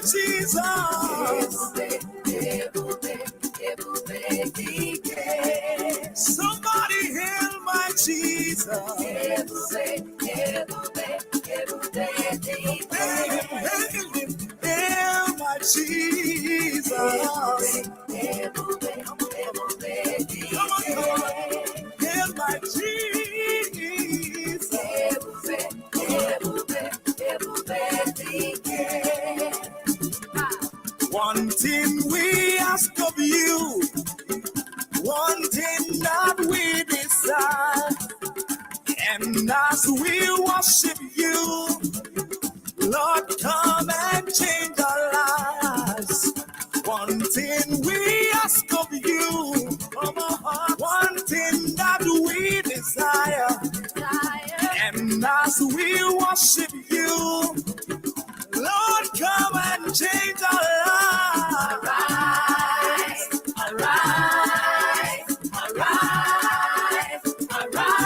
Jesus. Somebody hail my Jesus. Hail my Jesus. Come on, hail my Jesus. One thing we ask of you, one thing that we desire, and as we worship you, Lord, come and change our lives. One thing we ask of you, one thing that we desire, and as we worship you, Lord, come and change our lives. Arise, arise, arise,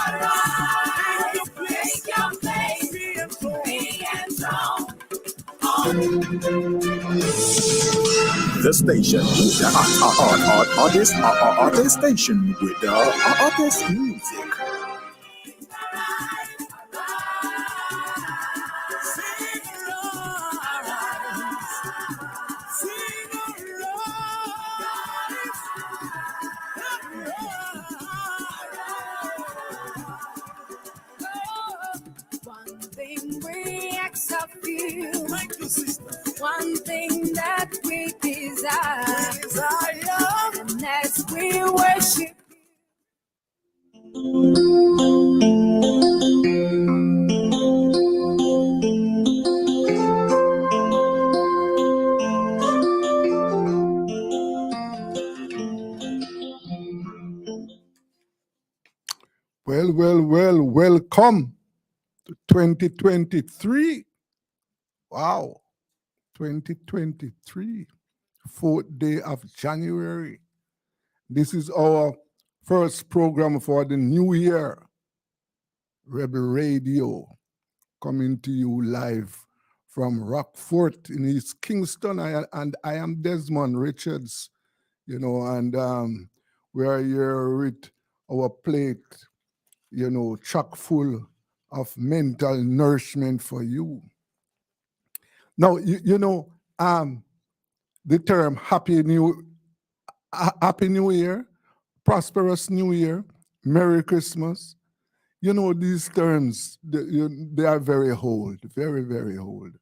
arise, take your place, be enthroned. The station with the artist station with the artist music. One thing we accept you. Thank you, sister. One thing that we desire. And as we worship welcome to 2023. Wow, 2023, 4th day of January. This is our first program for the new year. Rebel Radio, coming to you live from Rockford in East Kingston. I am Desmond Richards, and we are here with our plate, chock full of mental nourishment for you. Now, the term Happy New Year, Prosperous New Year, Merry Christmas, these terms, they are very old, very, very old.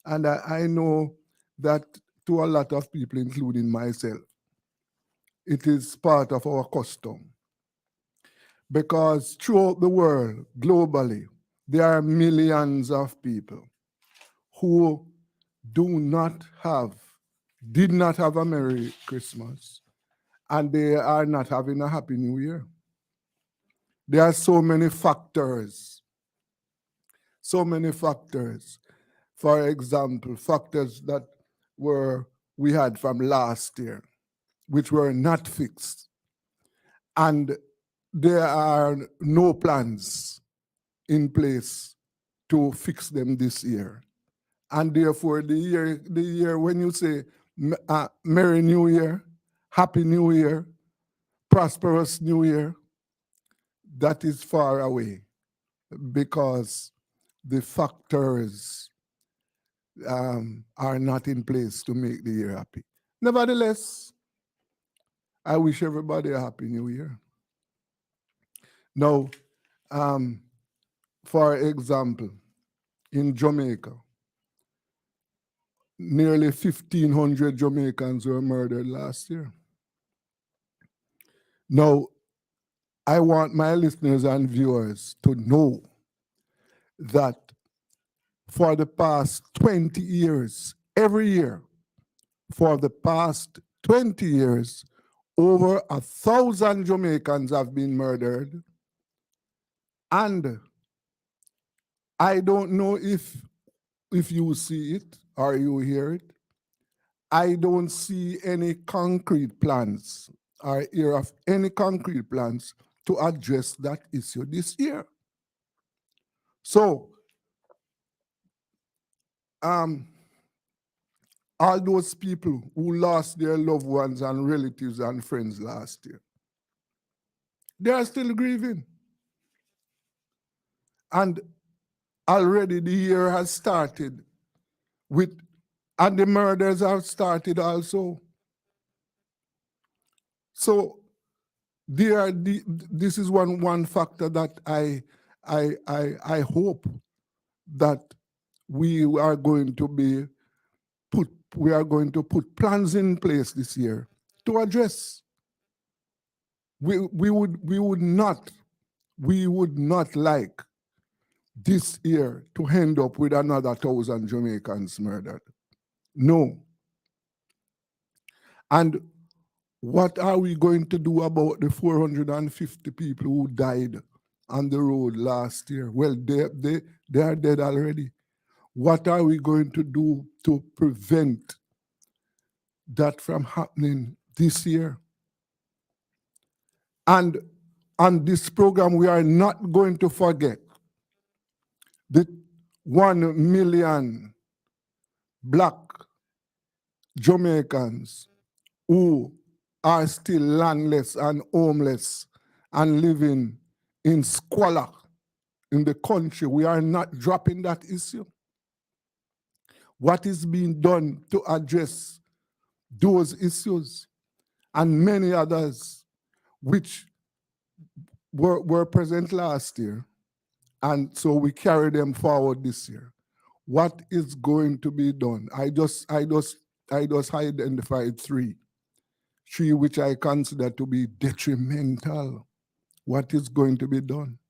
And I know that to a lot of people, including myself, it is part of our custom. Because throughout the world, globally, there are millions of people who did not have a Merry Christmas, and they are not having a Happy New Year. There are so many factors. For example, factors that we had from last year, which were not fixed. And there are no plans in place to fix them this year. And therefore, the year when you say Merry New Year, Happy New Year, Prosperous New Year, that is far away because the factors are not in place to make the year happy. Nevertheless, I wish everybody a Happy New Year. Now, for example, in Jamaica, nearly 1,500 Jamaicans were murdered last year. Now, I want my listeners and viewers to know that for the past 20 years, every year, for the past 20 years, over 1,000 Jamaicans have been murdered. And I don't know if you see it or you hear it. I don't see any concrete plans or hear of any concrete plans to address that issue this year. So, all those people who lost their loved ones and relatives and friends last year, they are still grieving. And already the year has started with, and the murders have started also. So this is one factor that I hope that we are going to be we are going to put plans in place this year to address. We would not like this year to end up with another 1,000 Jamaicans murdered. No. And what are we going to do about the 450 people who died on the road last year? Well, they are dead already. What are we going to do to prevent that from happening this year? And on this program, we are not going to forget the 1 million Black Jamaicans who are still landless and homeless and living in squalor in the country. We are not dropping that issue. What is being done to address those issues and many others which were present last year, and so we carry them forward this year. What is going to be done? I just identified three which I consider to be detrimental. What is going to be done?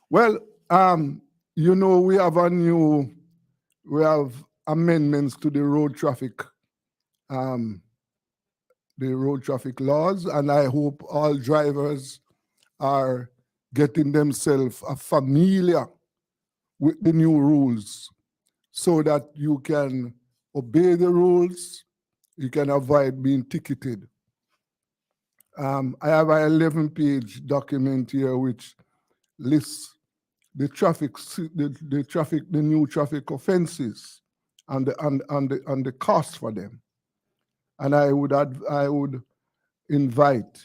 Well, we have amendments to the road traffic laws, and I hope all drivers are getting themselves familiar with the new rules so that you can obey the rules, you can avoid being ticketed. I have an 11-page document here which lists the new traffic offenses and the cost for them. And I would invite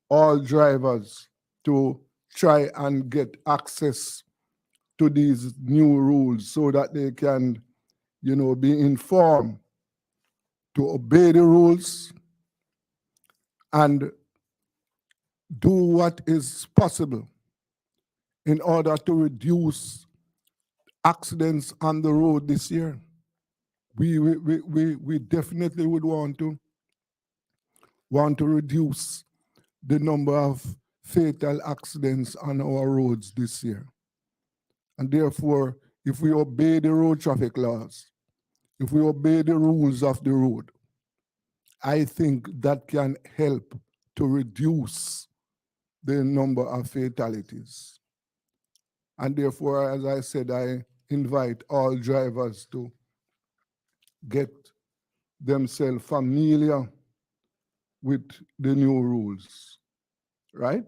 all drivers to try and get access to these new rules so that they can, be informed to obey the rules and do what is possible in order to reduce accidents on the road this year. We definitely would want to reduce the number of fatal accidents on our roads this year. And therefore, if we obey the road traffic laws, if we obey the rules of the road, I think that can help to reduce the number of fatalities. And therefore, as I said, I invite all drivers to get themselves familiar with the new rules, right?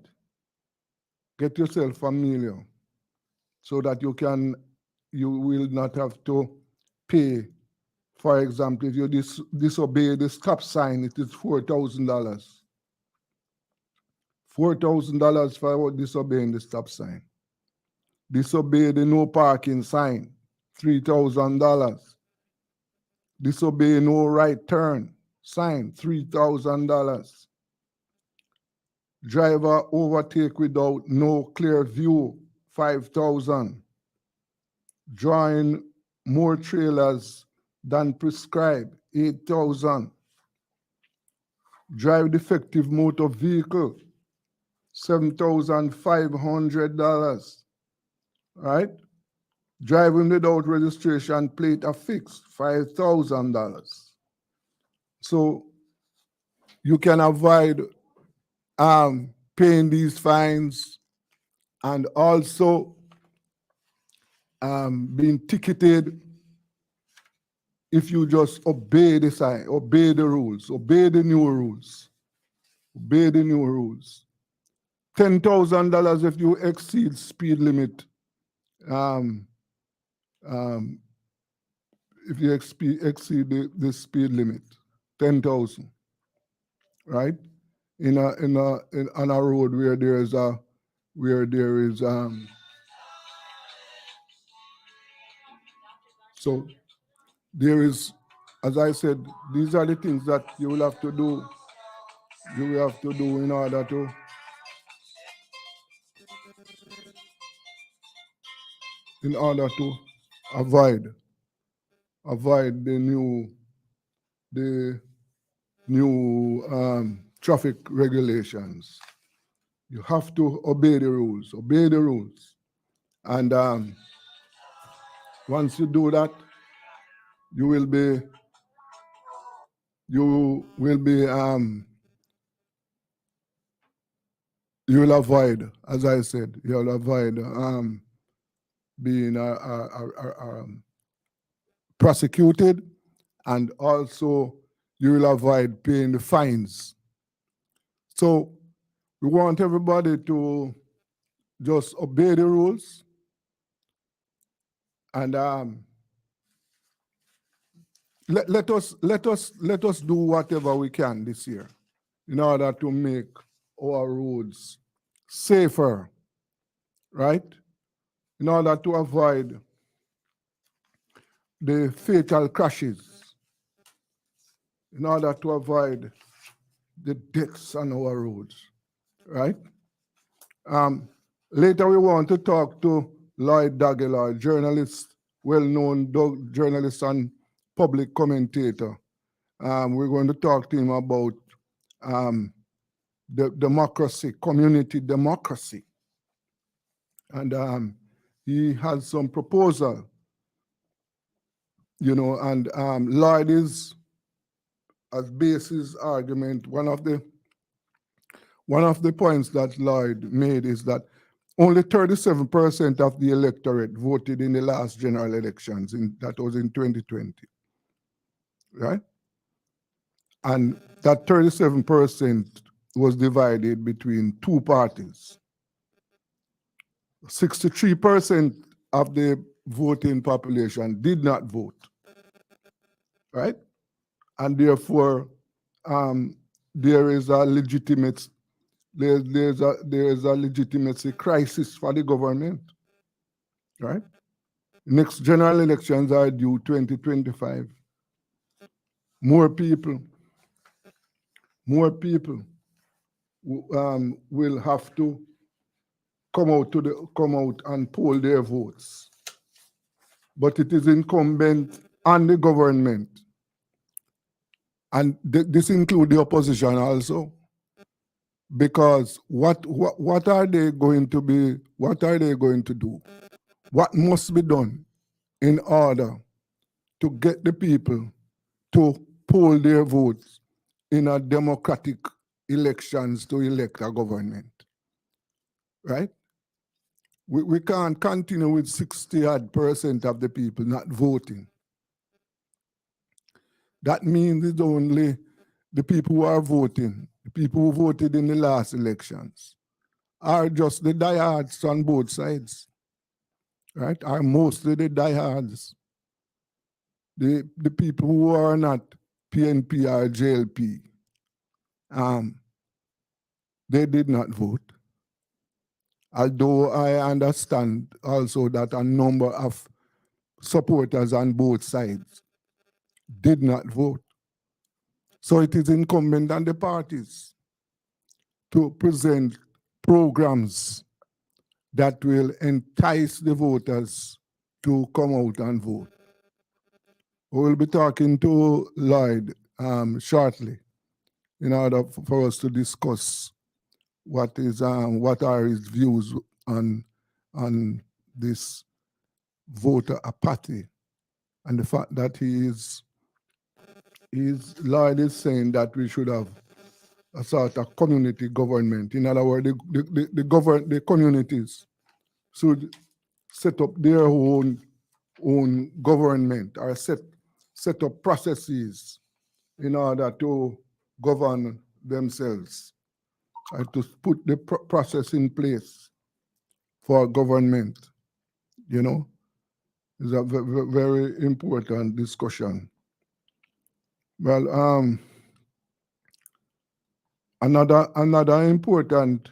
Get yourself familiar so that you will not have to pay. For example, if you disobey the stop sign, it is $4,000. $4,000 for disobeying the stop sign. Disobey the no parking sign, $3,000. Disobey no right turn sign, $3,000. Driver overtake without no clear view, $5,000. Drawing more trailers than prescribed, $8,000. Drive defective motor vehicle, $7,500. Right? Driving without registration plate affixed, $5,000. So you can avoid paying these fines and also being ticketed if you just obey the sign, obey the rules, obey the new rules, obey the new rules. $10,000 if you exceed speed limit if you exceed the speed limit, 10,000, right? On a road where there is so there is, as I said, these are the things that you will have to do. You will have to do in order to avoid the new traffic regulations. You have to obey the rules. Obey the rules, and once you do that, you will be you will be you will avoid, as I said, you will avoid being prosecuted, and also you will avoid paying the fines. So we want everybody to just obey the rules, and let us do whatever we can this year in order to make our roads safer, right? In order to avoid the fatal crashes, in order to avoid the deaths on our roads, right? Later we want to talk to Lloyd Dagelar, journalist, well-known journalist and public commentator. We're going to talk to him about the democracy, community democracy. And he has some proposal, and Lloyd is, as basis argument, one of the points that Lloyd made is that only 37% of the electorate voted in the last general elections, that was in 2020, right? And that 37% was divided between two parties. 63% of the voting population did not vote, right? And therefore, there is a legitimacy crisis for the government, right? Next general elections are due 2025. More people will have to come out and poll their votes. But it is incumbent on the government, and this includes the opposition also, because what are they going to do? What must be done in order to get the people to poll their votes in a democratic elections to elect a government, right? We can't continue with 60% of the people not voting. That means it's only the people who are voting, the people who voted in the last elections, are just the diehards on both sides, right? Are mostly the diehards. The people who are not PNP or JLP, they did not vote. Although I understand also that a number of supporters on both sides did not vote. So it is incumbent on the parties to present programs that will entice the voters to come out and vote. We'll be talking to Lloyd shortly in order for us to discuss what are his views on this voter apathy, and the fact that Lloyd is saying that we should have a sort of community government. In other words, the communities should set up their own government, or set up processes in order to govern themselves, to put the process in place for government, It's a very important discussion. Well, another important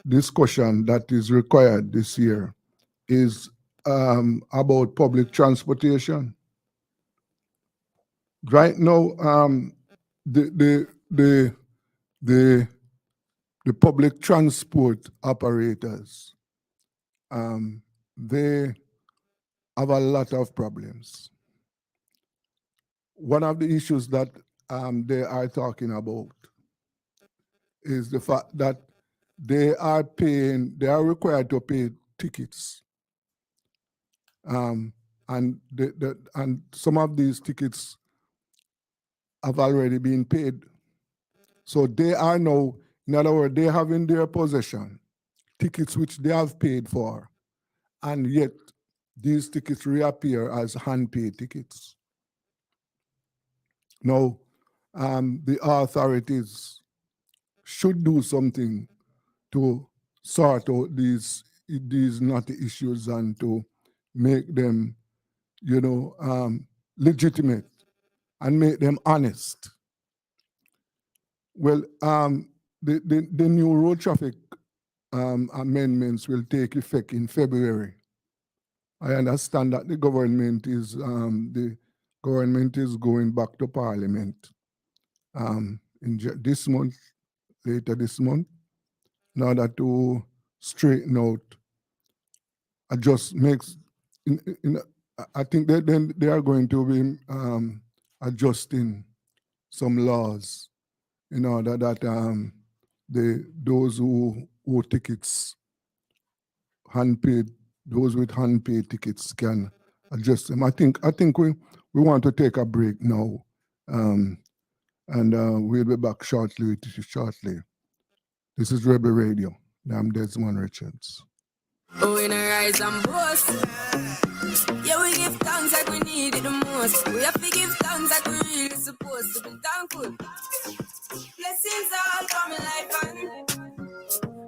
discussion that is required this year is about public transportation. Right now, the the the the the public transport operators, they have a lot of problems. One of the issues that they are talking about is the fact that they are required to pay tickets. And some of these tickets have already been paid. So they are now, in other words, they have in their possession tickets which they have paid for, and yet these tickets reappear as hand-paid tickets. Now, the authorities should do something to sort out these knotty issues and to make them, legitimate and make them honest. Well, the new road traffic amendments will take effect in February. I understand that the government is going back to Parliament this month, later this month, in order to straighten out, I think they are going to be adjusting some laws in order that those who tickets hand-paid, those with hand-paid tickets can adjust them. I think we want to take a break now, and we'll be back shortly. This is Rebel Radio. I'm Desmond Richards. Oh, in a rise and boast. Yeah, we give thanks like we need it the most. We have to give thanks like we really supposed to be thankful. Blessings all for my life and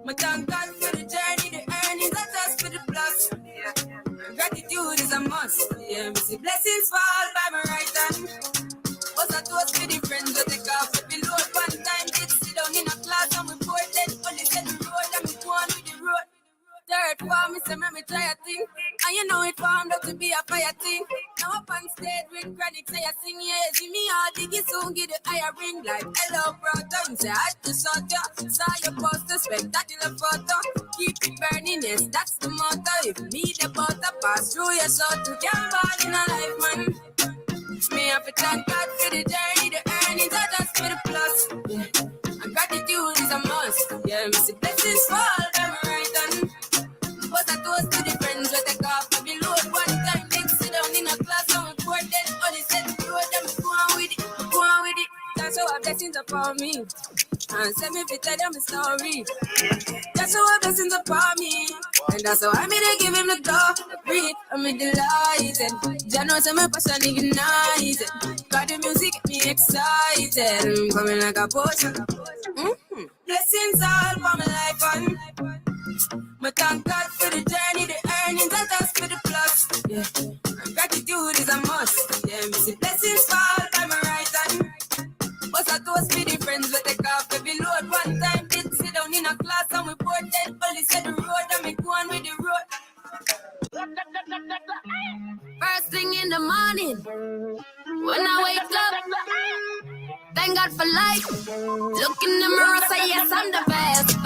my thank God for the journey, the earnings, not just for the plus. Gratitude is a must. Yeah, we see blessings fall by my right hand. But I toast for the friends that take off the load. One time did sit down in a class and we poured then only said the road and we go on with the road. Third form, me me try a thing. And you know it formed up to be a fire thing. Now up on stage with chronic, say I sing, yeah, see me all diggy soon, get the higher ring. Like, hello, brother, say I just shot ya. Saw your poster, spectacular photo. Keep it burning, yes, that's the motto. If me the butter pass through your soul to can't ball in a life, man. Me have to thank God for the journey, the earnings, are just for the plus. Yeah. And gratitude is a must. Yeah, me see blessings fall by my right hand. But I toast to the friends who take off the load. One time they sit down in a class and we pour then only said the road and we go on with it. That's how our blessings upon me. And send me to tell them a story. That's how our blessings upon me. And that's how I made to give him the door. Breathe, I'm delighted. Jah knows my passion ignited. Got the music get me excited. I'm coming like a potion. Blessings all for my life and my thank God for the journey, the earnings, and that's for the plus. Yeah, and gratitude is a must. Yeah, me see blessings fall by my right hand. But I toast for the friends we take off every load. One time did sit down in a class and we poured then only said the road and me go on with the road. First thing in the morning, when I wake up, thank God for life. Look in the mirror, say yes, I'm the best.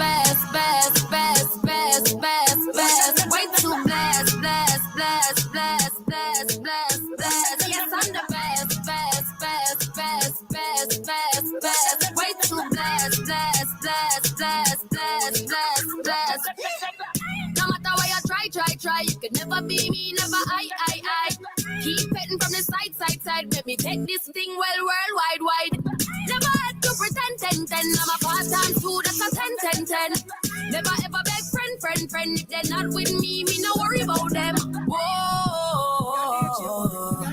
Way too blessed. Yes, I'm the best. Way too blessed. No matter why you try, you could never be me, never I. Keep petting from the side. Let me take this thing well worldwide. Never had to pretend, 10. I'm a part-time two, that's a 10. Never ever beg friend. If they're not with me no worry about them. Whoa,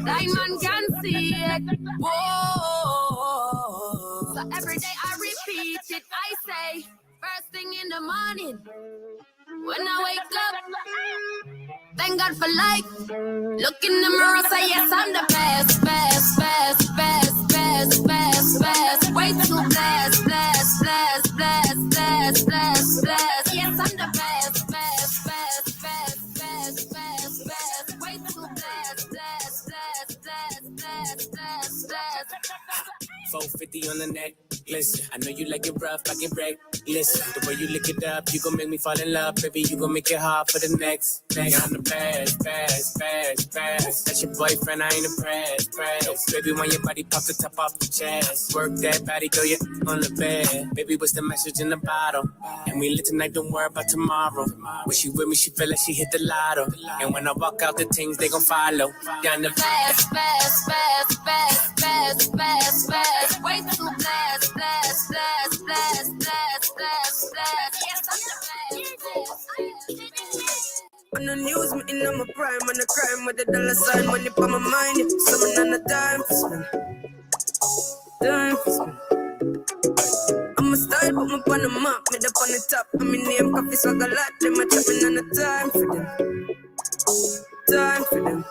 blind man can see it. Whoa, so every day I repeat it. I say, first thing in the morning, when I wake up, God for life. Look in the mirror, say yes, I'm the best, best, best, best, best, best, best. Way too blessed, blessed, blessed, blessed, blessed, blessed, blessed. Yes, I'm the best, best, best, best, best, best, best. Way too blessed, blessed, blessed, blessed, blessed, blessed, blessed. 450 on the necklace. I know you like it rough, I get reckless. The way you lick it up, you gon' make me fall in love, baby. You gon' make it hard for the next. I'm the best, best, best, best. That's your boyfriend, I ain't impressed, Baby, when your body pop the top off the chest, work that body, throw you on the bed. Baby, what's the message in the bottle? And we lit tonight, don't worry about tomorrow. When she with me, she feel like she hit the lotto. And when I walk out, the things they gon' follow. Down the best, best, best, best, best, best, best. Way too blessed, blessed, blessed, blessed, blessed, blessed, blessed. Yes, I'm the best. On the news, me in my prime, on the crime with the dollar sign, money for my mind. Summon on the time for spend. Time for spend. I'm a style, put me on the map, made up on the top. I'm in name, coffee, swag a lot. Them a chopping on the time for them. Time for them.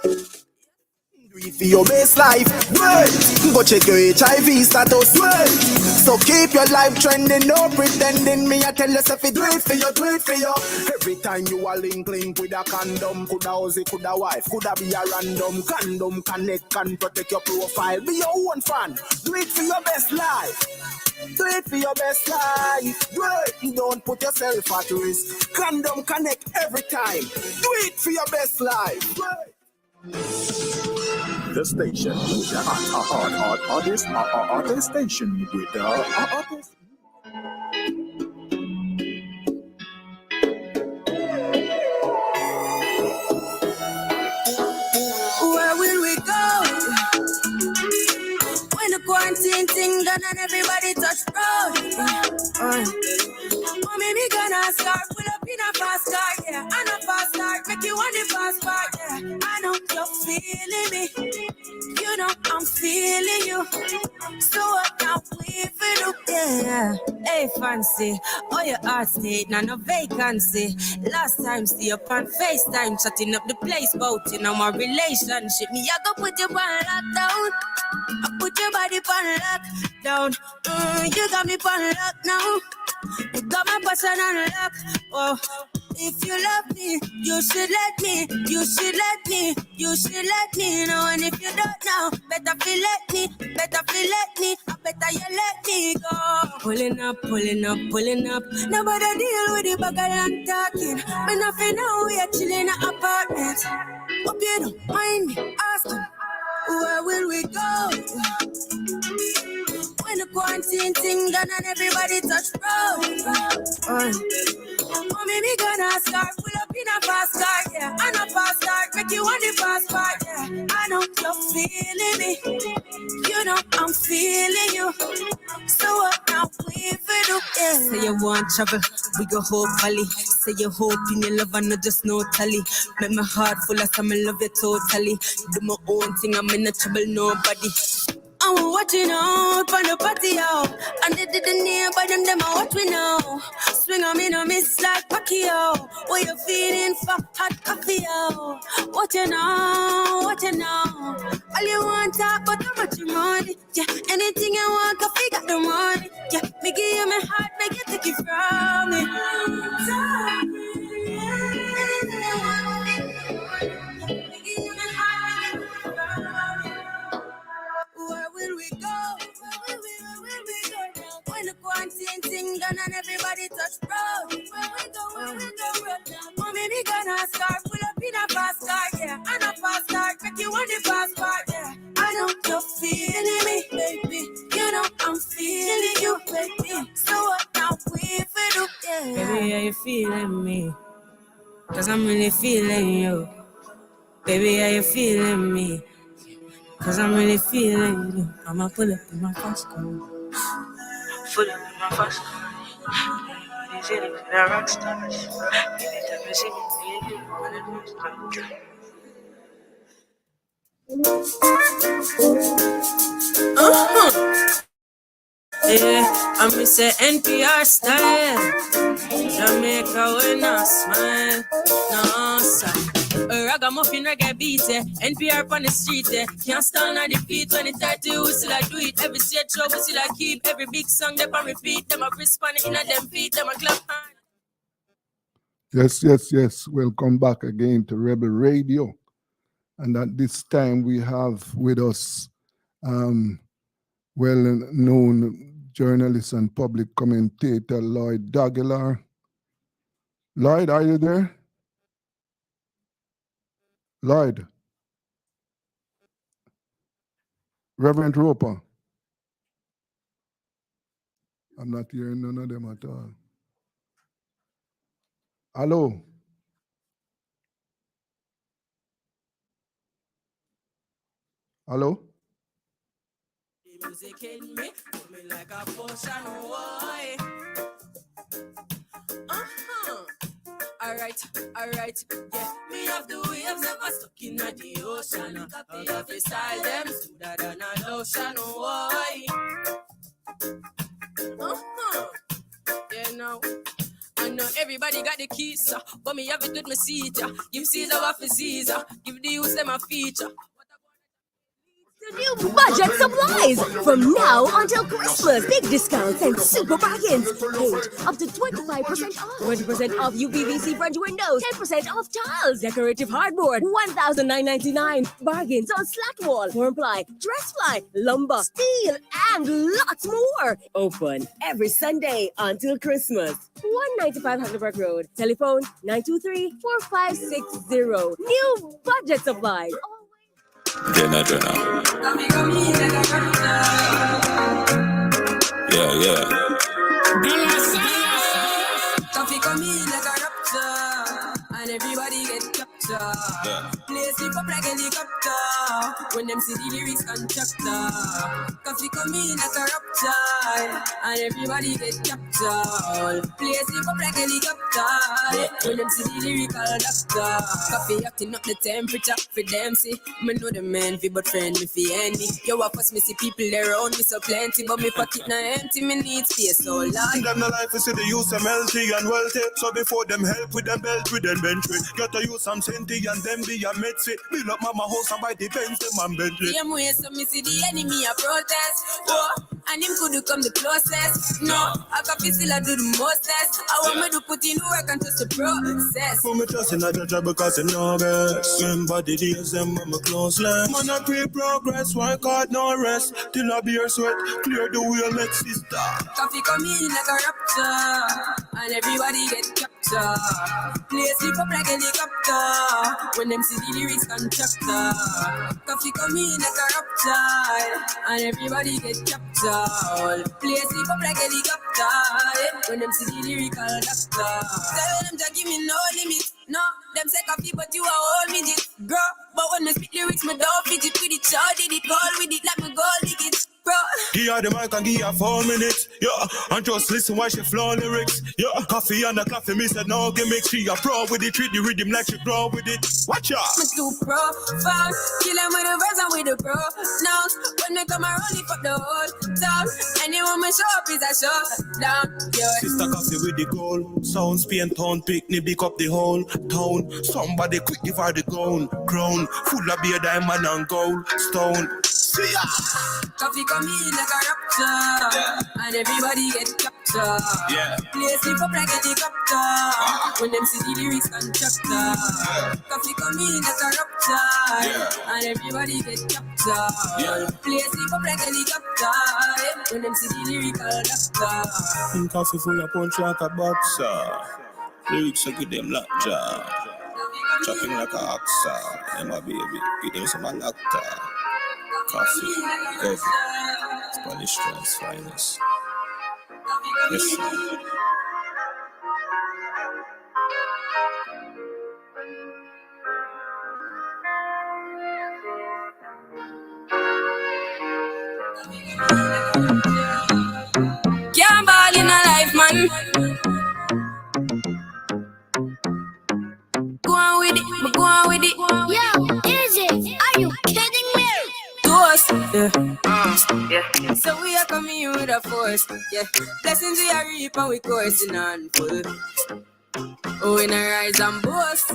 Do it for your best life, well. Go check your HIV status, well. So keep your life trending, no pretending. Me I tell yourself it, do it for you, do it for you. Every time you are link with a condom, coulda Ozzy, coulda wife, coulda be a random. Condom connect, can protect your profile. Be your own fan, do it for your best life. Do it for your best life. Do it. Don't put yourself at risk. Condom connect every time. Do it for your best life. The station with the artist station with the artist. Where will we go? When the quarantine thing done and everybody touch road. Mommy, me gonna start, pull up in a fast car, yeah. And a fast start, make you want the fast part, yeah. I know you're feeling me. You know I'm feeling you. So what now we feel, yeah. Hey, fancy, all your heart state, now no vacancy. Last time, see up on FaceTime, chatting up the place, bout you know my relationship. Me, I go put you on lockdown. I put your body on lockdown. You got me on lock now. You got my passion on lock. Oh, if you love me, you should let me. You should let me. You should let me know. And if you don't know, better feel let me. Better feel let me. I better you let me go. Pulling up, pulling up, pulling up. Nobody deal with the bugger and talking. But nothing now we are chilling in an apartment. Hope you don't mind me asking, where will we go? When the quarantine thing done and everybody touch road. Mommy, me gonna start, pull up in a fast car, yeah. And a fast start, make you want the fast part, yeah. I know you're feeling me. You know I'm feeling you. So what now we for do, yeah. Say you want trouble, we go hope valley. Say you hope in your love and not just no tally. Make my heart full of some love you totally. Do my own thing, I'm in no trouble, nobody. I'm watching out on the patio. And they didn't hear by them are what we know. Swing on me, no miss like Pacquiao. What you feeling for hot coffee, yo? What you know? All you want talk but how much you money. Yeah, anything you want, coffee got the money. Yeah, me give you my heart, make you take it from me. Anything you want, me give you my heart, make you take it from me. Where will we go? Where will we go now? When the quarantine thing done and everybody touch road. Where we go? Mommy, me gonna start, pull up in a fast car, yeah. And a fast start, make you want the fast part, yeah. I know you're feeling me, baby. You know I'm feeling you, baby. So what now we feel, yeah. Baby, are you feeling me? Cause I'm really feeling you. Baby, are you feeling me? Cause I'm really feeling you. I'ma pull up in my fast car. Pull up in my fast car. Everybody's in it for the rock stars. Anytime you see me, when it moves, I'm dry. Yeah, I'm Miss NPR style. Jamaica when I smile. No, sir. A ragamuffin reggae beat, NPR on the street, can't stand on the feet. 2030, we still like do it. Every stage show, we still like keep. Every big song, they on repeat. Them a respond in a them feet, them a clap hand. Yes. Welcome back again to Rebel Radio. And at this time, we have with us well-known journalist and public commentator Lloyd Dagelar. Lloyd, are you there? Lloyd. Reverend Roper. I'm not hearing none of them at all. Hello. Hello? The music in me, coming like a potion, boy. Alright, yeah. Me have the waves never stuck in the ocean. I got the style them smoother than a lotion, boy. Yeah, now. I know everybody got the keys, but me have it with my seat. Give Caesar what for Caesar, give the youth them a feature. The new budget supplies from now until Christmas. Big discounts and super bargains. Paint up to 25% off. 20% off UPVC French windows. 10% off tiles. Decorative hardboard. $1,999. Bargains on slat wall, form ply, dress ply, lumber, steel, and lots more. Open every Sunday until Christmas. 195 Hazelbrook Road. Telephone 923-4560. New budget supplies. Jenna. Yeah. Coffee come in like a raptor, and everybody get captured. Yeah. Play sleep up like a helicopter, when them see the lyrics constructor. Coffee come in like a raptor, and everybody get captured. Play sleep up like a helicopter, when them see the lyrical doctor. Coffee acting up the temperature for them, see. Me know the man fi but friend me fi envy. Yo, of course me see people around me so plenty, but me pocket na empty, me need space so long. Them no life is see the use them healthy and wealthy. So before them help with them belt with them bench with. Got to use some senti and them be a medsi. Build up mama house and buy the Benz them and Bentley. Same way so me see the enemy a protest. Oh, and him could come the closest. No, I can feel still I do the mostest. I want me to put in work and just the process. Put me trust in a judge because you know best. Remember the days them when me close left. Man I create progress, work hard no rest. Till I beer sweat, clear the way let's start. Coffee come in like a raptor, and everybody get captured. Play sleep up like a helicopter, when them see the lyrics constructor. Coffee come in like a raptor, and everybody get captured. Play sleep up like a helicopter, when them see the lyrical doctor. Tell them to give me no limit. No, them say coffee, but you are all midget. Girl, but when me speak lyrics, me don't fidget with it. Child did it, call with it like me gold dig it. Bro. Give her the mic and give her 4 minutes. Yeah, and just listen while she flow lyrics. Yeah, coffee and the coffee, me said no gimmick. She a pro with it, treat the rhythm like she grow with it. Watch out. Me too profound, kill them with the verse and with the pro. Now, when they come around, they fuck the whole town. Anyone me show up is a shutdown. Yeah. Sister coffee with the gold. Sound Spain town, picnic, pick up the whole town. Somebody quick give her the crown. Full of beer, diamond and gold. Stone. See ya. Coffee come in like a raptor, and everybody get captured. Yeah. Play sleep up like a helicopter, when them see the lyrics constructor. Coffee come in like a raptor, and everybody get captured. Play sleep up like a helicopter, when them see the lyrical doctor. In coffee full of punch like a boxer. Lyrics give them lockjaw. Chopping like a oxa. And my baby, give them some lacta. Coffee, good. Spanish Strong's finest. Yes, sir. Can't ball in a life, man. Go on with it, go on with it. Yo, is it? Are you kidding me? Toast, yeah. So we are coming here with a force, yeah. Blessings we are reap and we coursing on full. Oh, in a rise and boast.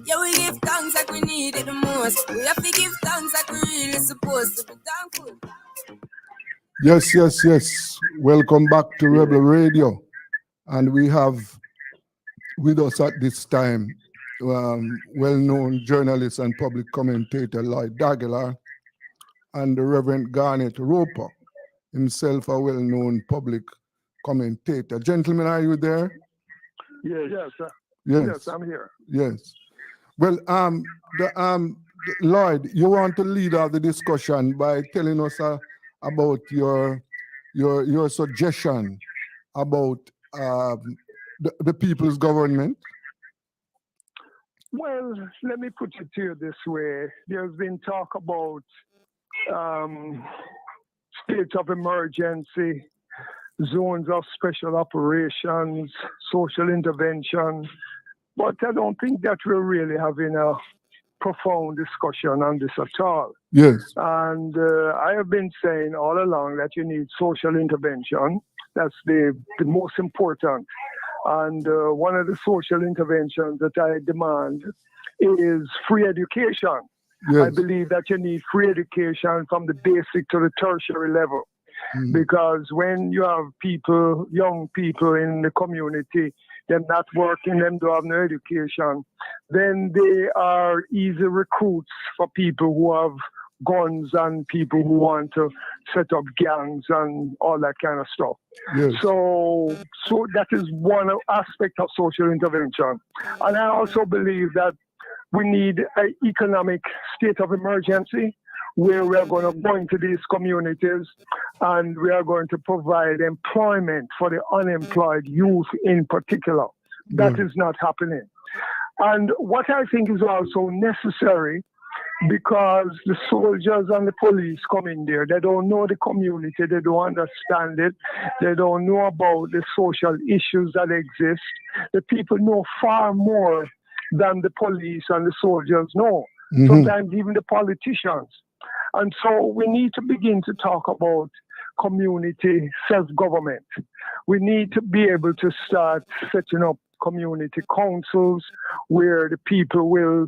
Yeah, we give thanks like we need it the most. We have to give thanks like we really supposed to be thankful. Yes, yes, yes. Welcome back to Rebel Radio. And we have with us at this time well-known journalist and public commentator Lloyd Dagelar and the Reverend Garnet Roper, himself a well-known public commentator. Gentlemen, are you there? Yes, sir. Yes. Yes, I'm here. Yes. Well, Lloyd, you want to lead off the discussion by telling us about your suggestion about the people's government? Well, let me put it to you this way. There's been talk about states of emergency, zones of special operations, social intervention, but I don't think that we're really having a profound discussion on this at all. Yes. And I have been saying all along that you need social intervention. That's the most important. And one of the social interventions that I demand is free education. Yes. I believe that you need free education from the basic to the tertiary level. Because when you have people, young people in the community, they're not working, them don't have no education, then they are easy recruits for people who have guns and people who want to set up gangs and all that kind of stuff. Yes. So that is one aspect of social intervention. And I also believe that we need an economic state of emergency where we are going to go into these communities and we are going to provide employment for the unemployed youth in particular. That is not happening. And what I think is also necessary, because the soldiers and the police come in there, they don't know the community, they don't understand it, they don't know about the social issues that exist. The people know far more than the police and the soldiers know, sometimes even the politicians. And so we need to begin to talk about community self-government. We need to be able to start setting up community councils where the people will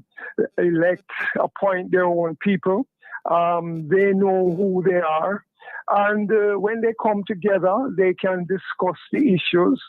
elect, appoint their own people. They know who they are. And when they come together, they can discuss the issues,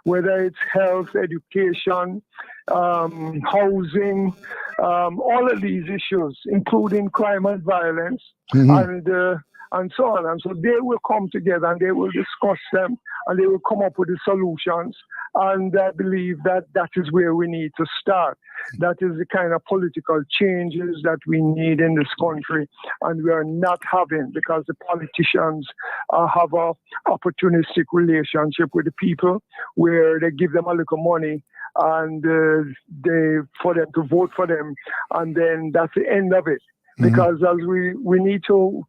whether it's health, education, housing, all of these issues, including crime and violence, and so on. And so they will come together and they will discuss them and they will come up with the solutions. And I believe that that is where we need to start. That is the kind of political changes that we need in this country, and we are not having, because the politicians have a opportunistic relationship with the people where they give them a little money and for them to vote for them, and then that's the end of it. Because as we need to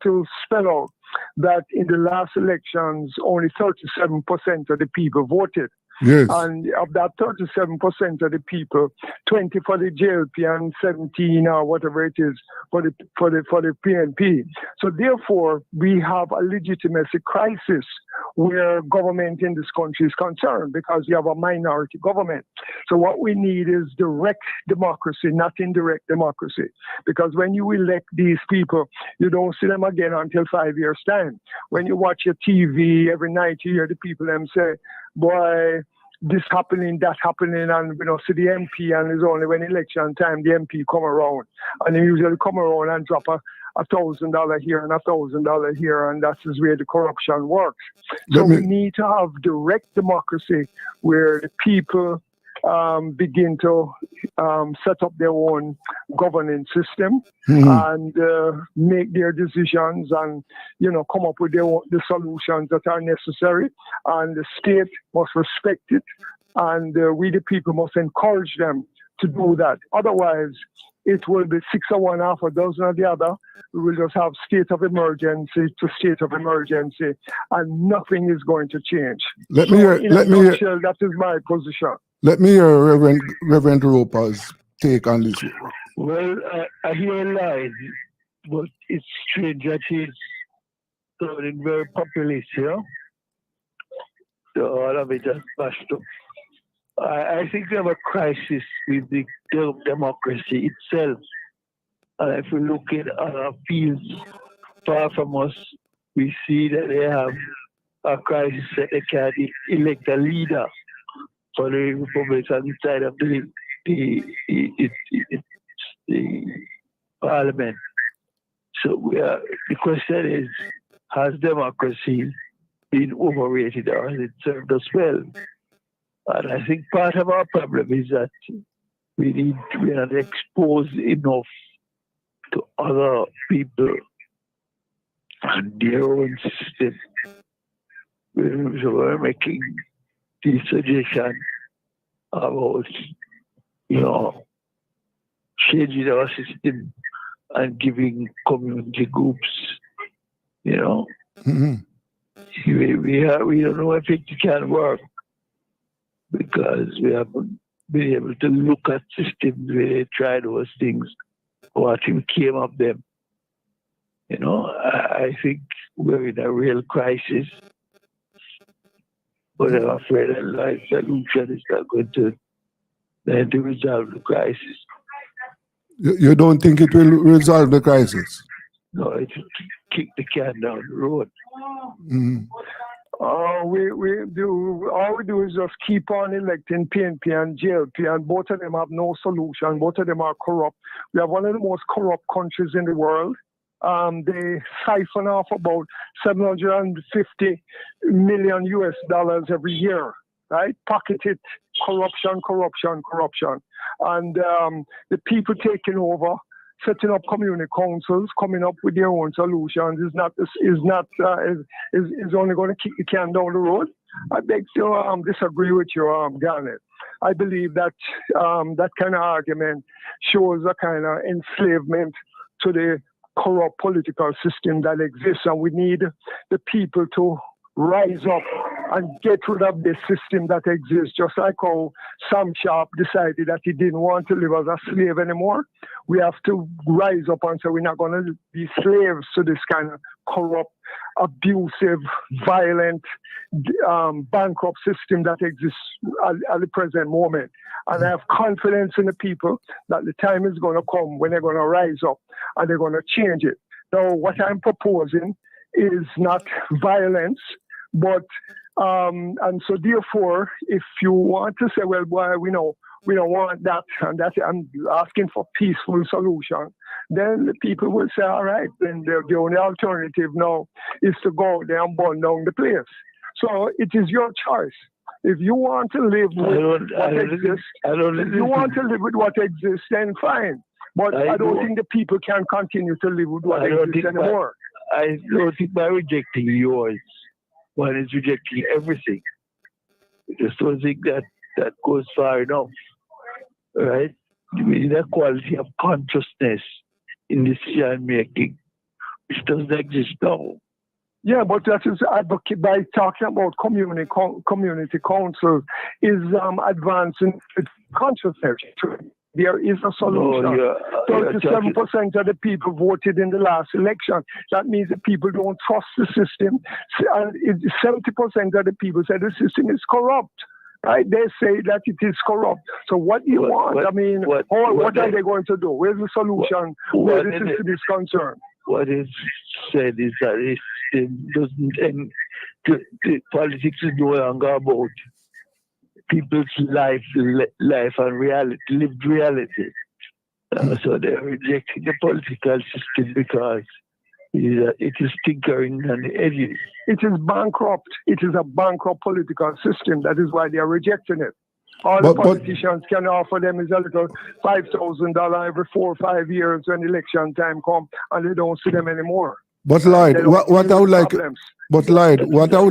spell out that in the last elections, only 37% of the people voted. Yes. And of that 37% of the people, 20 for the JLP and 17 or whatever it is for the PNP. So therefore, we have a legitimacy crisis where government in this country is concerned, because you have a minority government. So what we need is direct democracy, not indirect democracy. Because when you elect these people, you don't see them again until 5 years' time. When you watch your TV every night, you hear the people them say, boy, this happening, that happening, and see the MP, and it's only when election time the MP come around, and they usually come around and drop $1,000 here and $1,000 here, and that is where the corruption works. So we need to have direct democracy where the people begin to set up their own governing system and make their decisions and come up with the solutions that are necessary, and the state must respect it, and we the people must encourage them to do that. Otherwise it will be 6 of one, half a dozen of the other. We will just have state of emergency to state of emergency, and nothing is going to change. That is my position. Let me hear Reverend Roper's take on this. Well, I hear lies, but it's strange that he's sounding very populist, So all of it just bashed up. I think we have a crisis with the democracy itself. If we look at other fields far from us, we see that they have a crisis that they can't elect a leader for the Republican side of the parliament. So the question is, has democracy been overrated or has it served us well? And I think part of our problem is that we are not exposed enough to other people and their own system. So we're making the suggestion about, changing our system and giving community groups, Mm-hmm. we don't know if it can work because we haven't been able to look at systems where they try those things, what came of them. I think we're in a real crisis, but I'm afraid that life solution is not going to resolve the crisis. You don't think it will resolve the crisis? No, it will kick the can down the road. Mm-hmm. All we do is just keep on electing PNP and JLP, and both of them have no solution. Both of them are corrupt. We have one of the most corrupt countries in the world. They siphon off about $750 million every year, right? Pocket it, corruption. And the people taking over, setting up community councils, coming up with their own solutions is only going to kick the can down the road. I beg to disagree with you, Garnet. I believe that that kind of argument shows a kind of enslavement to the corrupt political system that exists, and we need the people to rise up and get rid of this system that exists, just like how Sam Sharp decided that he didn't want to live as a slave anymore. We have to rise up and say we're not going to be slaves to this kind of corrupt, abusive, violent, bankrupt system that exists at the present moment. And I have confidence in the people that the time is going to come when they're going to rise up and they're going to change it. Now, what I'm proposing is not violence, but and so therefore, if you want to say, well, boy, we don't want that, and that I'm asking for peaceful solution, then the people will say, all right, then the only alternative now is to go out there and burn down the place. So it is your choice. If you want to live with what exists, then fine. But I don't think the people can continue to live with what exists anymore. I don't think by rejecting yours, one is rejecting everything. I just don't think that goes far enough, right? We need a quality of consciousness in decision making, which doesn't exist now. Yeah, but that is advocate by talking about community councils is advancing consciousness. There is a solution. 37% of the people voted in the last election. That means that people don't trust the system. And 70% of the people say the system is corrupt. Right? They say that it is corrupt. So what do you want? What are they going to do? Where's the solution where the system is concerned? What is said is that it doesn't end. The politics is no longer about people's life and reality, lived reality. So they're rejecting the political system because it is tinkering on the edges. It is bankrupt. It is a bankrupt political system. That is why they are rejecting it. All the politicians can offer them is a little $5,000 every 4 or 5 years when election time comes, and they don't see them anymore. But Lloyd, what I would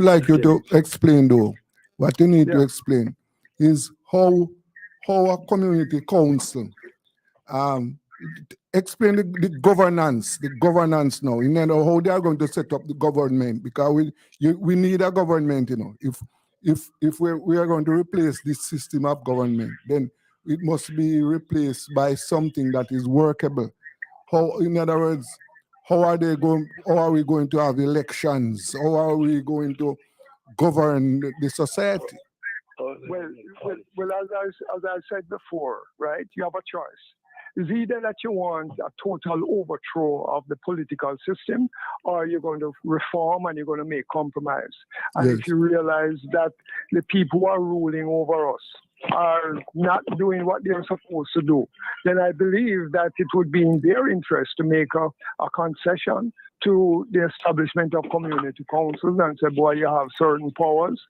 like you to explain though, what you need to explain is how a community council explain the governance now. You know how they are going to set up the government, because we need a government. If we are going to replace this system of government, then it must be replaced by something that is workable. In other words, how are we going to have elections? How are we going to govern the society? Well, as I said before, right? You have a choice. It's either that you want a total overthrow of the political system, or you're going to reform and you're going to make compromise. And Yes. if you realize that the people who are ruling over us are not doing what they're supposed to do, then I believe that it would be in their interest to make a concession to the establishment of community councils and say, boy, you have certain powers.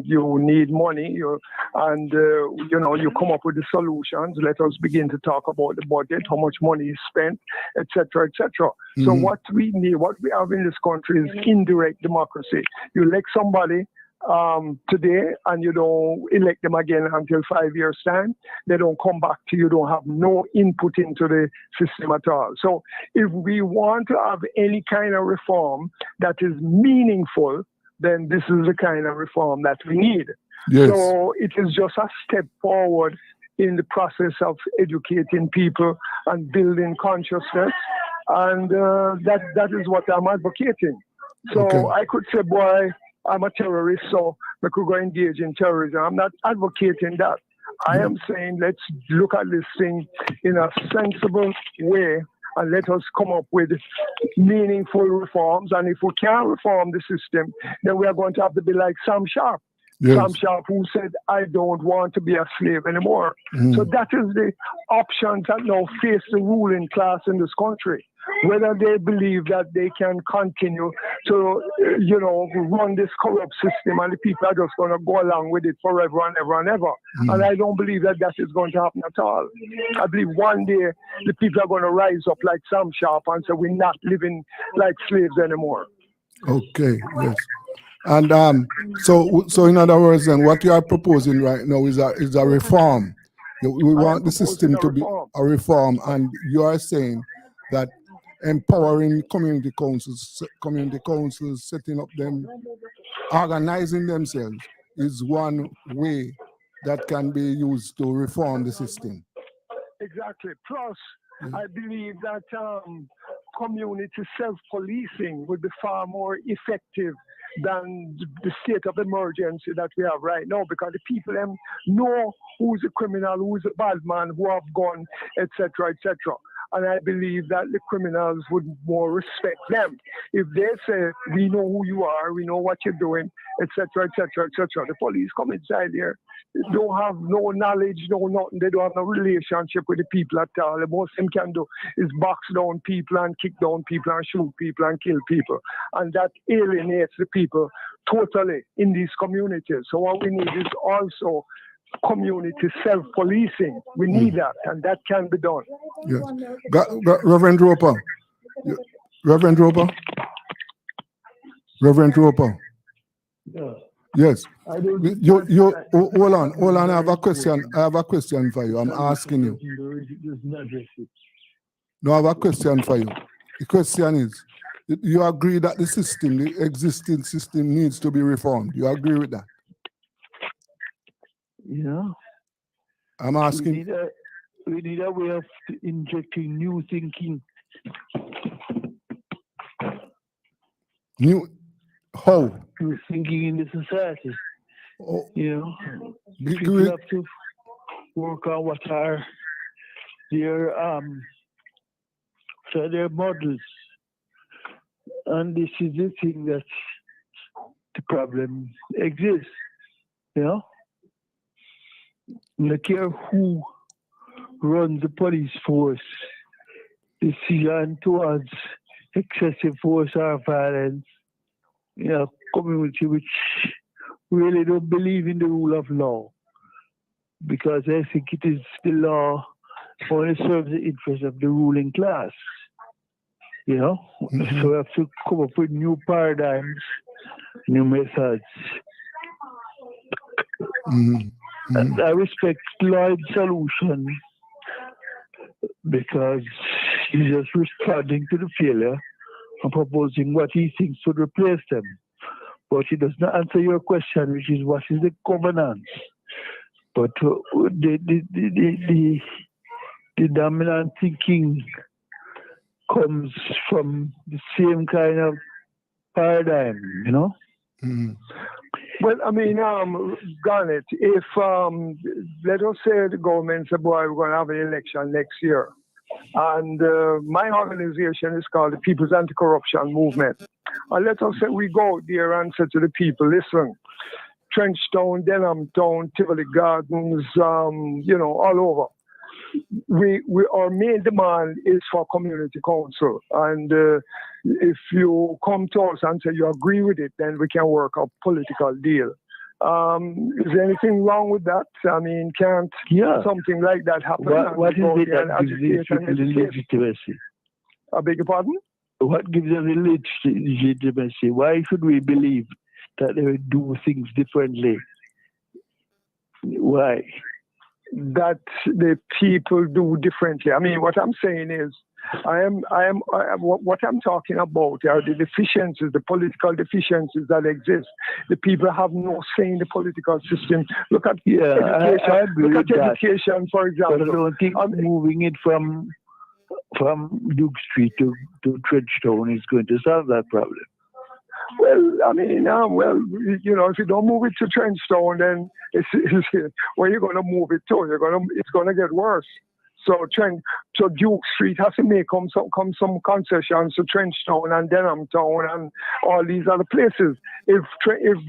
You need money, you come up with the solutions. Let us begin to talk about the budget, how much money is spent, etc., etc. So what we need, what we have in this country is indirect democracy. You elect somebody today and you don't elect them again until 5 years' time. They don't come back to you, don't have no input into the system at all. So if we want to have any kind of reform that is meaningful, then this is the kind of reform that we need. Yes. So it is just a step forward in the process of educating people and building consciousness. And that is what I'm advocating. So Okay. I could say, boy, I'm a terrorist, so I could go engage in terrorism. I'm not advocating that. I am saying let's look at this thing in a sensible way and let us come up with meaningful reforms. And if we can't reform the system, then we are going to have to be like Sam Sharp. Yes. Sam Sharp, who said, I don't want to be a slave anymore. So that is the options that now face the ruling class in this country. Whether they believe that they can continue to, run this corrupt system and the people are just going to go along with it forever and ever and ever. And I don't believe that is going to happen at all. I believe one day the people are going to rise up like Sam Sharp and say, we're not living like slaves anymore. Okay, yes. And so in other words, then what you are proposing right now is a reform. We want the system to be a reform, and you are saying that empowering community councils, setting up them, organizing themselves is one way that can be used to reform the system. Exactly. Plus, I believe that community self-policing would be far more effective than the state of emergency that we have right now, because the people know who's a criminal, who's a bad man, who have gone, etc., etc. And I believe that the criminals would more respect them. If they say, we know who you are, we know what you're doing, etc., etc., etc. The police come inside here, they don't have no knowledge, no nothing. They don't have no relationship with the people at all. The most they can do is box down people and kick down people and shoot people and kill people. And that alienates the people totally in these communities. So what we need is also community self-policing. We need that, and that can be done. Yes. Reverend Roper. Reverend Roper. Reverend Roper. Yeah. Yes. You hold on. I have a question for you. I'm asking you. No, I have a question for you. The question is, you agree that the existing system needs to be reformed? You agree with that? Yeah. I'm asking. We need a way of injecting new thinking. How? New thinking in the society. Oh. People have to work on what are their models. And this is the thing that the problem exists. No care who runs the police force, the decision towards excessive force or violence in a community which really don't believe in the rule of law, because I think it is the law only serves the interest of the ruling class. So we have to come up with new paradigms, new methods. And I respect Lloyd's solution because he's just responding to the failure and proposing what he thinks would replace them. But he does not answer your question, which is what is the governance. But the dominant thinking comes from the same kind of paradigm, Well, I mean, Garnet, if let us say the government said, boy, we're going to have an election next year. And my organization is called the People's Anti-Corruption Movement. And let us say we go there and say to the people, listen, Trenchtown, Denham Town, Tivoli Gardens, all over. Our main demand is for community council. And if you come to us and say you agree with it, then we can work a political deal. Is there anything wrong with that? I mean, can't something like that happen? What is it that gives these people the legitimacy? I beg your pardon? What gives them the legitimacy? Why should we believe that they will do things differently? Why? That the people do differently. I mean, what I'm saying is, what I'm talking about are the deficiencies, the political deficiencies that exist. The people have no say in the political system. Look at education. I agree Look with at that. education, for example. But I don't think moving it from Duke Street to Trenchtown is going to solve that problem. Well, I mean, if you don't move it to Trenchtown, then where you're going to move it to? It's going to get worse. So Duke Street has to make some concessions to Trenchtown and Denham Town and all these other places. If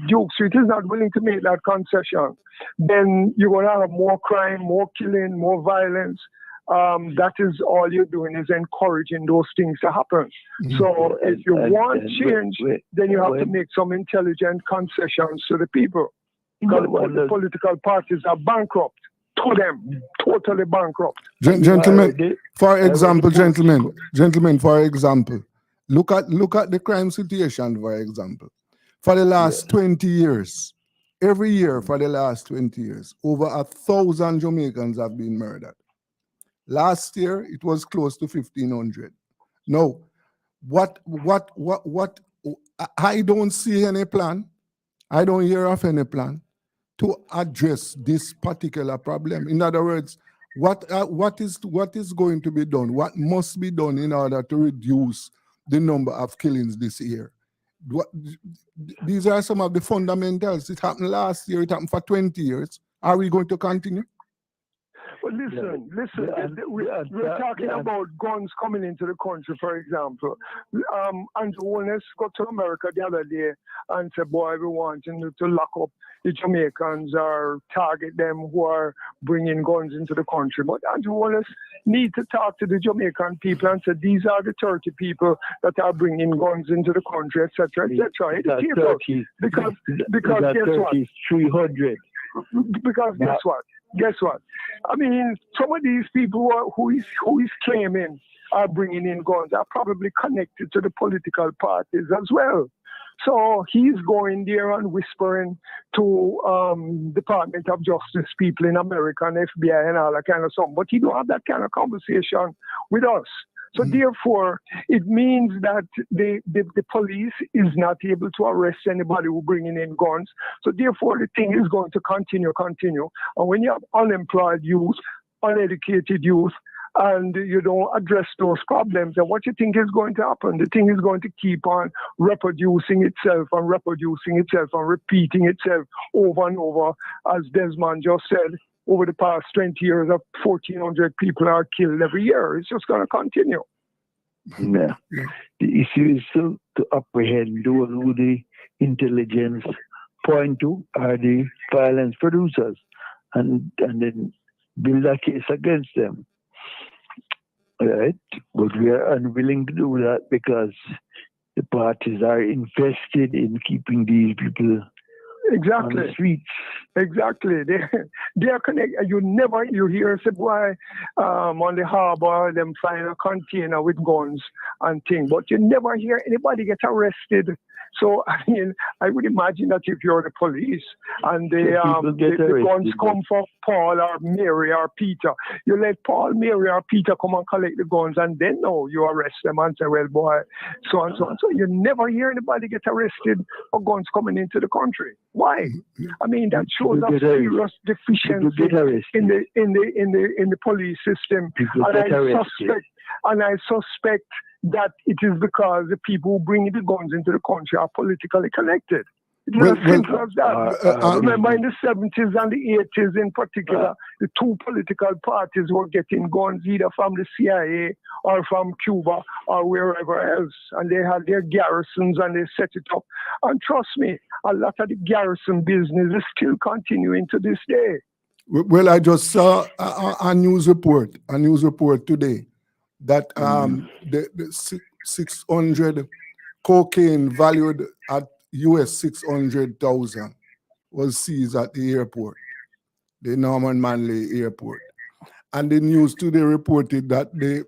Duke Street is not willing to make that concession, then you're going to have more crime, more killing, more violence. That is all you're doing is encouraging those things to happen. So if you want change, then you have to make some intelligent concessions to the people. Because the political parties are bankrupt. To them, totally bankrupt. Gentlemen, for example, look at the crime situation, for example. For the last 20 years, every year for the last 20 years, over 1,000 Jamaicans have been murdered. Last year, it was close to 1,500. No, what, I don't see any plan. I don't hear of any plan to address this particular problem. In other words, what is going to be done? What must be done in order to reduce the number of killings this year? These are some of the fundamentals. It happened last year. It happened for 20 years. Are we going to continue? Well, listen. We're talking about guns coming into the country, for example. Andrew Holness got to America the other day and said, boy, we want to lock up the Jamaicans or target them who are bringing guns into the country. But Andrew Holness needs to talk to the Jamaican people and say, these are the 30 people that are bringing guns into the country, etc., etc. Because guess what? 300. Because guess what? I mean, some of these people who is claiming are bringing in guns are probably connected to the political parties as well. So he's going there and whispering to Department of Justice people in America and FBI and all that kind of stuff. But he don't have that kind of conversation with us. So therefore, it means that the police is not able to arrest anybody who bringing in guns. So therefore, the thing is going to continue. And when you have unemployed youth, uneducated youth, and you don't address those problems, then what you think is going to happen? The thing is going to keep on reproducing itself and repeating itself over and over. As Desmond just said, over the past 20 years, 1,400 people are killed every year. It's just going to continue. Yeah. The issue is still to apprehend those who the intelligence point to are the violence producers and then build a case against them. Right? But we are unwilling to do that because the parties are invested in keeping these people on the streets. Exactly. They are connected. You hear say why on the harbor them find a container with guns and things, but you never hear anybody get arrested. So I mean, I would imagine that if you're the police and the guns come for Paul or Mary or Peter, you let Paul, Mary or Peter come and collect the guns, and then you arrest them and say, well, boy, so and so and so. You never hear anybody get arrested for guns coming into the country. Why? I mean, that shows a serious deficiency in the police system. And I suspect that it is because the people who bring the guns into the country are politically connected. It's as simple as that. Remember, in the 70s and the 80s in particular, the two political parties were getting guns either from the CIA or from Cuba or wherever else. And they had their garrisons and they set it up. And trust me, a lot of the garrison business is still continuing to this day. Well, I just saw a news report today that the 600 cocaine valued at US 600,000 was seized at the airport, the Norman Manley airport. And the news today reported that the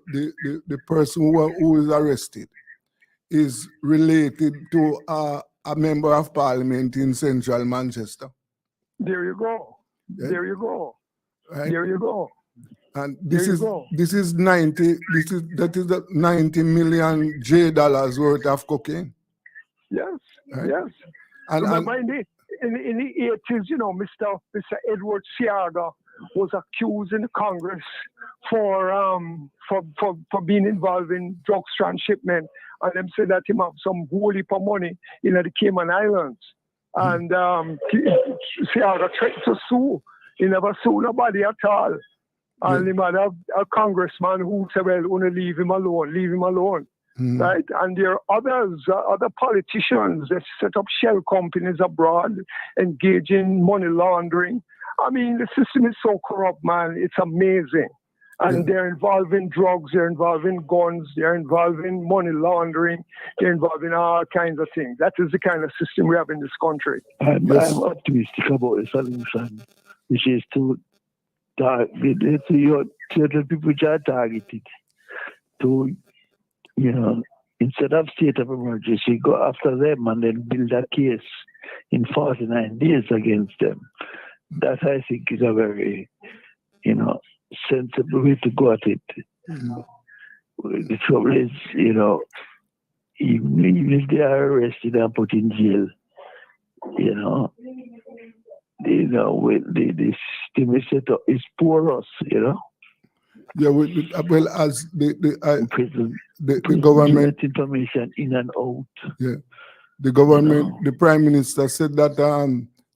person who is arrested is related to a member of parliament in central Manchester. There you go. Yeah. There you go. Right? There you go. And that is the 90 million J dollars worth of cocaine. Yes, right? yes. Remember in the 80s, you know, Mr. Edward Siaga was accused in the Congress for being involved in drugs transshipment, and them said that him have some whole heap of money in the Cayman Islands, and Siaga threatened to sue. He never sued nobody at all. And he had a congressman who said, well, want to leave him alone. Right? And there are other politicians that set up shell companies abroad, engage in money laundering. I mean, the system is so corrupt, man. It's amazing. And they're involved in drugs, they're involved in guns, they're involved in money laundering, they're involved in all kinds of things. That is the kind of system we have in this country. I'm optimistic about the solution, which is to target certain people which are targeted to, you know, instead of state of emergency, go after them and then build a case in 49 days against them. That, I think, is a very, you know, sensible way to go at it. The trouble is, you know, even if they are arrested and put in jail, you know, the system is set up is porous, you know. Yeah, well, as the government information in and out. Yeah, the government, the Prime Minister said that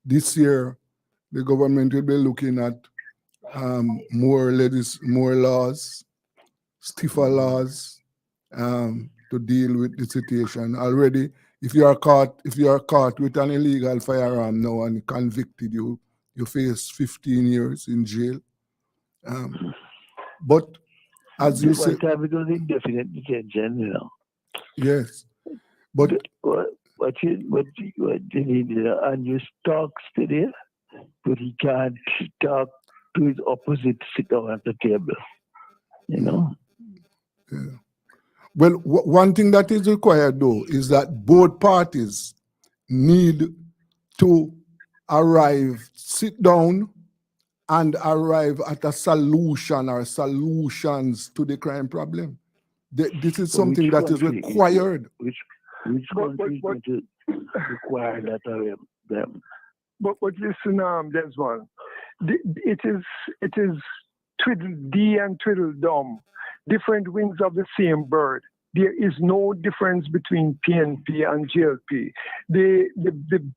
this year the government will be looking at more laws, stiffer laws, to deal with the situation. Already, if you are caught with an illegal firearm now and convicted, you face 15 years in jail. But as you say, indefinite detention, you know. Yes, but what you need, and you talks today, but he can't talk to his opposite, sit down at the table, you know. Yeah. Well, one thing that is required though is that both parties need to sit down and arrive at a solution or solutions to the crime problem. This is something that is required. Which country is going to require that of them? But listen, Desmond, it is Tweedledee and Tweedledum, different wings of the same bird. There is no difference between PNP and GLP. The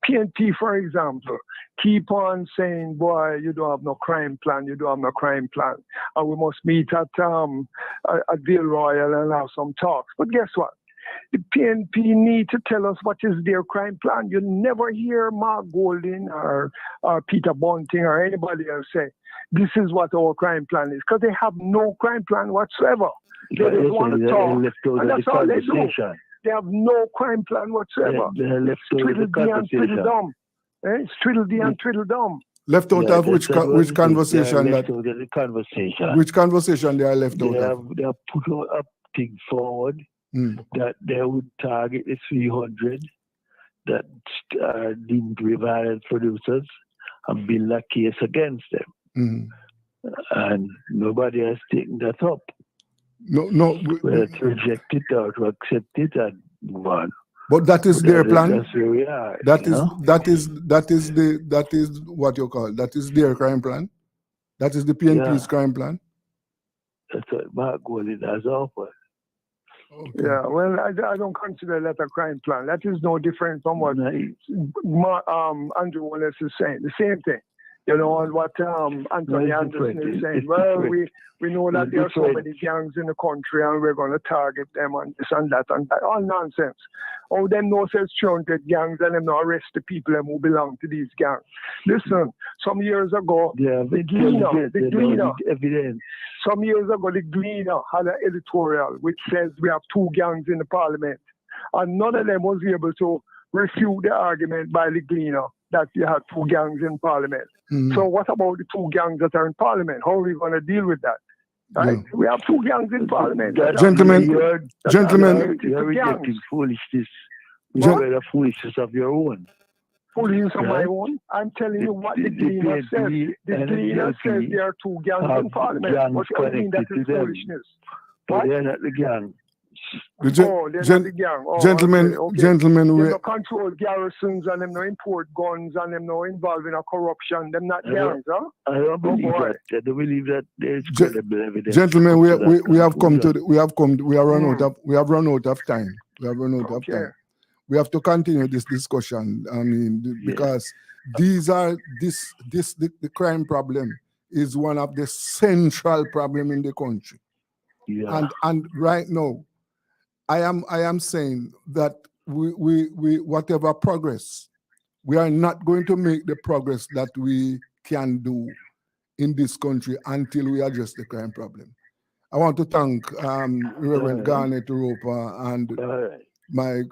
PNP, for example, keep on saying, boy, you don't have no crime plan, and we must meet at Ville Royal and have some talks. But guess what? The PNP need to tell us what is their crime plan. You never hear Mark Golding or Peter Bunting or anybody else say, this is what our crime plan is, because they have no crime plan whatsoever. They just want to talk, and that's all they do. They have no crime plan whatsoever. Tweedledee and Tweedledum. Tweedledee and Tweedledum. Left out of which conversation? Which conversation they are left out of? They have put a thing forward that they would target the 300 that are deemed to be violent producers and build a case against them. And nobody has taken that up. No. Whether to reject it or to accept it and move on. But that is their plan. That's where we are. That is what you call. That is their crime plan. That is the PNP's crime plan. That's what Mark Golding has offered. Okay. Yeah, well, I don't consider that a crime plan. That is no different from what Andrew Wallace is saying. The same thing. You know, and what Anthony Anderson is saying. Well, we know that there are so many gangs in the country and we're going to target them and this and that and that. All nonsense. Oh, them no says 300 gangs and them not arrest the people who belong to these gangs. Listen, some years ago, the Gleaner, evidence. Some years ago, the Gleaner had an editorial which says we have 2 gangs in the parliament. And none of them was able to refute the argument by the Gleaner that you have 2 gangs in parliament. Mm-hmm. So what about the 2 gangs that are in parliament? How are we going to deal with that? Right? Yeah. We have 2 gangs in parliament. Gentlemen, you're rejecting foolishness. The foolishness of your own. Foolishness of my own? I'm telling you what the Gleaner says. The Gleaner says there are 2 gangs in parliament. What do you mean that is foolishness? But they're not the gang. They're not the gang. Gentlemen, they no control garrisons and them no import guns and them no involved in a corruption. Them not gangs, huh? I don't believe that. I don't believe that there's credible evidence. Gentlemen, we have run out of time. We have to continue this discussion. I mean, because the crime problem is one of the central problem in the country. Yeah. And right now, I am saying that we whatever progress, we are not going to make the progress that we can do in this country until we address the crime problem. I want to thank Reverend Garnet Roper and my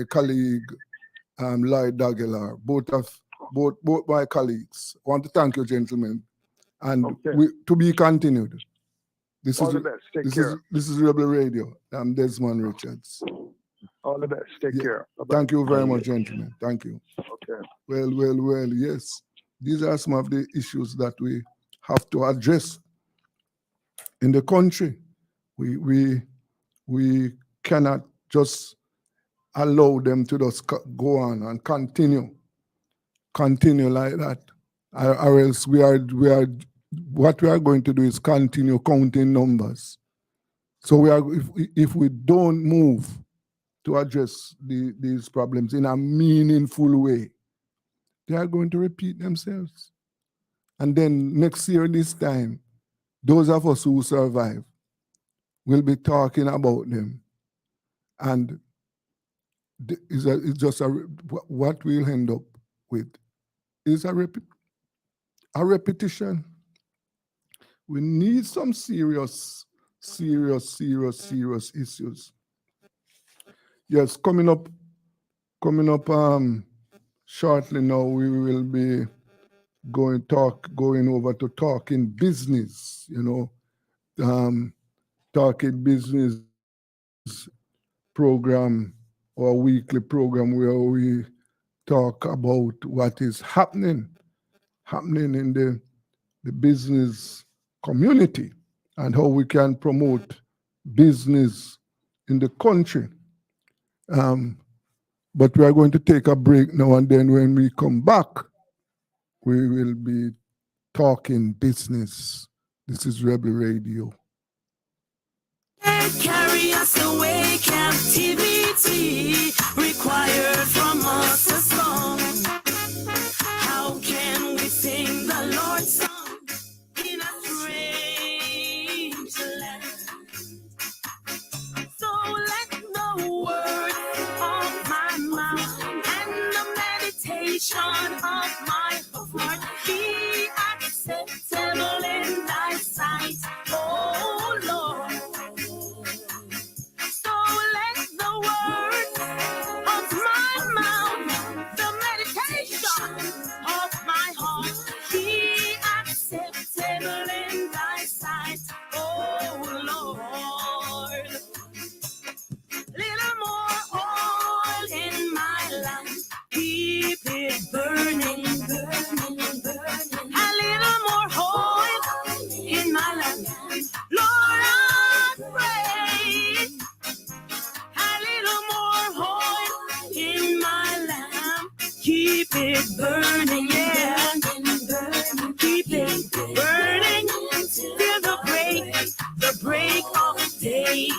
colleague Lloyd Dagelar, both my colleagues. I want to thank you, gentlemen, and to be continued. This All the best. Take care. This is Rebel Radio. I'm Desmond Richards. All the best. Take care. Bye-bye. Thank you very much, gentlemen. Thank you. Okay. Well, yes. These are some of the issues that we have to address in the country. We cannot just allow them to just go on and continue like that, or else what we are going to do is continue counting numbers. So if we don't move to address these problems in a meaningful way, they are going to repeat themselves. And then next year, this time, those of us who survive will be talking about them. And what we'll end up with is a repetition. We need some serious issues. Yes, coming up shortly now, we will be going over to Talking Business, Talking Business program, or weekly program where we talk about what is happening in the business community and how we can promote business in the country. But we are going to take a break now, and then when we come back, we will be talking business. This is Rebel Radio. Carry us away, captivity required from us a song. How can we sing the Lord's song in a strange land? So let the word of my mouth and the meditation of my heart be acceptable in thy sight, oh Lord. So let the word of my mouth, the meditation of my heart be acceptable in thy sight, oh Lord. Little more oil in my life, keep it burning, burning, burning. A little more oil in my life, Lord, I pray. A little more oil in my lamp, keep it burning, yeah. Keep it burning till the break of day.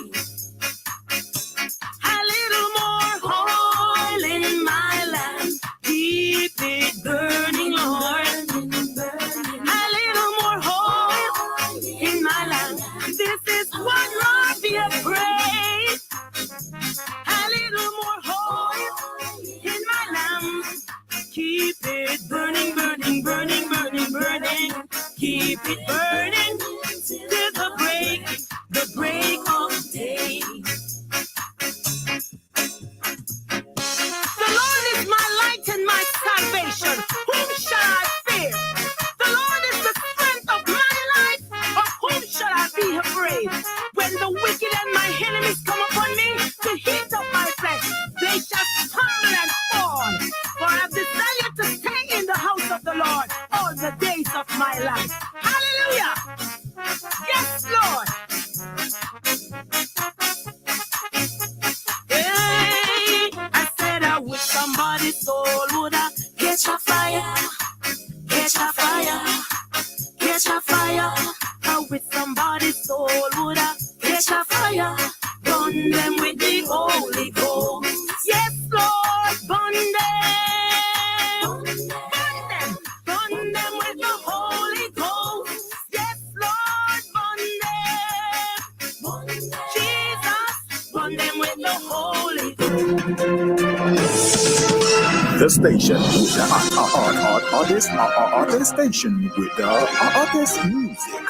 enemies come upon me to heat up my flesh, they shall stumble and fall. For I have desired to stay in the house of the Lord all the days of my life. Hallelujah. Yes, Lord. Hey, I said I wish somebody's soul would catch a fire, catch a fire, catch a fire. I wish somebody's soul would catch a fire, burn them with the Holy Ghost. Yes, Lord, burn them, burn them with the Holy Ghost. Yes, Lord, burn them, Jesus, burn them with the Holy Ghost. The station with the artist station with the artist music.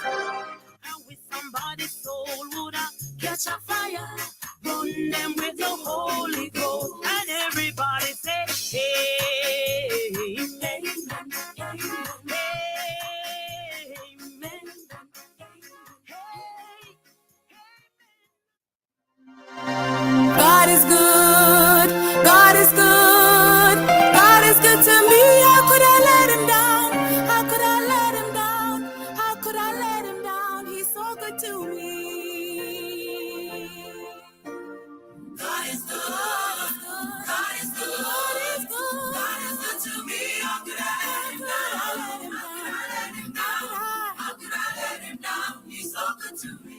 With somebody's soul would catch a fire, burn them with the Holy Ghost, and everybody say, Amen, Amen, God is good. God is good. God is good to me. How could I let him down? How could I let him down? How could I let him down? He's so good to me. God is good. God is good. God is good. God is good to me. How could I let him down? How could I let him down? How could I let him down? He's so good to me.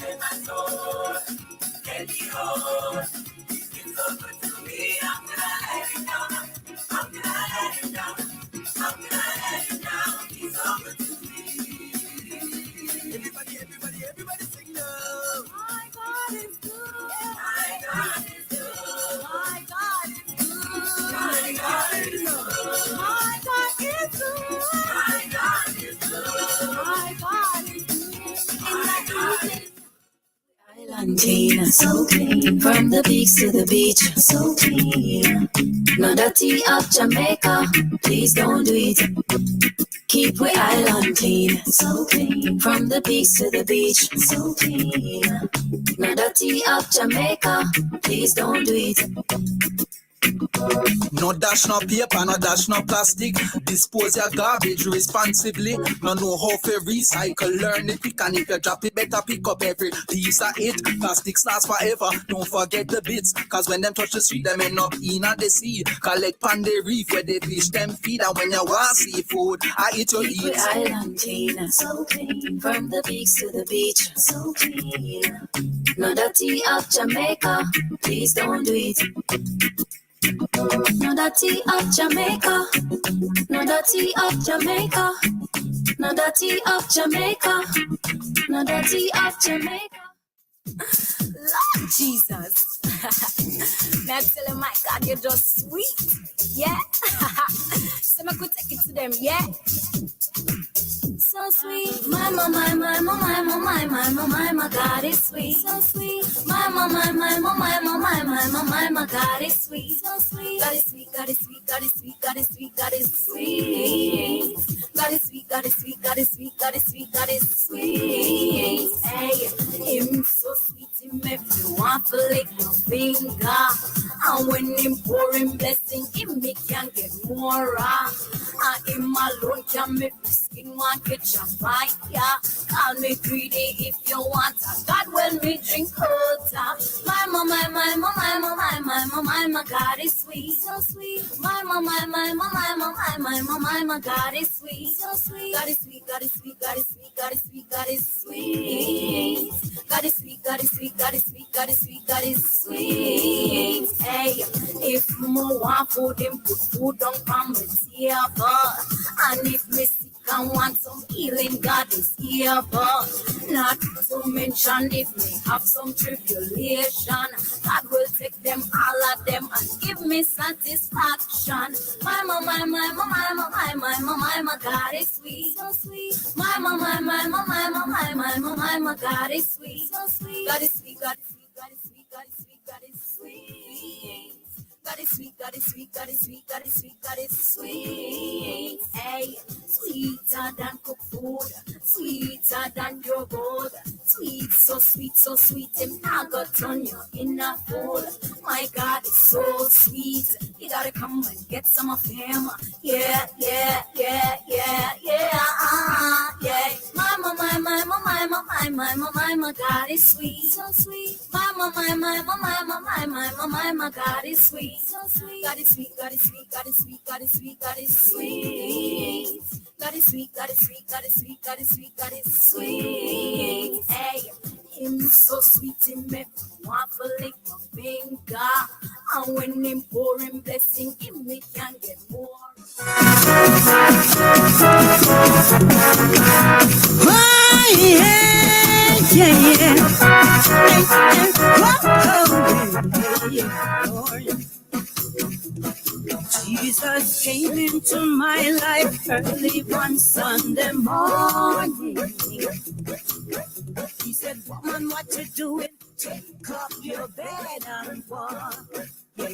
in my soul. Let me hold. It's so good to me. How can I let it down? How can I let it down? How can I let it down? He's so good to me. Everybody sing now. My God is good. My God is good. My God is good. My God is good. My God is good. My God is good. My God is good. In my evening. Island clean, so clean. From the peaks to the beach, so clean. No dirty of Jamaica, please don't do it. Keep we island clean, so clean. From the peaks to the beach, so clean. No dirty of Jamaica, please don't do it. No dash, no paper, no dash, no plastic. Dispose your garbage responsibly. No know how to recycle, learn it quick. And if you drop it, better pick up every piece of it. Plastics last forever, don't forget the bits. Cause when them touch the street, them end up in the sea. Collect pan the reef where they fish them feed. And when you want seafood, I eat your Keep eat. the island clean, so clean. From the beach to the beach, so clean. No dirty of Jamaica, please don't do it. No dirty of Jamaica, no dirty of Jamaica, no dirty of Jamaica, no dirty of Jamaica. Lord Jesus. May I tell you, my God, you're just sweet. Yeah. So I could take it to them, yeah. So sweet, my God is sweet. So sweet, my God is sweet. So sweet, God is sweet, God is sweet, God is sweet, God is sweet, God is sweet. God is sweet, God is sweet, God is sweet, God is sweet, God is sweet. Hey, him so sweet, him make you want to lick your finger. And when him pour him blessing, him me can get more. And him alone can make me skin want catch a fire. Call me greedy if you want a God when me drink water. My God is sweet, so sweet. My God is sweet, so sweet. God is sweet, God is sweet, God is sweet, God is sweet, God is sweet. God is sweet, God is sweet, God is sweet, God is sweet, God is sweet. Hey, if more want food, then put food on from the table. And if me sick and want some healing, God is here. But not to mention if me have some tribulation, God will take them, all of them, and give me satisfaction. My God is sweet, so sweet. My God is sweet, so sweet. God is sweet, God is sweet, God is sweet, God is sweet, God is sweet. God is sweet, God is sweet, God is sweet, God is sweet, God is sweet. Hey, sweeter than cooked food, sweeter than yogurt. Sweet, so sweet, him not got turn you in a fool. My God is so sweet, you gotta come and get some of him. Yeah. Yeah. My God is sweet, so sweet. My God is sweet, so sweet. God is sweet, God is sweet, God is sweet, God is sweet, God is sweet. God is sweet, God is sweet, God is sweet, God is sweet, God is sweet. Hey, him so sweet, him make me want to lick my finger. And when him pour him blessing, him me can get more. Oh, yeah. Jesus came into my life early one Sunday morning. He said, woman, what you doing? Take up your bed and walk. Yeah.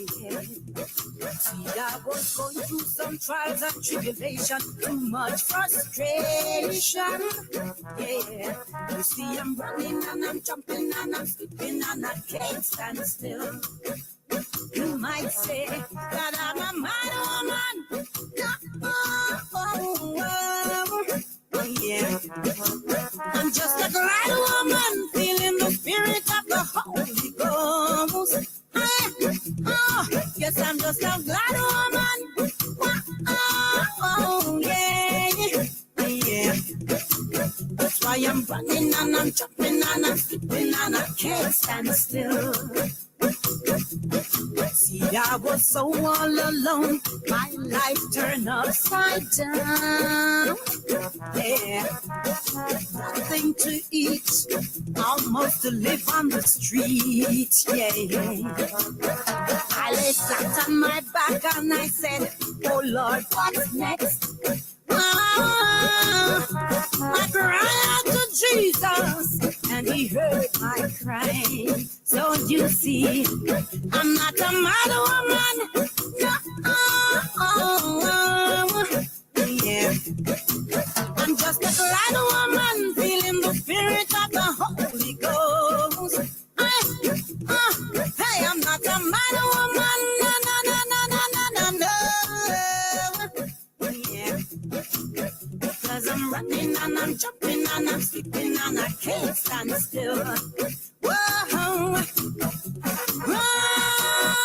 See, I was going through some trials and tribulation, too much frustration. Yeah. You see, I'm running and I'm jumping and I'm skipping and I can't stand still. You might say that I'm a mad woman. Yeah. I'm just a glad woman, feeling the spirit of the Holy Ghost. Yes, I'm just a glad woman. Yeah. That's why I'm running. running and I'm jumping and I'm skipping and I can't stand still. See, I was so all alone, my life turned upside down. Yeah, nothing to eat, almost to live on the street. Yeah, I lay flat on my back and I said, oh Lord, what's next? I cried out to Jesus and he heard my cry. So you see, I'm not a mad woman. No, yeah. I'm just a glad woman feeling the spirit of the Holy Ghost. Hey, I'm not a mad woman. No. Yeah. Cause I'm running and I'm jumping and I'm skipping and I can't stand still. Whoa. Yeah.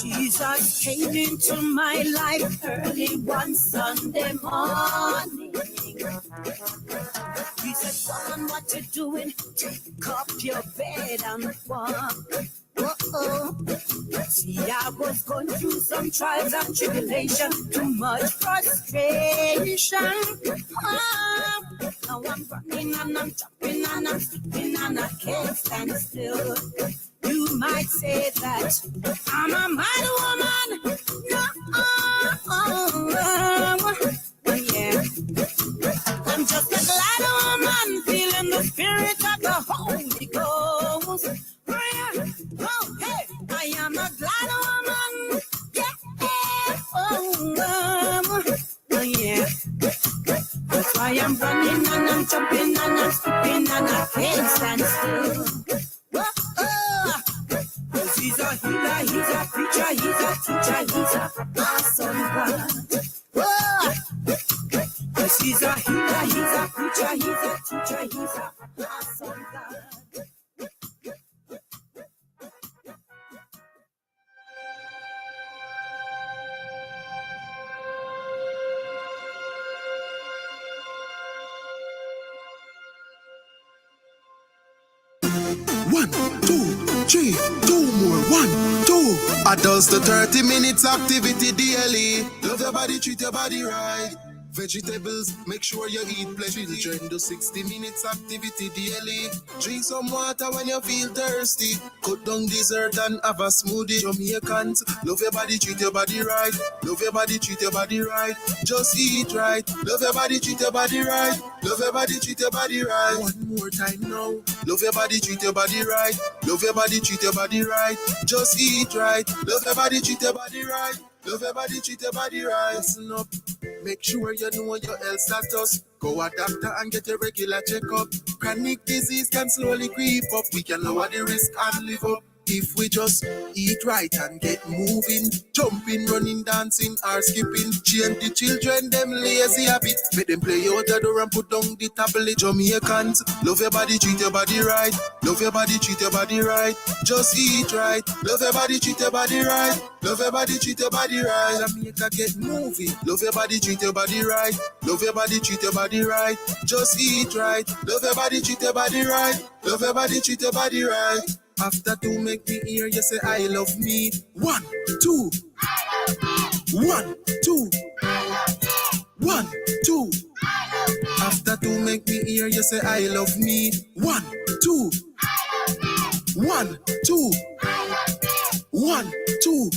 Jesus came into my life early one Sunday morning. He said, woman, what you doing? Take up your bed and walk. See, I was going through some trials and tribulation, too much frustration. Now I'm running and I'm jumping and I'm skipping and I can't stand still. You might say that I'm a mad woman. No, yeah. I'm just a glad woman feeling the spirit of the Holy Ghost. Oh, hey, I am a glad woman. Yeah, yeah. That's why I'm running and I'm jumping and I'm skipping and I can't stand still. Cause he's a healer, he's a preacher, he's a teacher, he's a awesome God. Cause he's a healer, he's a preacher, he's a teacher, he's a awesome God. One, two, three, two more. 1, 2. I does the 30 minutes activity daily. Love your body, treat your body right. Vegetables, make sure you eat plenty. Children do 60 minutes activity daily. Drink some water when you feel thirsty. Cut down dessert and have a smoothie. Jamaicans, love your body, treat your body right. Love your body, treat your body right. Just eat right. Love your body, treat your body right. Love your body, treat your body right. One more time now. Love your body, treat your body right. Love your body, treat your body right. Just eat right. Love your body, treat your body right. Love your body, treat your body right. Listen up. Make sure you know your health status. Go a doctor and get a regular checkup. Chronic disease can slowly creep up. We can lower the risk and live up. If we just eat right and get moving, jumping, running, dancing, or skipping, change the children, them lazy habit. Make them play out the door and put down the tablet. Jamaicans, love your body, treat your body right. Love your body, treat your body right. Just eat right. Love your body, treat your body right. Love your body, treat your body right. Jamaica get moving. Love your body, treat your body right. Love your body, treat your body right. Just eat right. Love your body, treat your body right. Love your body, treat your body right. After 2, make me hear you say I love me. 1, 2. I love me. 1, 2. I love me. 1, 2. I love me. After 2, make me hear you say I love me. 1, 2. I love me. 1, 2. I love me. 1, 2.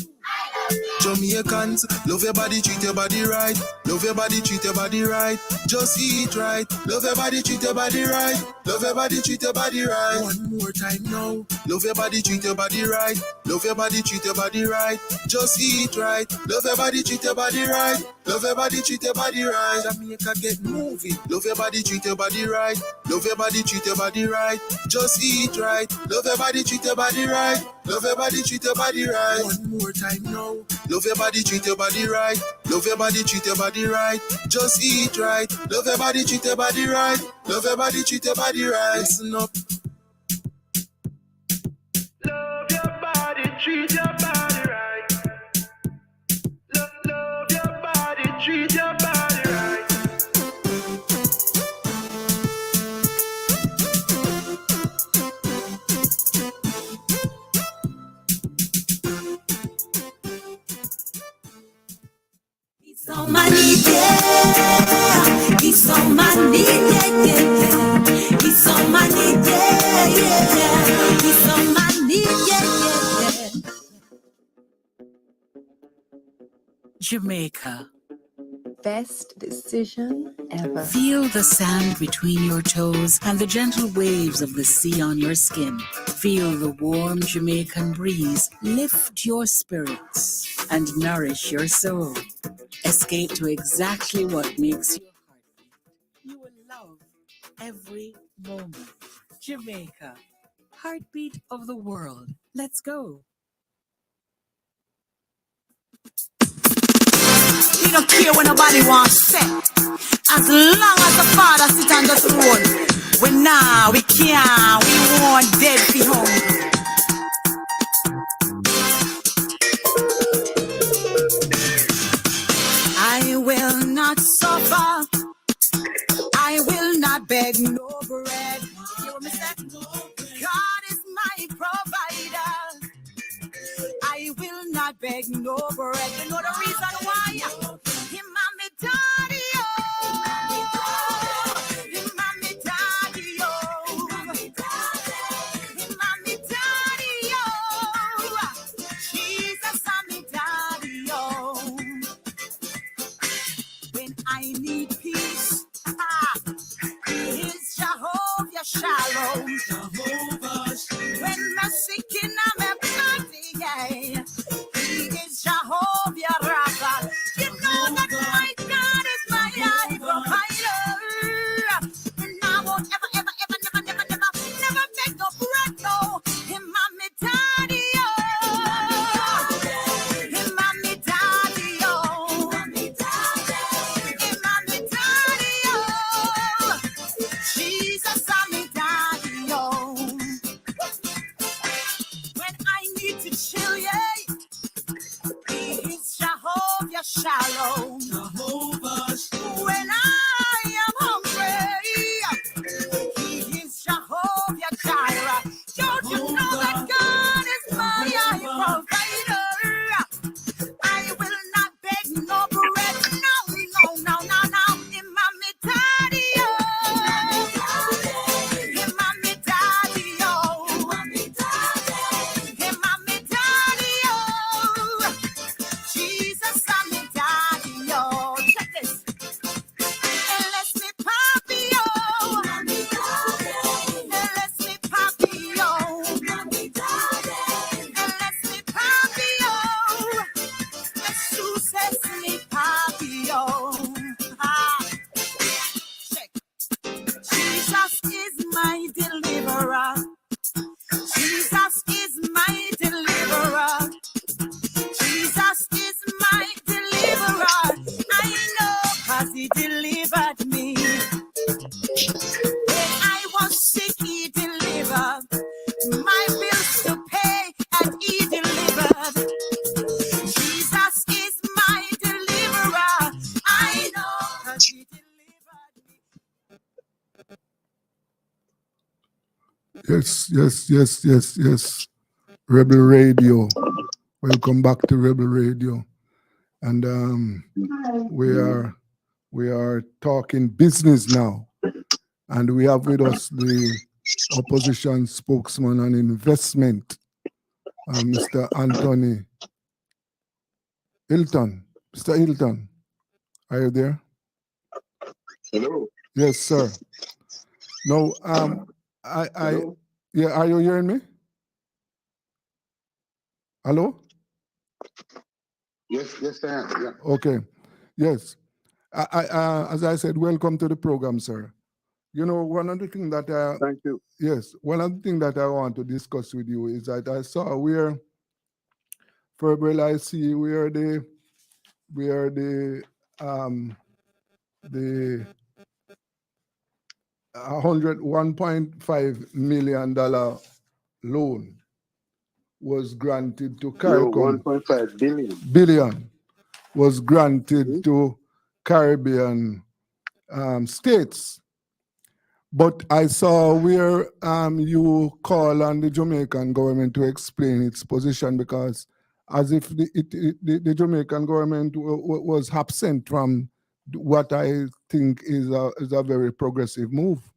Jamaicans, love your body, treat your body right. Love your body, treat your body right. Just eat right. Love your body, treat your body right. Love your body, treat your body right. One more time now. Love your body, treat your body right. Love your body, treat your body right. Just eat right. Love your body, treat your body right. Love your body, treat your body right. Jamaica get moving. Love your body, treat your body right. Love your body, treat your body right. Just eat right. Love your body, treat your body right. Love your body, treat your body right. One more time now. Love your body, treat your body right. Love your body, treat your body right. Just eat right. Love your body, treat your body right. Love your body, treat your body right. Listen up. treat your body right. Love your body, treat your body right. He's on my knee, yeah. He's on my knee, yeah, yeah, yeah. He's on my knee, yeah, yeah. He's on my knee, yeah, yeah, yeah. Jamaica. Best decision ever. Feel the sand between your toes and the gentle waves of the sea on your skin. Feel the warm Jamaican breeze lift your spirits and nourish your soul. Escape to exactly what makes your heart beat. You will love every moment. Jamaica, heartbeat of the world. Let's go. We don't care what nobody wants to say. As long as the father sit on the throne. We can't, we want dead be home. I will not suffer. I will not beg no bread. You want me to say? God is my provider. I will not beg no bread. You know the reason why? Him and me daddy, oh. Him and me daddy, oh. Him and me daddy, oh. Jesus and me daddy, oh. When I need peace, he is Jehovah Shalom. When I'm sick in my body, yeah, he is Jehovah Rapha. You know that my God is my eye provider. And I won't never take no breath, no. Him and me daddy, oh. Him and me daddy, oh. Him and me daddy, oh. Jesus and me daddy, oh. When I need to chill, yeah, he is Jehovah Shalom. When I am hungry, he is Jehovah Jireh. Don't you know that God is my provider? I will not beg no bread. No. Him and me daddy, oh. Him and me daddy, oh. Him and me daddy, oh. Jesus and me daddy, oh. Check this. Let's me papi, oh. Let's me papi, oh. Let's me papi, oh. Jesus me papi, oh. Check. Jesus is my deliverer. Jesus is my deliverer. Jesus is my deliverer. I know 'cause he delivered me. When I was sick, he delivered. My bills to pay and he delivered. Jesus is my deliverer. I know 'cause he delivered me. Yes. Rebel Radio. Welcome back to Rebel Radio. And we are talking business now. And we have with us the opposition spokesman on investment, Mr. Anthony Hilton. Mr. Hilton, are you there? Hello. Yes, sir. No, Hello? yeah, are you hearing me? Hello? Yes, I am. Yeah. Okay. Yes. As I said, welcome to the program, sir. You know, one of the things that Thank you. yes, one of the things that I want to discuss with you is that I saw where Verbal IC, where the 1.5 million dollar loan was granted to No, CARICOM. 1.5 billion. Billion was granted Mhm. to Caribbean states. But I saw where you call on the Jamaican government to explain its position, because as if the Jamaican government was absent from what I think is a very progressive move.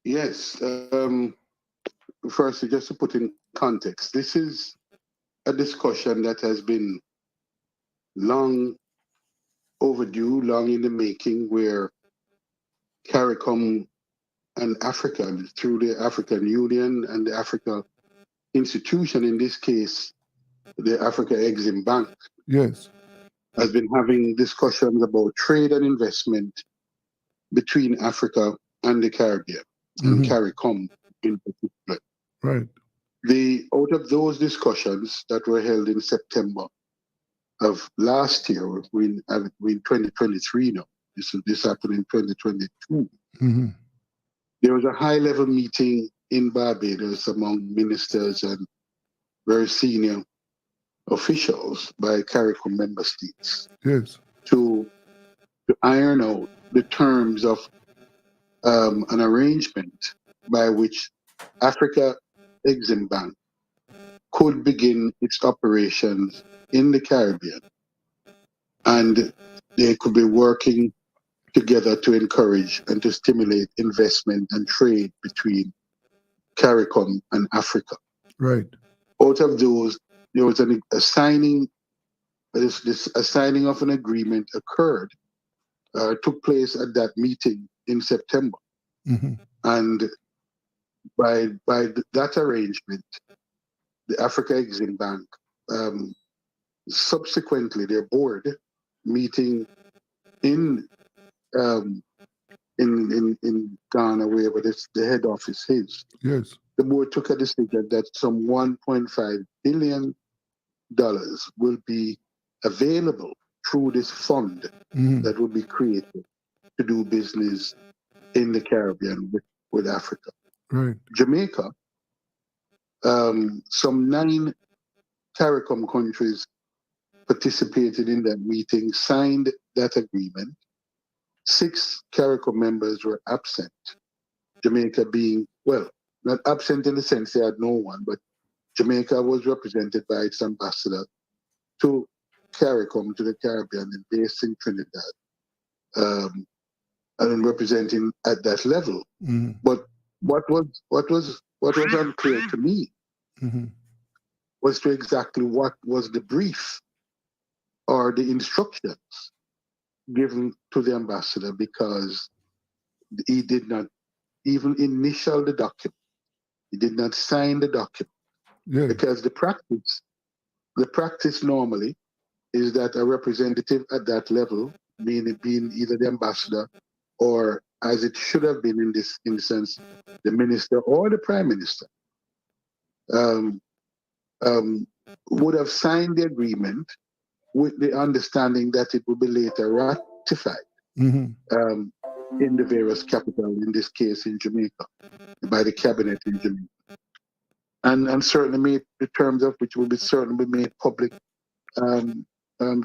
Yes. First, just to put in context, this is a discussion that has been long overdue, long in the making, where CARICOM and Africa, through the African Union and the Africa institution, in this case, the Africa Exim Bank, Yes. has been having discussions about trade and investment between Africa and the Caribbean, and CARICOM in particular. Right. Out of those discussions that were held in September of last year, we're in 2023 now. This happened in 2022. There was a high-level meeting in Barbados among ministers and very senior officials by CARICOM member states. Yes. To iron out the terms of an arrangement by which Africa Exim Bank could begin its operations in the Caribbean, and they could be working together to encourage and to stimulate investment and trade between CARICOM and Africa. Right. Out of those, there was a signing. A signing of an agreement occurred, took place at that meeting in September, and by that arrangement, the Africa Exim Bank, subsequently their board meeting in Ghana, wherever the head office is. Yes. The board took a decision that some $1.5 billion will be available through this fund that will be created to do business in the Caribbean with Africa. Right. Jamaica, some 9 CARICOM countries participated in that meeting, signed that agreement. 6 CARICOM members were absent. Jamaica being, well, not absent in the sense they had no one, but Jamaica was represented by its ambassador to CARICOM, to the Caribbean, and based in Trinidad, and representing at that level. But what was unclear to me was to exactly what was the brief or the instructions given to the ambassador, because he did not even initial the document. He did not sign the document. Yeah. Because the practice normally is that a representative at that level, meaning being either the ambassador or, as it should have been in this instance, the minister or the prime minister, would have signed the agreement with the understanding that it would be later ratified in the various capital, in this case in Jamaica, by the cabinet in Jamaica. And certainly made the terms of which will be certainly made public, to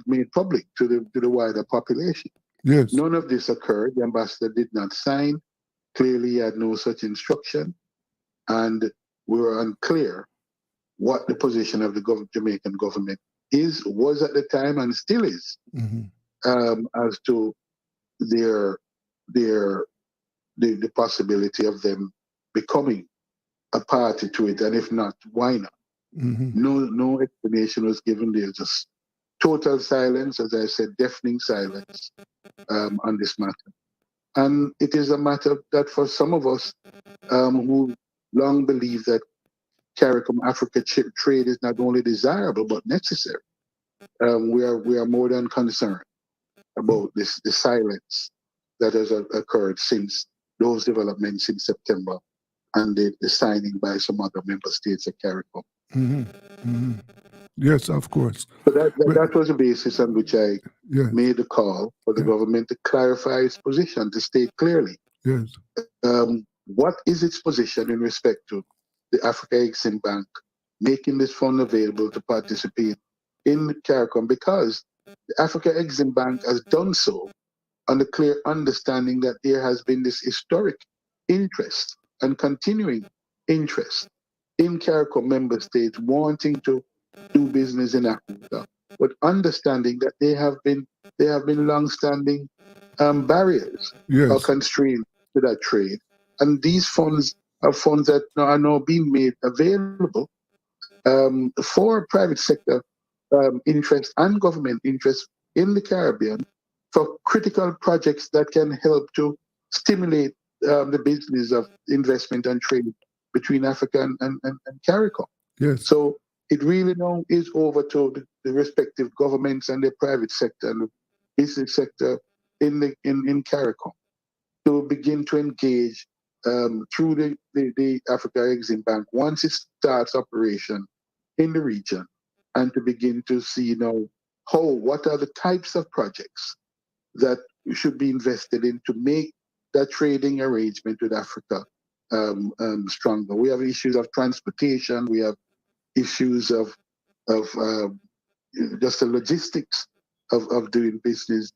the wider population. Yes. None of this occurred. The ambassador did not sign. Clearly, he had no such instruction, and we were unclear what the position of the Jamaican government was at the time, and still is, as to the possibility of them becoming a party to it, and if not, why not? No explanation was given. There's just total silence, as I said, deafening silence on this matter. And it is a matter that for some of us who long believe that CARICOM Africa trade is not only desirable but necessary, we are more than concerned about the silence that has occurred since those developments in September and the signing by some other member states of CARICOM. Yes, of course. So that was the basis on which I made the call for the government to clarify its position, to state clearly yes, what is its position in respect to the Africa Exim Bank making this fund available to participate in CARICOM, because the Africa Exim Bank has done so on the clear understanding that there has been this historic interest and continuing interest in CARICOM member states wanting to do business in Africa, but understanding that there have been long-standing barriers or constraints to that trade, and these funds are funds that are now being made available for private sector interest and government interest in the Caribbean for critical projects that can help to stimulate the business of investment and trade between Africa and CARICOM. Yes. So it really now is over to the respective governments and the private sector and the business sector in CARICOM to begin to engage through the Africa Exim Bank once it starts operation in the region, and to begin to see what are the types of projects that should be invested in to make that trading arrangement with Africa stronger. We have issues of transportation, we have issues of just the logistics of doing business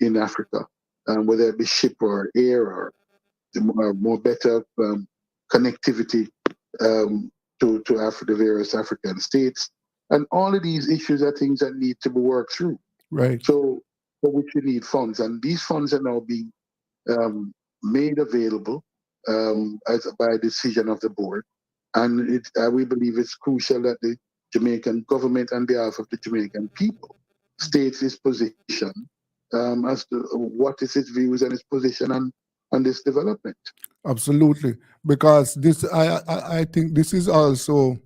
in Africa, whether it be ship or air or more better connectivity to the various African states. And all of these issues are things that need to be worked through. Right. So for which you need funds. And these funds are now being made available by decision of the board. And we believe it's crucial that the Jamaican government, on behalf of the Jamaican people, states its position as to what is its views and its position on this development. Absolutely, because this I think this is also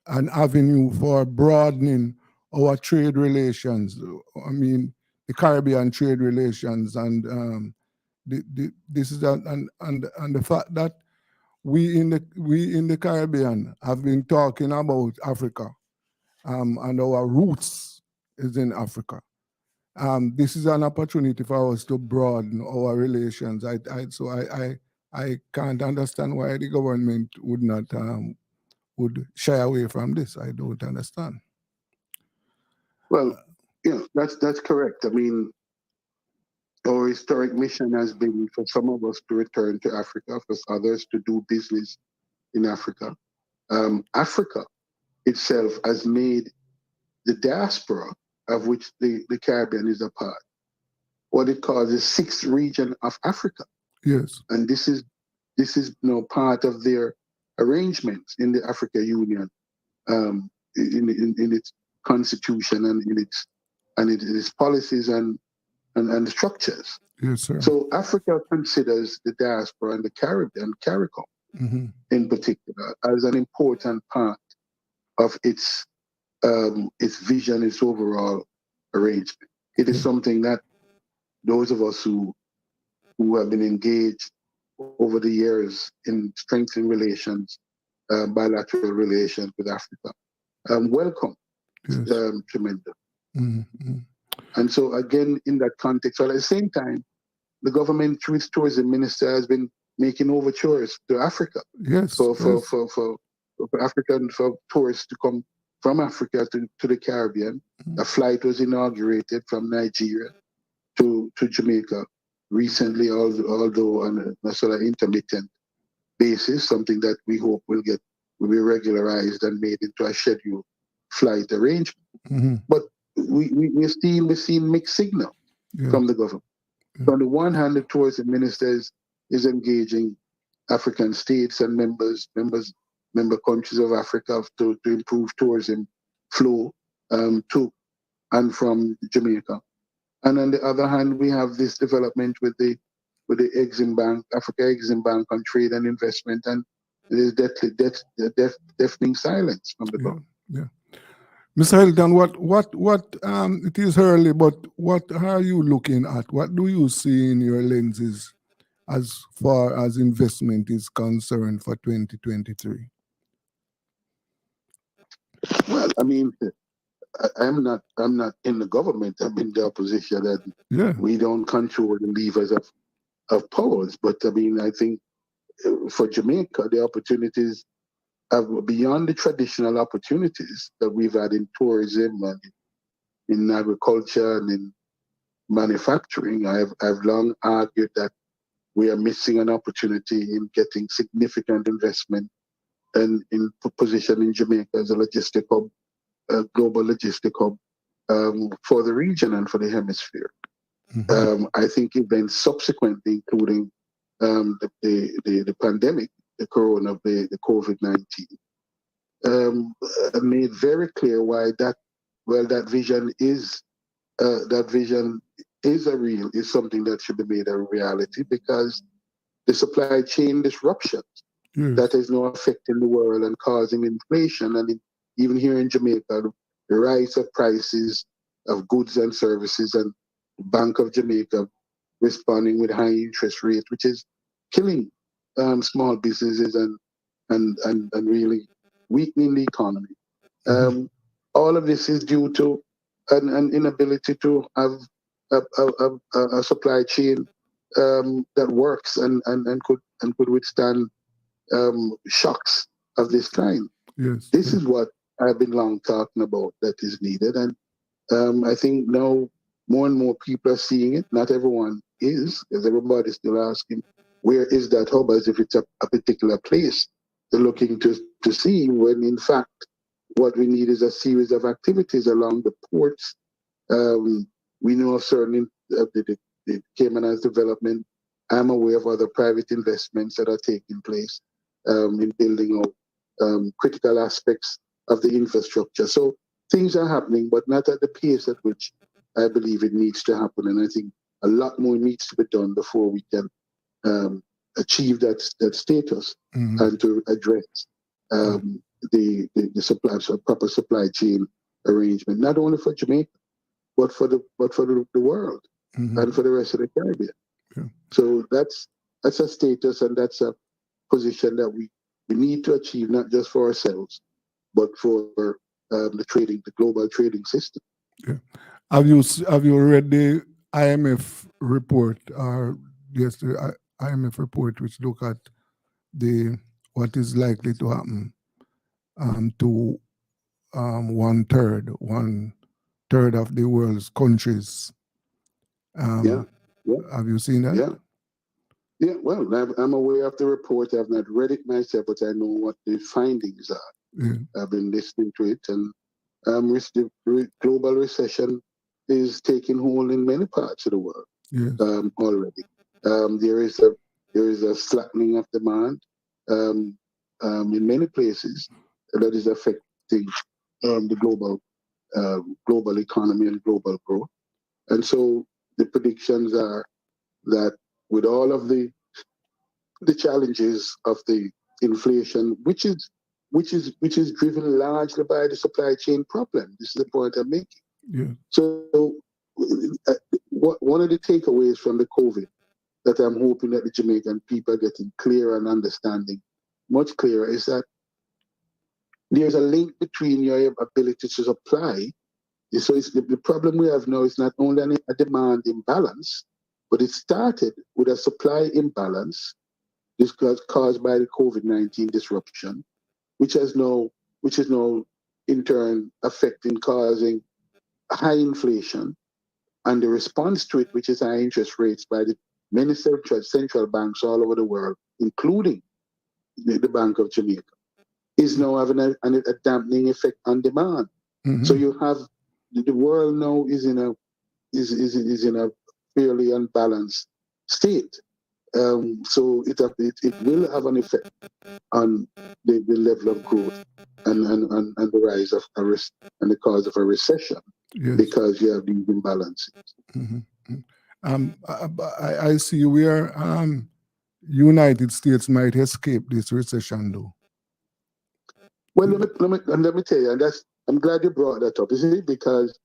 an avenue for broadening our trade relations. I mean, the Caribbean trade relations, and this is and the fact that we in the Caribbean have been talking about Africa, and our roots is in Africa. This is an opportunity for us to broaden our relations. I can't understand why the government would not would shy away from this. I don't understand. Well, that's correct. I mean, our historic mission has been for some of us to return to Africa, for others to do business in Africa. Africa itself has made the diaspora, of which the Caribbean is a part, what it calls the sixth region of Africa. Yes. And this is part of their arrangements in the Africa Union, in its constitution and in its policies and structures. Yes, sir. So Africa considers the diaspora and the Caribbean, CARICOM in particular, as an important part of its vision, its overall arrangement. It is something that those of us who have been engaged over the years in strengthening relations, bilateral relations with Africa, welcome tremendous. And so again, in that context, but at the same time, the government through its tourism minister has been making overtures to Africa. Yes. For African tourists to come from Africa to the Caribbean. A flight was inaugurated from Nigeria to Jamaica recently, although on a sort of intermittent basis, something that we hope will be regularized and made into a scheduled flight arrangement. But we're seeing mixed signals from the government. On the one hand, the tourism minister is engaging African states and member countries of Africa to improve tourism flow to and from Jamaica. And on the other hand, we have this development with the Exim Bank, Africa Exim Bank on trade and investment, and there's deafening silence from the government. Yeah. Mr. Hilton, what it is early, but what are you looking at? What do you see in your lenses as far as investment is concerned for 2023? Well, I mean, I'm not in the government. I'm in the opposition, and we don't control the levers of powers. But I mean, I think for Jamaica, the opportunities beyond the traditional opportunities that we've had in tourism and in agriculture and in manufacturing, I've long argued that we are missing an opportunity in getting significant investment and in positioning Jamaica as a logistic hub, a global logistic hub for the region and for the hemisphere. I think events subsequently, including the pandemic, the COVID-19, made very clear why that vision is something that should be made a reality, because the supply chain disruptions that is now affecting the world and causing inflation, and even here in Jamaica, the rise of prices of goods and services, and the Bank of Jamaica responding with high interest rates, which is killing small businesses and really weakening the economy. All of this is due to an inability to have a supply chain that works and could withstand shocks of this kind. This is what I've been long talking about that is needed, and I think now more and more people are seeing it. Not everyone is, because everybody's still asking, where is that hub, as if it's a particular place they're looking to see, when in fact what we need is a series of activities along the ports. We know of certain the Cayman Islands development. I'm aware of other private investments that are taking place in building out critical aspects of the infrastructure. So things are happening, but not at the pace at which I believe it needs to happen. And I think a lot more needs to be done before we can achieve that status and to address the supply, so proper supply chain arrangement, not only for Jamaica, but for the world and for the rest of the Caribbean. So that's a status, and that's a position that we need to achieve, not just for ourselves, but for the global trading system. Have you read the IMF report, or yes, the IMF report, which look at what is likely to happen to one third of the world's countries? Have you seen that? Yeah, well, I'm aware of the report. I've not read it myself, but I know what the findings are. I've been listening to it, and the global recession is taking hold in many parts of the world already. There is a slackening of demand in many places that is affecting the global economy and global growth. And so the predictions are that with all of the challenges of the inflation, which is driven largely by the supply chain problem. This is the point I'm making. So one of the takeaways from the COVID that I'm hoping that the Jamaican people are getting clearer and understanding much clearer is that there's a link between your ability to supply. So the problem we have now is not only a demand imbalance, but it started with a supply imbalance. This was caused by the COVID-19 disruption, which is now in turn causing high inflation, and the response to it, which is high interest rates by the many central banks all over the world, including the Bank of Jamaica, is now having a dampening effect on demand. So you have the world now is in a fairly unbalanced state. So it will have an effect on the level of growth and the rise of and the cause of a recession, because you have these imbalances. I see where United States might escape this recession, though. Well, let me tell you, and I'm glad you brought that up, isn't it? Because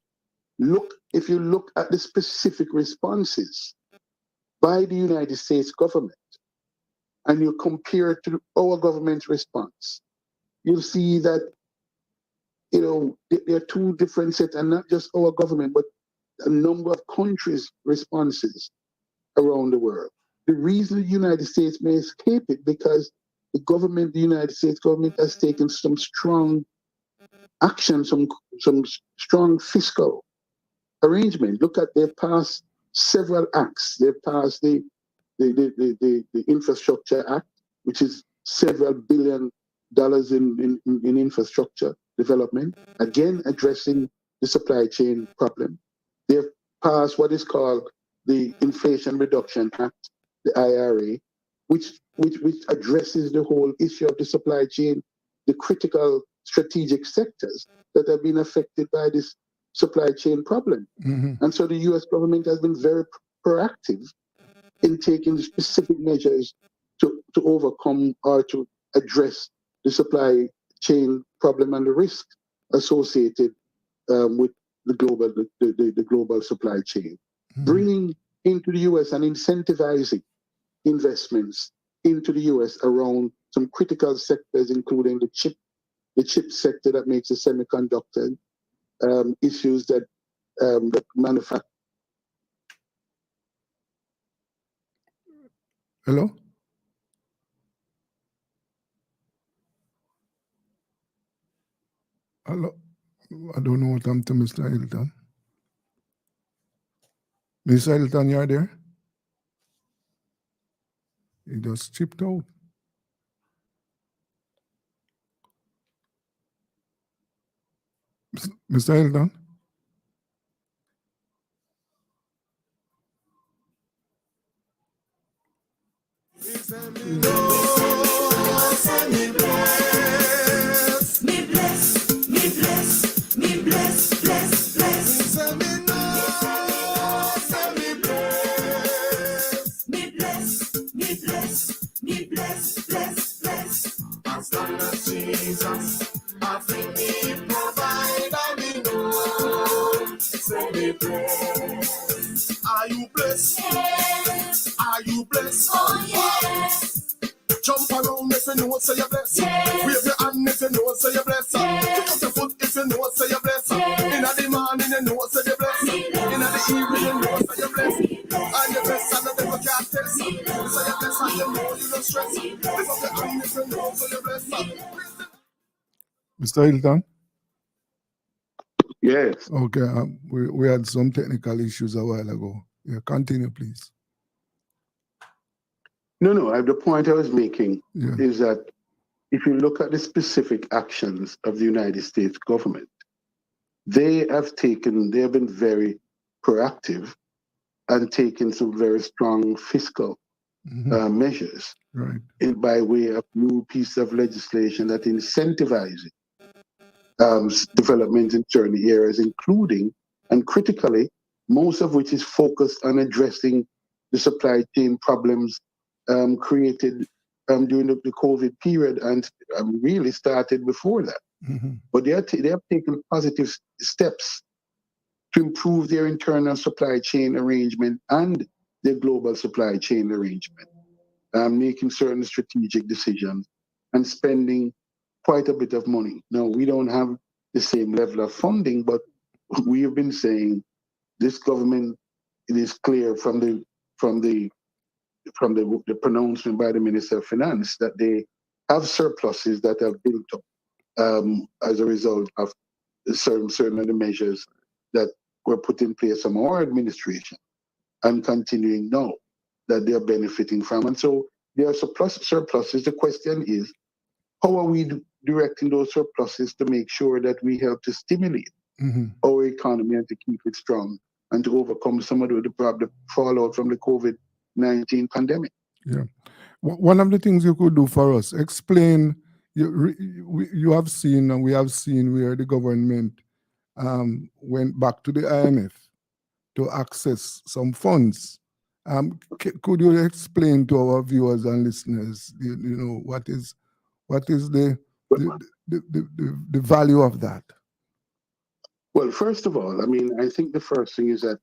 if you look at the specific responses by the United States government, and you compare it to our government's response, you'll see that there are two different sets, and not just our government, but a number of countries' responses around the world. The reason the United States may escape it because the government, the United States government, has taken some strong action, some strong fiscal arrangement. Look at they've passed several acts. They've passed the Infrastructure Act, which is several $billions in infrastructure development, again addressing the supply chain problem. They've passed what is called the Inflation Reduction Act, the IRA, which addresses the whole issue of the supply chain, the critical strategic sectors that have been affected by this supply chain problem. And so the US government has been very proactive in taking specific measures to overcome or to address the supply chain problem and the risk associated with the global supply chain. Bringing into the US and incentivizing investments into the US around some critical sectors, including the chip sector that makes the semiconductor issues that manufacture. Hello? Hello? I don't know what happened to Mr. Hilton. Mr. Hilton, you are there? He just chipped out. Mr. Hilton? As long as Jesus, I think He provide and He knows. Say me blessed. Are you blessed? Yes. Are you blessed? Oh yes. Jump around if you know say you're blessed. Yes. Wave your hand if you know say you're blessed. Yes. Kick up your foot if you know say you're blessed. Yes. In the morning you know say you're blessed. In the evening you know say you're blessed. And you're blessed and the devil can't test. So you're blessed and you know you don't stress. Lift up your hand if you know so you're blessed. Mr. Hilton? Yes. Okay, we had some technical issues a while ago. Yeah, continue, please. No. The point I was making is that if you look at the specific actions of the United States government, they have been very proactive and taken some very strong fiscal measures by way of new piece of legislation that incentivizes development in certain areas, including and critically, most of which is focused on addressing the supply chain problems created during the COVID period and really started before that. But they have taken positive steps to improve their internal supply chain arrangement and their global supply chain arrangement, making certain strategic decisions and spending quite a bit of money. Now, we don't have the same level of funding, but we have been saying this government, it is clear from the pronouncement by the Minister of Finance that they have surpluses that have built up as a result of certain of the measures that were put in place from our administration and continuing now that they are benefiting from. And so there are surpluses. The question is, how are we directing those surpluses to make sure that we help to stimulate our economy and to keep it strong and to overcome some of the fallout from the COVID-19 pandemic? Yeah. One of the things you could do for us, explain, you have seen and we have seen where the government went back to the IMF to access some funds. Could you explain to our viewers and listeners, what is the value of that? Well, first of all, I think the first thing is that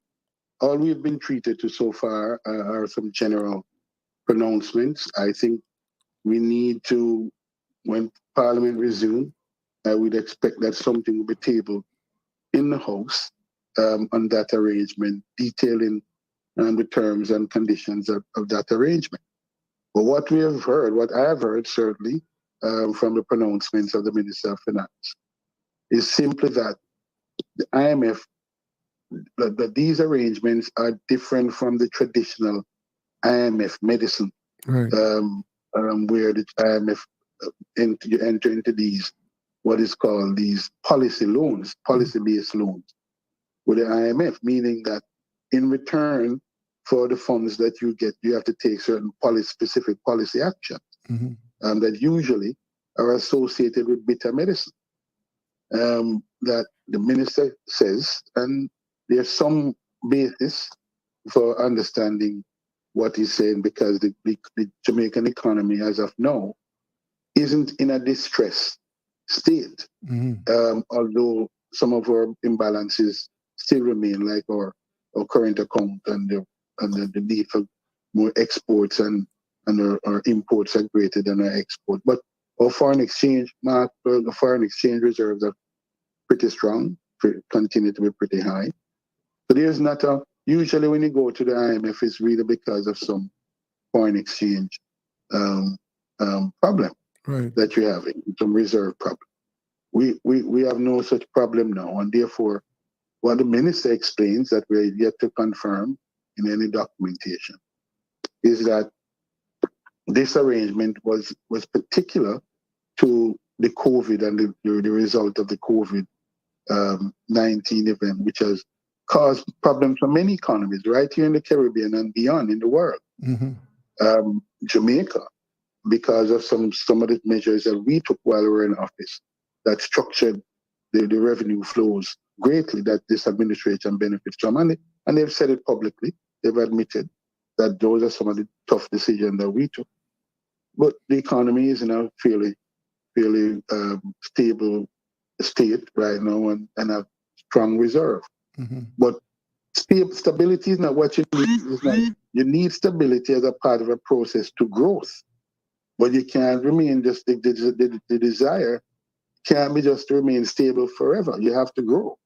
all we've been treated to so far are some general pronouncements. I think we need to, when Parliament resumes, I would expect that something will be tabled in the House on that arrangement, detailing the terms and conditions of that arrangement. But what we have heard, what I have heard certainly from the pronouncements of the Minister of Finance, is simply that the IMF, that these arrangements are different from the traditional IMF medicine, Right. where the IMF you enter into these, what is called these policy loans, policy-based loans with the IMF, meaning that in return for the funds that you get, you have to take certain specific policy actions that usually are associated with bitter medicine. That the minister says, and there's some basis for understanding what he's saying, because the Jamaican economy as of now isn't in a distressed state, although some of our imbalances still remain, like our current account and the need for more exports and our imports are greater than our export. But our foreign exchange the foreign exchange reserves are pretty strong, continue to be pretty high. So there's not usually when you go to the IMF, it's really because of some foreign exchange problem that you have, some reserve problem. We have no such problem now, and therefore, what the minister explains that we're yet to confirm in any documentation is that this arrangement was particular to the COVID and the result of the COVID-19 event, which has caused problems for many economies right here in the Caribbean and beyond in the world. Jamaica, because of some of the measures that we took while we were in office, that structured the revenue flows greatly that this administration benefits from. And they've said it publicly. They've admitted that those are some of the tough decisions that we took. But the economy is in a fairly stable state right now and a strong reserve. But stability is not what you need. You need stability as a part of a process to growth. But you can't remain just the desire can't be just to remain stable forever. You have to grow.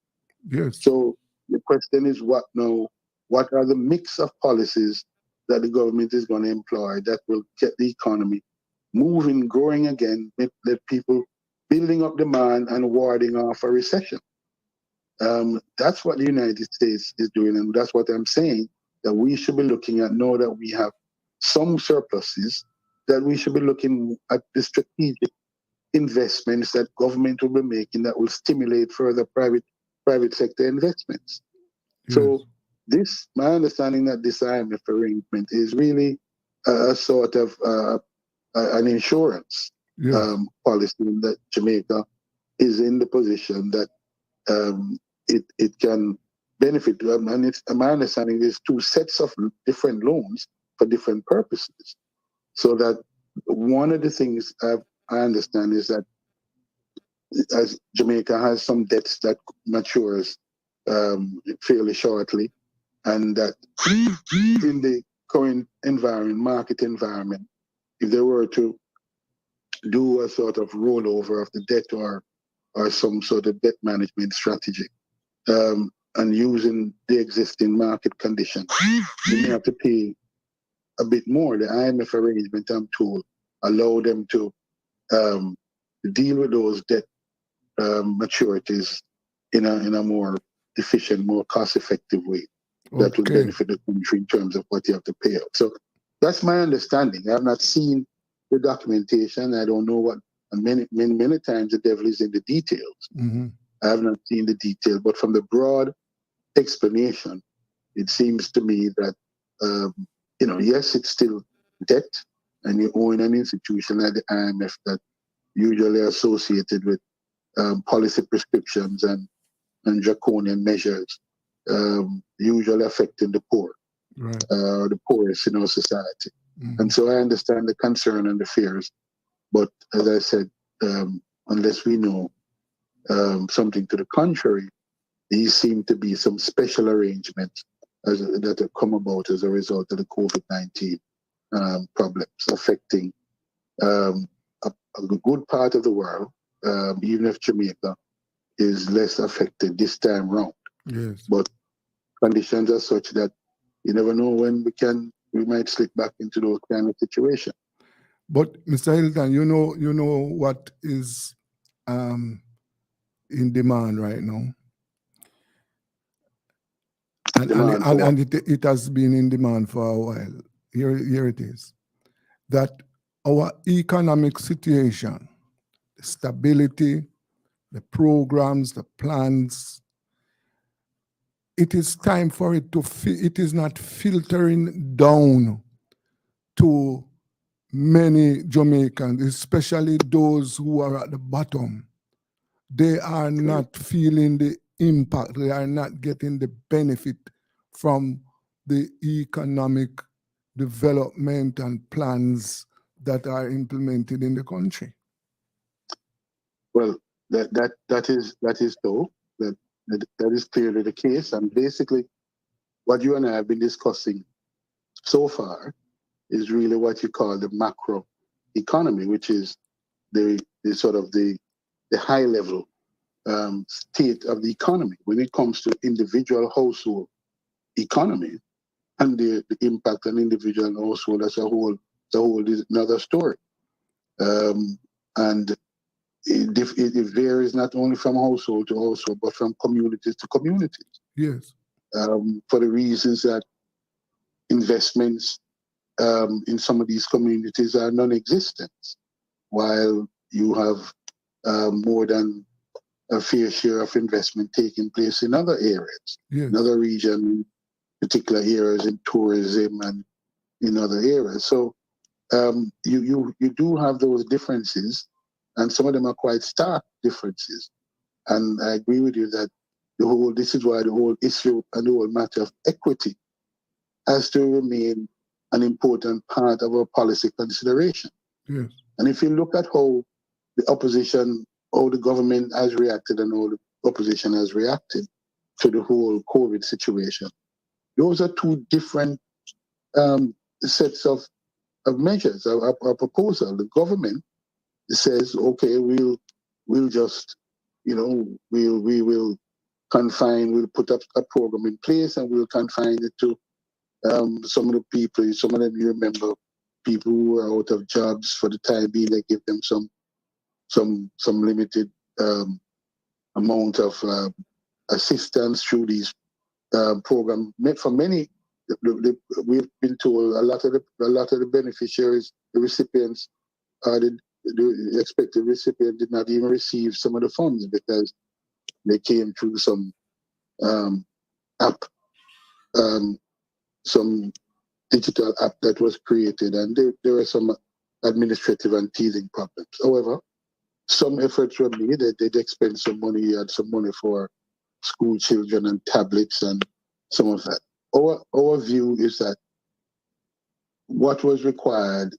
Yes. So the question is, what now? What are the mix of policies that the government is going to employ that will get the economy moving, growing again, let people building up demand and warding off a recession? That's what the United States is doing, and that's what I'm saying, that we should be looking at now that we have some surpluses, that we should be looking at the strategic investments that government will be making that will stimulate further private sector investments. Yes. So my understanding that this IMF arrangement is really a sort of an insurance policy, that Jamaica is in the position that it can benefit. And it's my understanding there's two sets of different loans for different purposes. So that one of the things I understand is that as Jamaica has some debts that matures fairly shortly, and that in the current market environment, if they were to do a sort of rollover of the debt or some sort of debt management strategy, and using the existing market conditions, you may have to pay a bit more. The IMF arrangement, I'm told, allow them to deal with those debt maturities in a more efficient, more cost-effective way that will benefit the country in terms of what you have to pay out. So that's my understanding. I have not seen the documentation. I don't know what, and many times the devil is in the details. I have not seen the detail, but from the broad explanation, it seems to me that, yes, it's still debt, and you own an institution like the IMF that usually associated with policy prescriptions and draconian measures, usually affecting the poor, the poorest in our society. And so I understand the concern and the fears, but as I said, unless we know something to the contrary, these seem to be some special arrangements that have come about as a result of the COVID-19 problems affecting a good part of the world, even if Jamaica is less affected this time round. Yes. But conditions are such that you never know when we can we might slip back into those kind of situations. But Mr. Hilton, you know what is in demand right now, and it has been in demand for a while. Here it is, that our economic situation, the stability, the programs, the plans, it is time for it to, it is not filtering down to many Jamaicans, especially those who are at the bottom. They are not feeling the impact, they are not getting the benefit from the economic development and plans that are implemented in the country. Well, that is so. That is clearly the case. And basically, what you and I have been discussing so far is really what you call the macro economy, which is the sort of the high level state of the economy when it comes to individual household economy and the impact on individual household as a whole. The whole is another story, and it varies not only from household to household, but from communities to communities. Yes. For the reasons that investments in some of these communities are non-existent, while you have more than a fair share of investment taking place in other areas, yes. in other regions, particular areas in tourism and in other areas. So you do have those differences, and some of them are quite stark differences. And I agree with you that this is why the whole issue and the whole matter of equity has to remain an important part of our policy consideration. Yes. And if you look at how the opposition, how the government has reacted and how the opposition has reacted to the whole COVID situation, those are two different sets of measures, a proposal. The government says, okay, we'll just, we will confine, we'll put up a program in place and we'll confine it to some of the people, some of them, you remember, people who are out of jobs for the time being, they give them some limited amount of assistance through these programs. For many, we've been told a lot of the beneficiaries, the recipients, the expected recipient did not even receive some of the funds because they came through some app, some digital app that was created, and there were some administrative and teething problems. However, some efforts were made. They did expend some money, and some money for school children and tablets and some of that. Our view is that what was required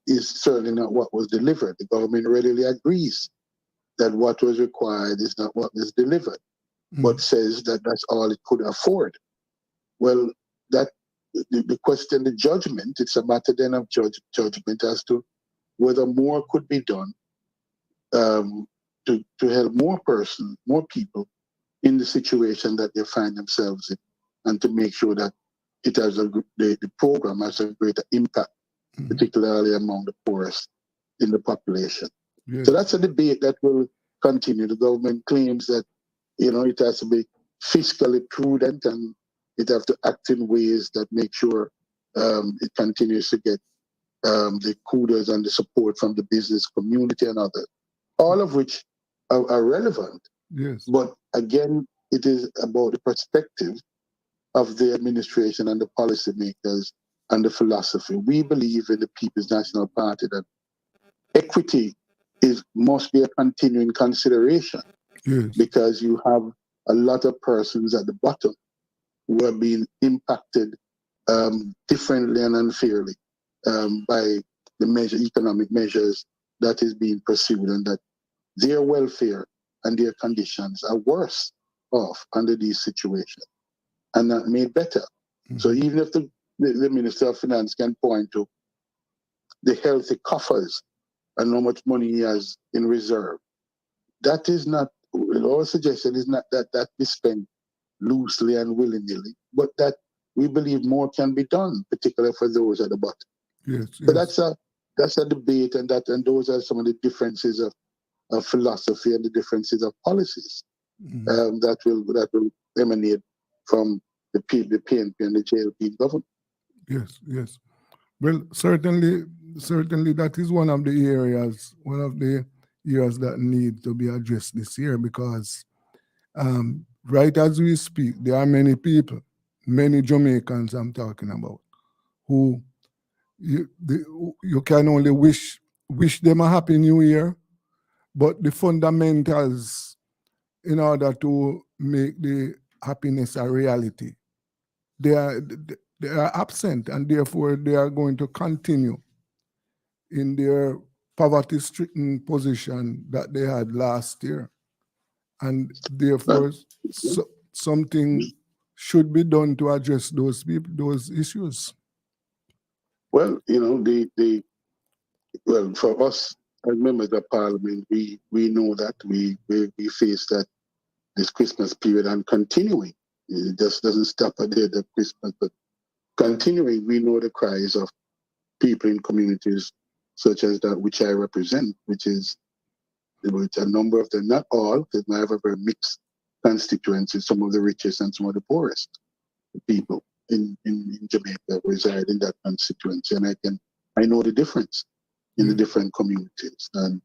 is certainly not what was delivered. The government readily agrees that what was required is not what was delivered, but says that that's all it could afford. Well, that the question, the judgment, it's a matter then of judgment as to whether more could be done to help more people in the situation that they find themselves in, and to make sure that it has the program has a greater impact, particularly among the poorest in the population. Yes. So that's a debate that will continue. The government claims that it has to be fiscally prudent and it has to act in ways that make sure it continues to get the kudos and the support from the business community and others, all of which are relevant. Yes. But again, it is about the perspective of the administration and the policymakers and the philosophy. We believe in the People's National Party that equity must be a continuing consideration. Yes. Because you have a lot of persons at the bottom who are being impacted differently and unfairly by the economic measures that is being pursued, and that their welfare and their conditions are worse off under these situations and not made better. So even if the Minister of Finance can point to the healthy coffers and how much money he has in reserve, that is not, our suggestion is not that be spent loosely and willy-nilly, but that we believe more can be done, particularly for those at the bottom. Yes, So yes. that's a debate, and those are some of the differences of philosophy and the differences of policies that will emanate from the PNP and the JLP government. Yes, yes. Well, certainly that is one of the areas that need to be addressed this year, because right as we speak, there are many people, many Jamaicans I'm talking about, who you can only wish them a happy new year, but the fundamentals in order to make the happiness a reality, they are absent, and therefore they are going to continue in their poverty-stricken position that they had last year. And therefore, something should be done to address those issues. Well, well, for us as members of parliament, we know that we face that this Christmas period and continuing. It just doesn't stop at the end of Christmas, but continuing, we know the cries of people in communities such as that which I represent, which is a number of them, not all, because I have a very mixed constituency, some of the richest and some of the poorest people in Jamaica reside in that constituency, and I know the difference in the different communities. And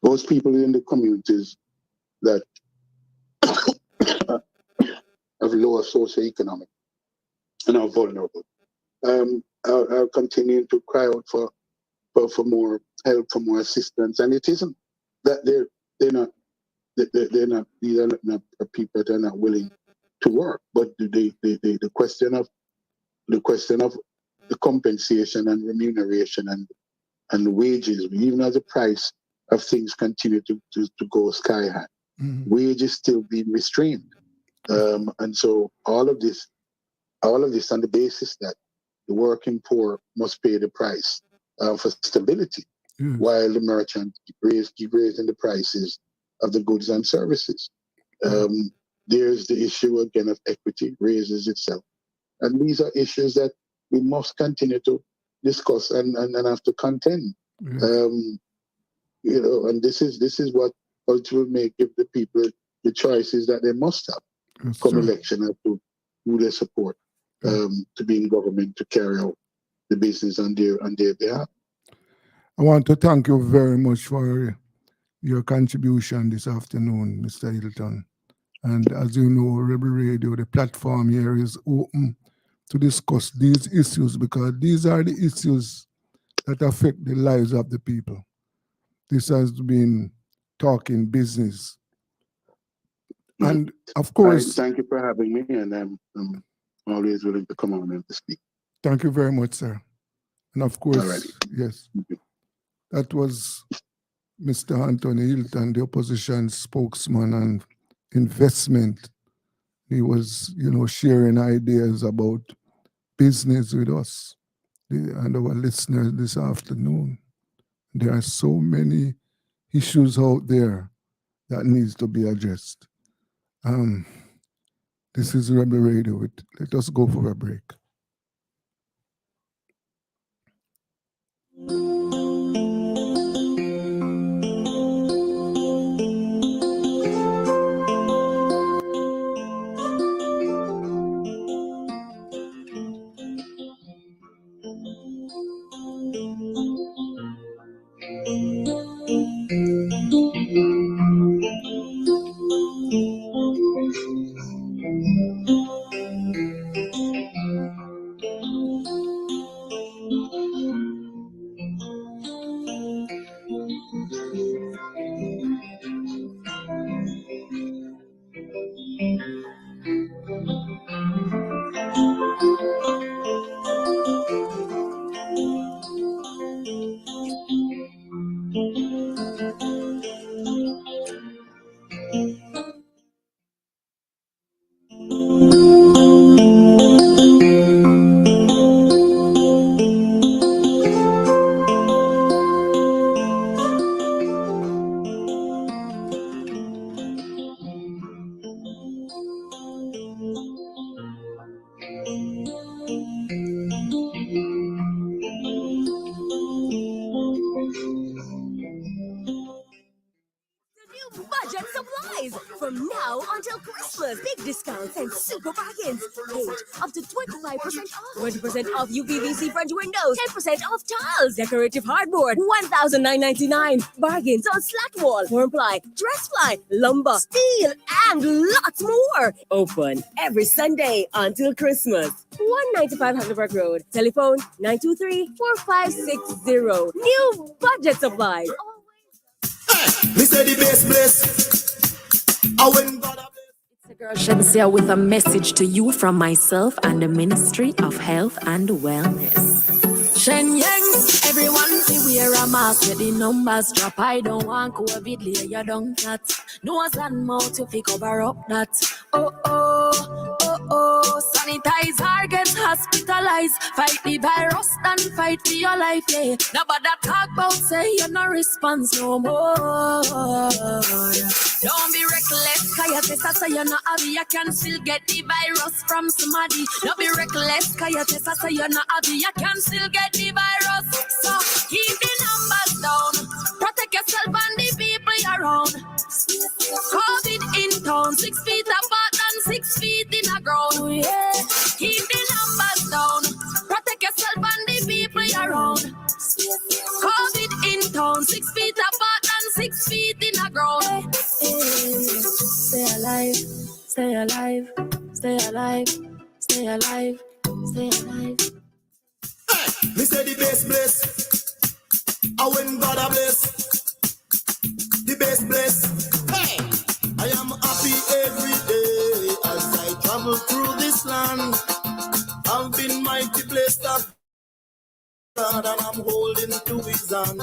those people in the communities that have lower socioeconomic and are vulnerable are continuing to cry out for more help, for more assistance. And it isn't that they're not these are not people that are not willing to work, but the question of the compensation and remuneration and wages, even as the price of things continue to go sky high, wages still being restrained. And so all of this on the basis that the working poor must pay the price for stability, while the merchants keep raising the prices of the goods and services. There's the issue again of equity raises itself. And these are issues that we must continue to discuss and have to contend. And this is what ultimately give the people the choices that they must have come election as to who they support to be in government to carry out the business on their behalf. I want to thank you very much for your contribution this afternoon, Mr. Hilton. And as you know, Rebel Radio, the platform here is open to discuss these issues, because these are the issues that affect the lives of the people. This has been Talking Business. And of course... Thank you for having me, and I'm always willing to come on and to speak. Thank you very much, sir. And of course, yes, that was Mr. Anthony Hilton, the opposition spokesman on investment. He was, sharing ideas about business with us and our listeners this afternoon. There are so many issues out there that needs to be addressed. This is Rebel Radio. Let us go for a break. Supplies. From now until Christmas, big discounts and super bargains. Hey, up to 25% off. 20% off UPVC French windows. 10% off tiles. Decorative hardboard. 1,999. Bargains on slack wall, form ply, dress ply, lumber, steel, and lots more. Open every Sunday until Christmas. 195 Hazelbrook Road. Telephone 923-4560. New Budget Supplies. Me say the best place. I went God. It's a girl Shensia with a message to you from myself and the Ministry of Health and Wellness. Shen Yangs, everyone see wear a mask, let the numbers drop. I don't want COVID, lay you down flat. Nose and mouth, you fi cover up that. Oh, oh, oh, oh. Sanitizer, get hospitalized. Fight the virus, then fight for your life, yeah. Nobody talk about say you no response no more. Don't be reckless, cause your test say you're not happy. You can still get the virus from somebody. Don't be reckless, cause your test say you're not happy. You can still get the virus. So keep the numbers down. Protect yourself and the people around. COVID in town, 6 feet apart and 6 feet in the ground. Yeah. Keep the numbers down. Protect yourself and the people around. COVID in town, 6 feet apart and 6 feet in the ground. Stay alive, stay alive, stay alive, stay alive, stay alive. Me say the best bless. I when God a bless. The best bless. Hey, I am happy every day as I travel through this land. I've been mighty blessed of God and I'm holding to His hand.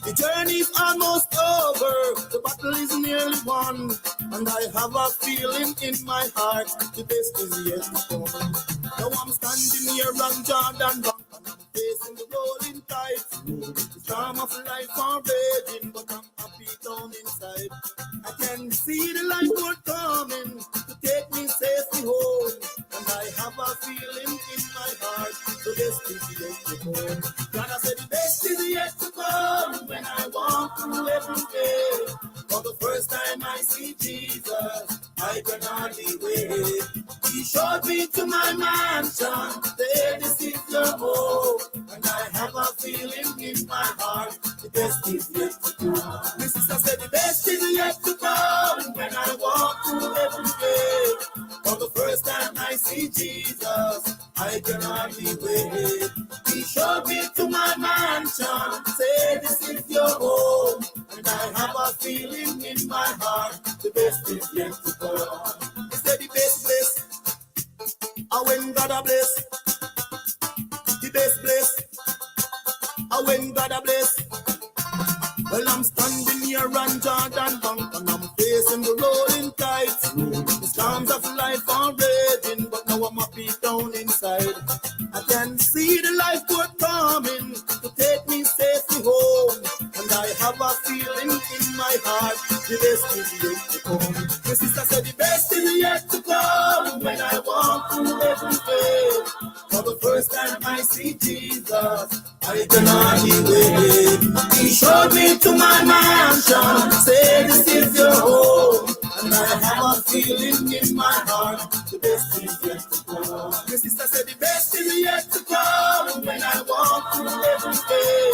The journey's almost over, the battle is nearly won, and I have a feeling in my heart the best is yet to come. Now I'm standing here on Jordan Bank and I'm facing the rolling tides. The storm of life are raging, but I'm happy down inside. I can see the light boat coming to take me safely home, and I have a feeling in my heart the best is yet to come. God, I said the best is yet to come when I walk through every day. For the first time I see Jesus, I can hardly wait. He showed me to my mansion, say this is your home, and I have a feeling in my heart the best is yet to come. My sister said the best is yet to come when I walk through every day. For the first time I see Jesus, I can hardly wait. He showed me to my mansion, say this is your home, and I have a feeling in my heart the best is yet to come. He said the best place, I when God a bless. The best place, I when God a bless. Well, I'm standing here on Jordan Bank and I'm facing the rolling tides. The storms of life are raging, but now I'm happy down inside. I can see the lifeboat coming to take me safely home, and I have a feeling in my heart the best is yet to come. My sister said the best is yet to come when I walk through every day. For the first time I see Jesus, I can hardly wait. He showed me to my mansion, say this is your home, and I have a feeling in my heart the best is yet to come. My sister said the best is yet to come when I walk through every day.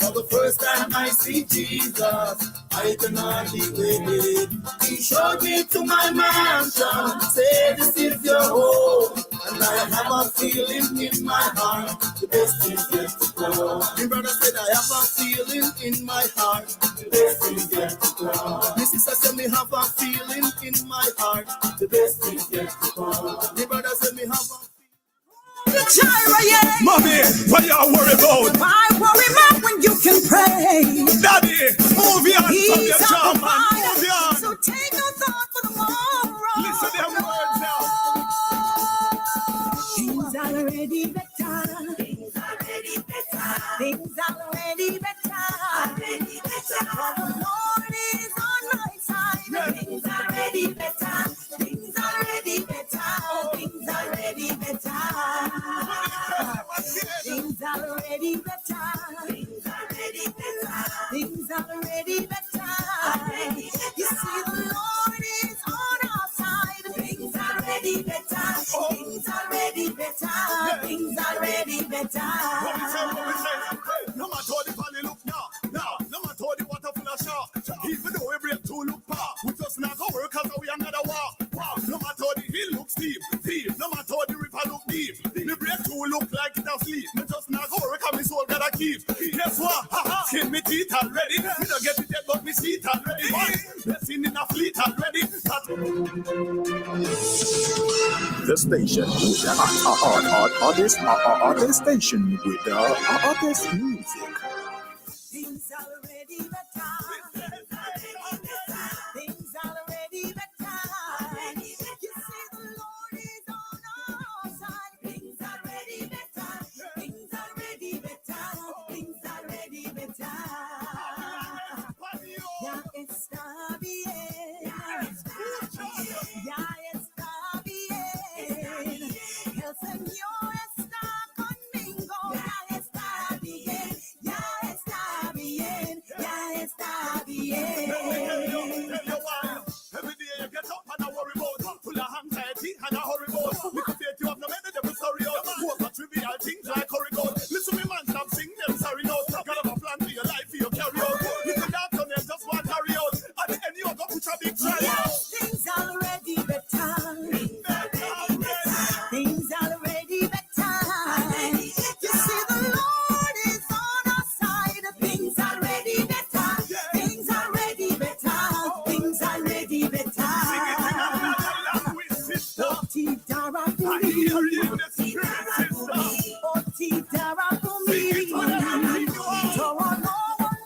For the first time I see Jesus, I can hardly wait. He showed me to my mansion, say this is your home, and I have a feeling in my heart the best is yet to come. My brother said I have a feeling in my heart the best is yet to come. My sister said me have a feeling in my heart the best is yet to come. My brother said me have a Mommy, what y'all worry about? Why worry about when you can pray? Daddy, move on from your He's job, on man. fire, Move on. so take no thought for tomorrow. Listen to them words now. Things are already better. Things are already better. Things are already better. Already better. For the Lord is on my side. Yeah. Things are already better. Things are already better. Things are already better. Things are already better. What we say, hey, no matter how the valley look now, no matter how the water full of shark, even though we break two look far, we just not go work cause we another walk. No matter how the hill look steep, no matter how the river look deep, the break two look like it asleep, me just not go work cause me soul gotta keep. Guess what? Skin me teeth already, me don't get it yet but me seat already, blessing in a fleet already. The station with the artist station with the artist music. Things already better. Things already better. You see the Lord is on our side. Things already better. Things already better. Things already better. Ya está bien. Ya está bien. El Señor está conmigo. Ya está bien. Ya está bien. Ya está bien. Every day you get up and I worry about full of anxiety and I hurry about. Because faith you have no many devil story out. Over trivial things like hurry gold. Listen me man, stop sing them sorry notes. Got a plan for your life, for your carry out. You can dance on them, just one carry out. At the end you are going to put a big try out. Things already better. Things already better. You see the Lord is on our side. Things already better. Things already better. Things already better. Oti dara for me. Oti dara for me. Toro no one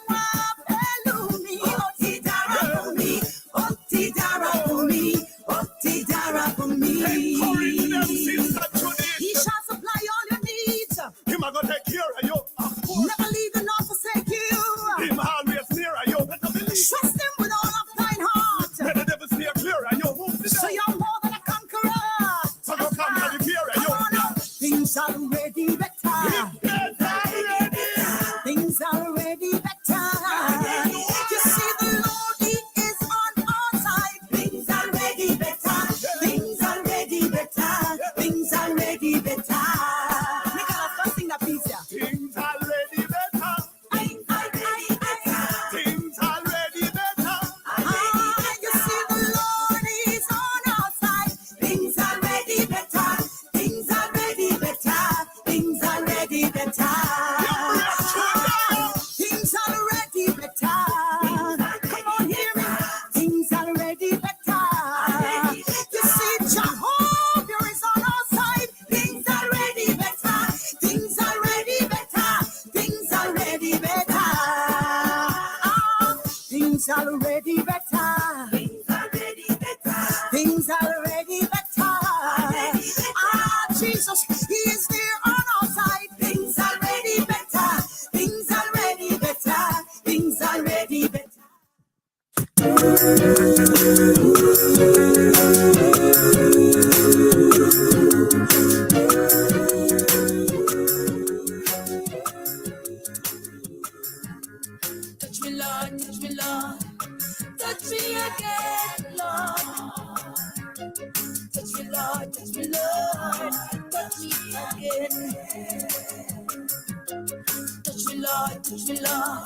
follow me. Oti dara for me. Oti dara for me. Oti dara for me. He shall supply all your needs. Him a go take care of you. Never leave and not forsake you. Him always near of you. Better believe. Trust him with all of thine heart. Let the devil steer clear of you. Move the So you're more than a conqueror. So go come to the fear of you. Come on up. Things are already better. Things are already better. You see the Lord, He is on our side. Things are already better. Things are already better. Things are already better. Make us first thing that please ya. Things already better. Things already better. You see the Lord is on our side. Things are already better. Things are already better. Things are already better. Things are already better. Come on, hear me. Things are already better. You see, Jehovah is on our side. Things are already better. Things are already better. Things are already better. Things are already better. Things are already better. Jesus, He is there on our side. Things are already better. Things are already better. Things are already better. Touch me, Lord, touch me, Lord. Touch me again, Lord. Touch me, Lord, touch me, Lord. Touch me again. Touch me, Lord, touch me, Lord.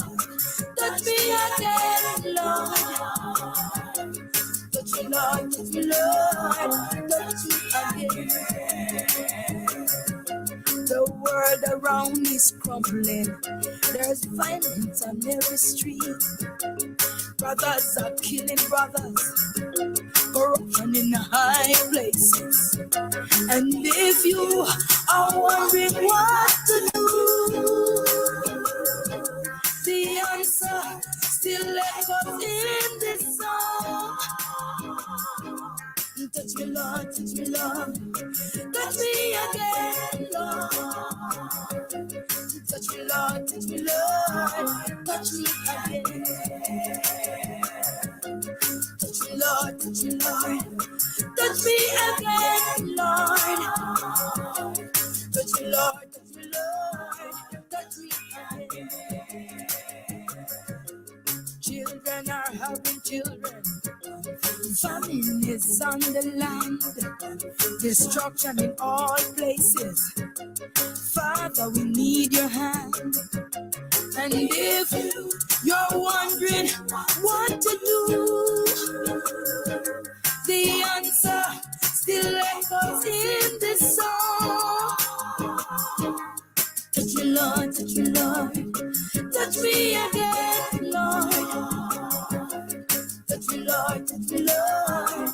Touch me again, Lord. Touch me, Lord, touch me, Lord. Touch me again. The world around is crumbling. There's violence on every street. Brothers are killing brothers. Corruption in high places. And if you are wondering what to do, the answer still echoes in this song. Touch me, Lord, touch me, Lord. Touch me again, Lord. Touch me, Lord, touch me, Lord. Touch me again. Touch me, Lord, touch me, Lord. Touch me again, Lord. Touch me, Lord, touch me, Lord. Touch me again. Children are having children. Famine is on the land. Destruction in all places. Fire Father, we need your hand. And if you're wondering what to do, the answer still echoes in this song. Touch me, Lord, touch me, Lord. Touch me again, Lord. Touch me, Lord, touch me, Lord.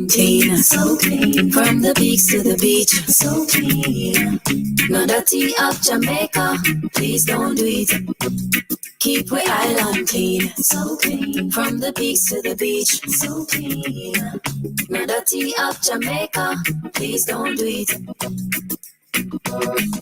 Tina, so clean. From the peaks to the beach, so clean. No dirty of Jamaica, please don't do it. Keep we island clean, so clean. From the peaks to the beach, so clean. No dirty of Jamaica, please don't do it.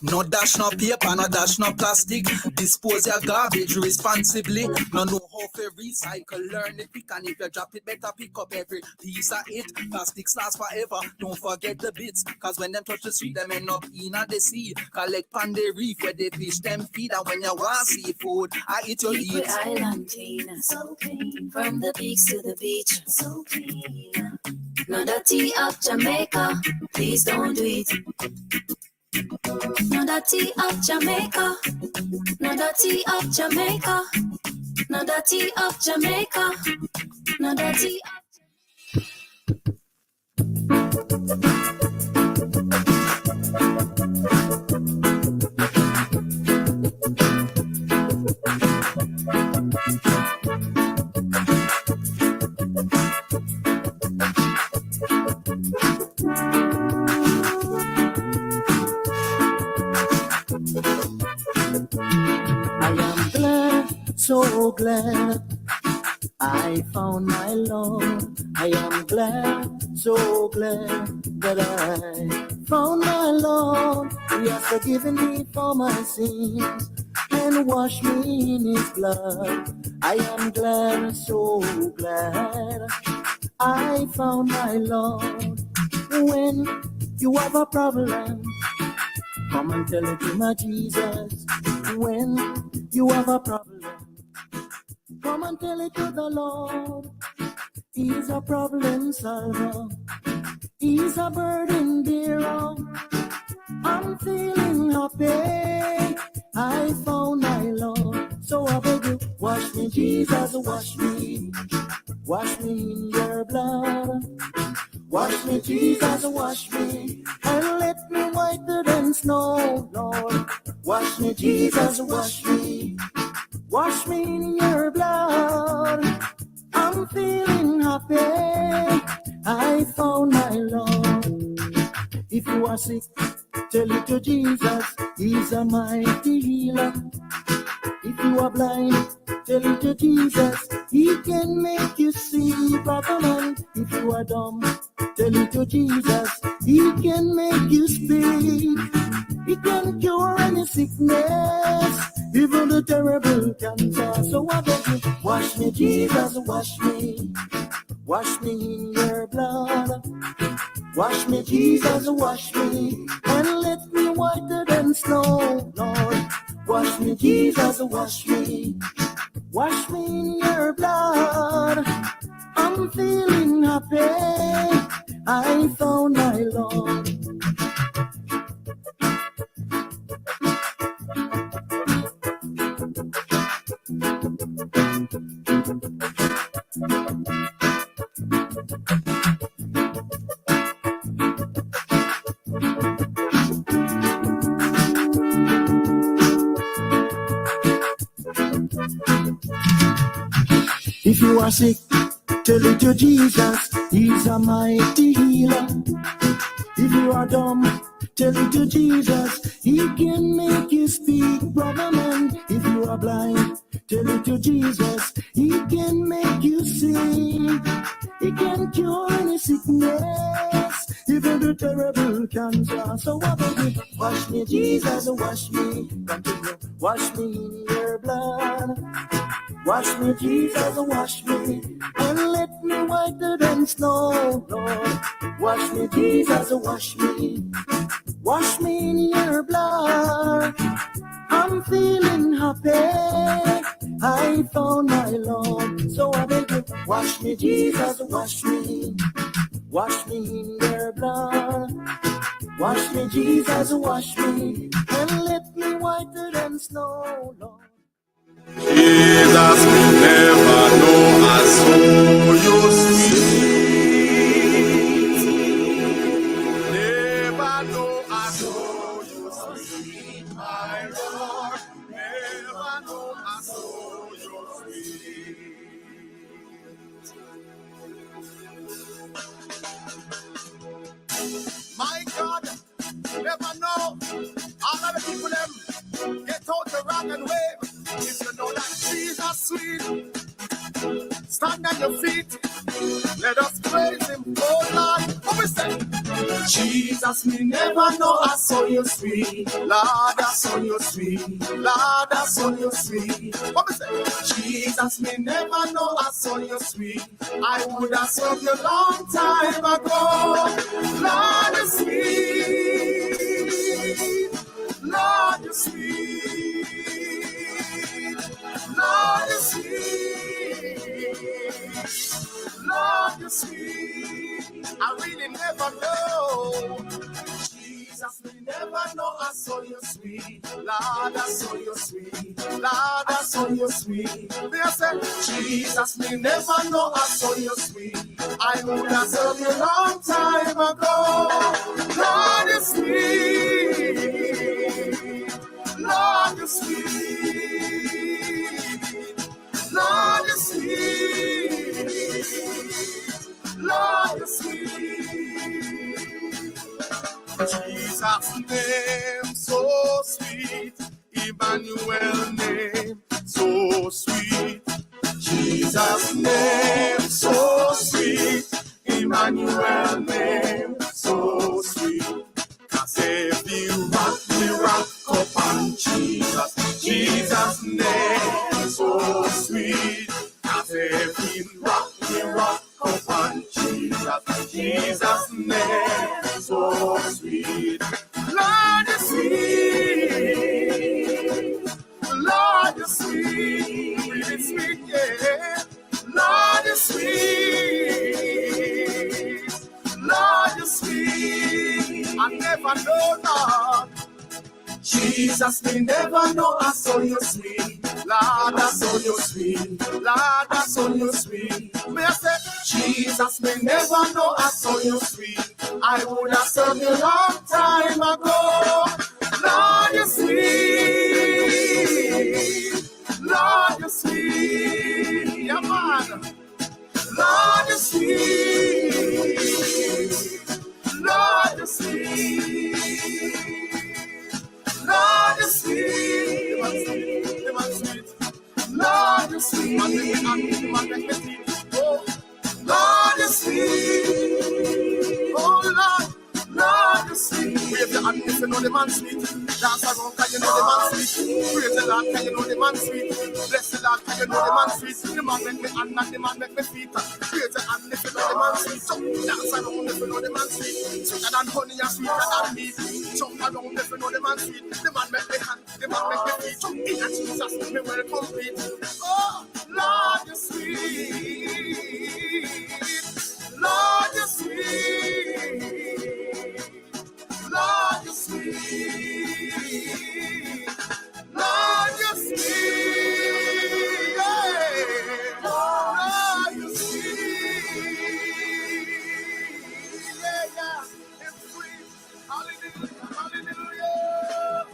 No dash, no paper, no dash, no plastic. Dispose your garbage responsibly. No know how to recycle, learn it quick. And if you drop it, better pick up every piece of it. Plastics last forever, don't forget the bits. Cause when them touch the street, them end up in the sea. Collect pan the reef where they fish them feed. And when you want seafood, I eat your Keep eat. we island clean, so clean. From the peaks to the beach, so clean. No dirty of Jamaica, please don't do it. No dirty of Jamaica, no dirty of Jamaica, no dirty of Jamaica, no dirty of I am glad, so glad I found my Lord. I am glad, so glad that I found my Lord. He has forgiven me for my sins and washed me in his blood. I am glad, so glad I found my Lord. When you have a problem, come and tell it to my Jesus. When you have a problem, come and tell it to the Lord. He's a problem solver. He's a burden bearer. I'm feeling happy. I found my Lord. So I beg you, wash me, Jesus, wash me. Wash me in your blood. Wash me, Jesus, wash me. And let me whiter than snow, Lord. Wash me, Jesus, wash me. Wash me in your blood. I'm feeling happy. I found my Lord. If you are sick, tell it to Jesus. He's a mighty healer. If you are blind, tell it to Jesus. He can make you see, brother man. If you are dumb, tell it to Jesus. He can make you speak. He can cure any sickness, even the terrible cancer. So I beg you, wash me, Jesus, wash me. Wash me in your blood. Wash me, Jesus, wash me. And let me whiter than snow, Lord. Wash me, Jesus, wash me. Wash me in your blood. I'm feeling happy. I found my Lord. If you are sick, tell it to Jesus. He's a mighty healer. If you are dumb, tell it to Jesus. He can make you speak, brother man. If you are blind, tell it to Jesus. He can make you see. He can cure any sickness, even the terrible cancer. So I beg you, wash me, Jesus, wash me. Continue, wash me in your blood. Wash me, Jesus, wash me, and let me whiter than snow, Lord. Wash me, Jesus, wash me. Wash me in your blood. I'm feeling happy. I found my Lord. So I beg you, wash me, Jesus, wash me. Wash me in your blood. Wash me, Jesus, wash me, and let me whiter than snow, Lord. Jesus, me never know I saw you sweet. Never know I saw you sweet, my Lord. Never know I saw you sweet. My God, never know. All of the people them get out the rock and wave. If you know that Jesus sweet, stand on your feet. Let us praise him, oh Lord. What we say? Jesus, me never know I saw you sweet. Lord, I saw you sweet. Lord, I saw you sweet. What we say? Jesus, me never know I saw you sweet. I would have served you long time ago. Lord, you sweet. Lord, you sweet. Lord, you sweet. Lord, you sweet. I really never know. Jesus, we never know I saw you sweet. Lord, I saw you sweet. Lord, I saw you sweet. They said, Jesus, we never know I saw you sweet. I would have served you long time ago. Lord, you sweet. Lord, you sweet. Lord, you sweet. Lord, you sweet. Jesus' name so sweet. Emmanuel name so sweet. Jesus' name so sweet. Emmanuel name so sweet. Cause if you rock up on Jesus. Jesus' name so sweet. Cause if you rock up on Jesus. Jesus' name so sweet. Lord, you sweet. Lord, you sweet. Really sweet, yeah. Lord, you sweet. Lord, you sweet. I never know, Lord. Jesus, me never know I saw you sweet. Lord, I saw you sweet. Lord, I saw you sweet. Me I say, Jesus, me never know I saw you sweet. I would have served you long time ago. Lord, you sweet. Lord, you sweet. Yeah, man. Lord, you sweet. Lord, you sweet. Lord, you sweet. Lord, you sweet. Oh, Lord, you sweet. Oh, Lord. Lord, you sweet. Wave your hand if you know the man sweet. Dance around, can you know the man sweet. Praise the Lord, can you know the man sweet. Bless the Lord, can you know the man sweet. The man make me hand and the man make me feet. Praise the hand if you know the man sweet. So dance around if you know the man sweet. Sweeter than honey and sweeter than meat. Jump around if you know the man sweet. The man make me hand, the man make me feet. So in Jesus, me well complete. Oh, Lord, you sweet. Lord, you sweet. Lord, you sweet. Lord, you sweet. Yeah. Lord, you sweet. Yeah, yeah. It's sweet. Hallelujah. Hallelujah.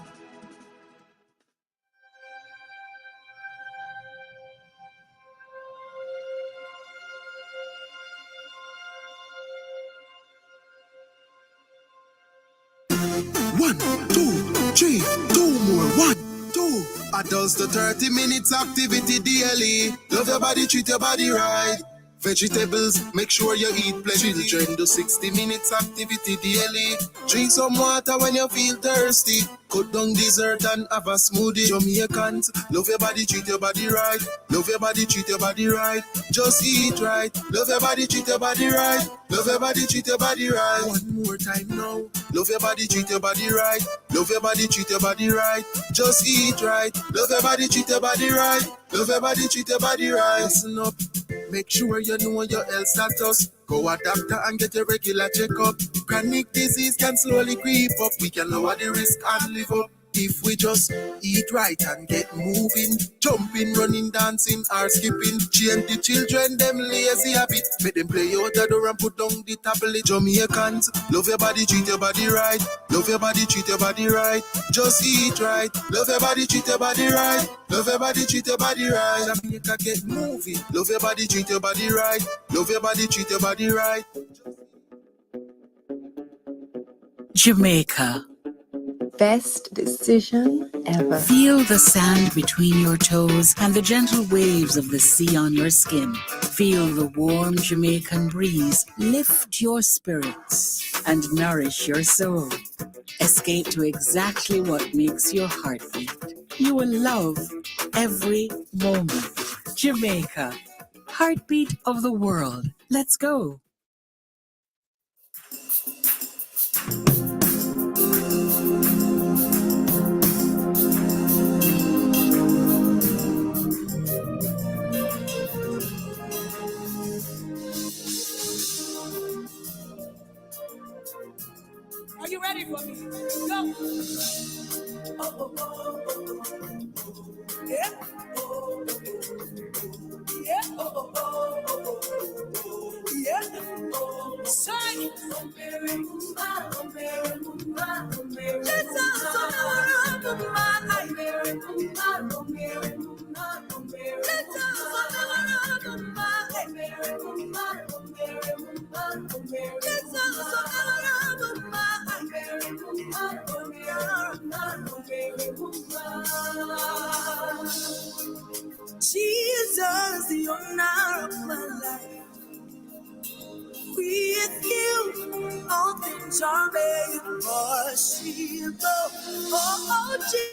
One, two, three, two more. 1, 2. Adults to 30 minutes activity daily. Love your body, treat your body right. Vegetables, make sure you eat plenty. Children do 60 minutes activity daily. Drink some water when you feel thirsty. Cut down dessert and have a smoothie. Jamaicans, love your body, treat your body right. Love your body, treat your body right. Just eat right. Love your body, treat your body right. Love your body, treat your body right. One more time now. Love your body, treat your body right. Love your body, treat your body right. Just eat right. Love your body, treat your body right. Love your body, treat your body right. Listen up. Make sure you know your health status. Go a doctor and get a regular checkup. Chronic disease can slowly creep up. We can lower the risk and live up if we just eat right and get moving. Jumping, running, dancing, or skipping. Change the children, them lazy habit. Make them play out the door and put down the tablet. Jamaicans, love your body, treat your body right. Love your body, treat your body right. Just eat right. Love your body, treat your body right. Love your body, treat your body right. Jamaica, get moving. Love your body, treat your body right. Love your body, treat your body right. Jamaica. Best decision ever. Feel the sand between your toes and the gentle waves of the sea on your skin. Feel the warm Jamaican breeze lift your spirits and nourish your soul. Escape to exactly what makes your heart beat. You will love every moment. Jamaica, heartbeat of the world. Let's go. Are you ready for me? Go. Oh, oh, oh, oh, oh. Yeah. Oh, oh, oh. Yeah. Oh, oh, oh, oh, oh. Yeah. Oh, say. Jesus, the honor of my life. With you, all things are made possible. Oh, Jesus.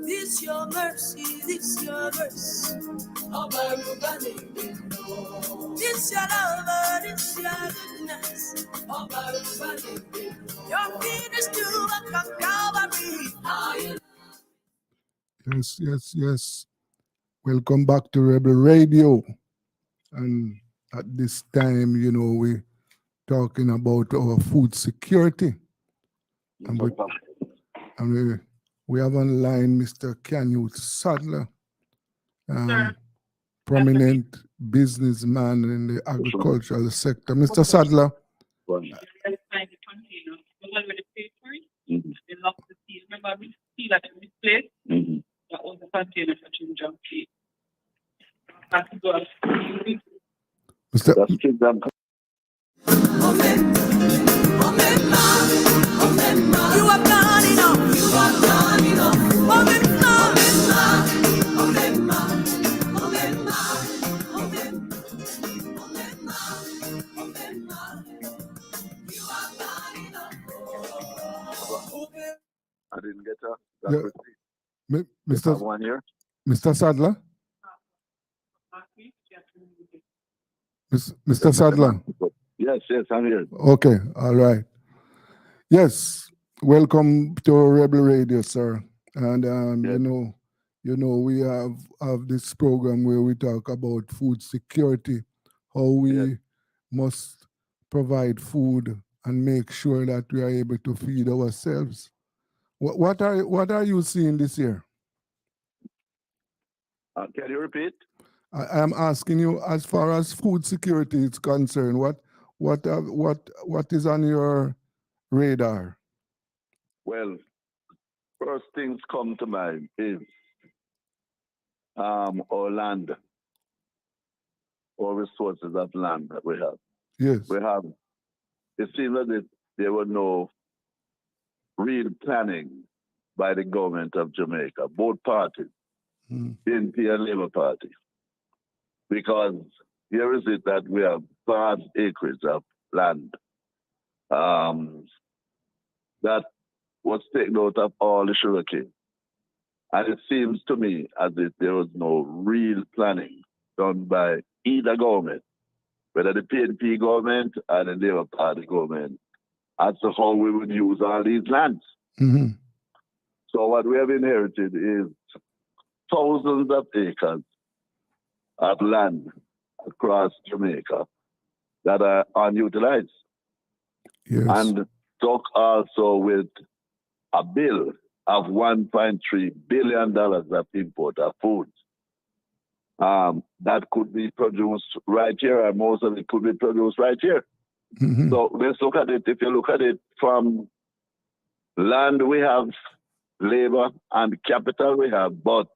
This your mercy, this your grace. This your love, this your goodness. Your finish to a Calvary. Yes, yes, yes. Welcome back to Rebel Radio. And at this time, you know, we're talking about our food security. And we have online Mr. Canute Sadler, prominent businessman in the agricultural sector. Mr. Sadler. They lost the seal. Remember, we see that in this place. That was the container for ginger tea. That's good. Mr. You have done enough. You have done enough. I didn't get her. Yeah. Mr. 1 year. Mr. Sadler? Mr. Sadler? Yes, I'm here. Okay, all right. Yes, welcome to Rebel Radio, sir. And you know, we have this program where we talk about food security, how we must provide food and make sure that we are able to feed ourselves. What are you seeing this year? Can you repeat? I am asking you, as far as food security is concerned, what is on your radar? Well, first things come to mind is our land, or resources of land that we have. Yes. We have, it seems as if there were no real planning by the government of Jamaica, both parties, PNP and Labour Party. Because here is it that we have vast acreage of land that was taken out of all the sugarcane. And it seems to me as if there was no real planning done by either government, whether the PNP government or the Labour Party government, as to how we would use all these lands. Mm-hmm. So what we have inherited is thousands of acres of land across Jamaica that are unutilized. Yes. And talk also with a bill of $1.3 billion of import of food that could be produced right here, and most of it could be produced right here. Mm-hmm. So let's look at it. If you look at it from land we have, labor, and capital we have, but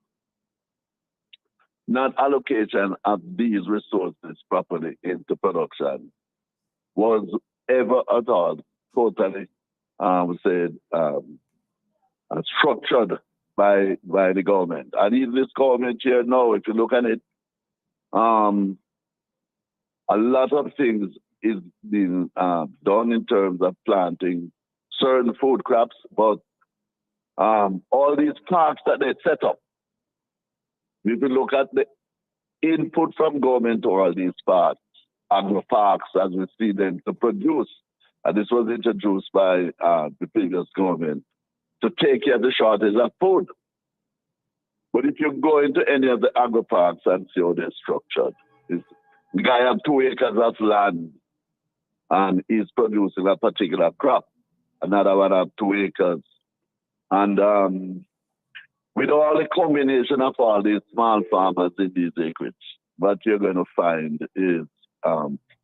not allocation of these resources properly into production was ever at all totally structured by the government. And even this government here now, if you look at it, a lot of things is being done in terms of planting certain food crops, but all these parks that they set up, if you look at the input from government to all these parks, agro parks, as we see them, to produce, and this was introduced by the previous government, to take care of the shortage of food. But if you go into any of the agro parks and see how they're structured, the guy has 2 acres of land and he's producing a particular crop. Another one has 2 acres. And with all the combination of all these small farmers in these acreage, what you're going to find is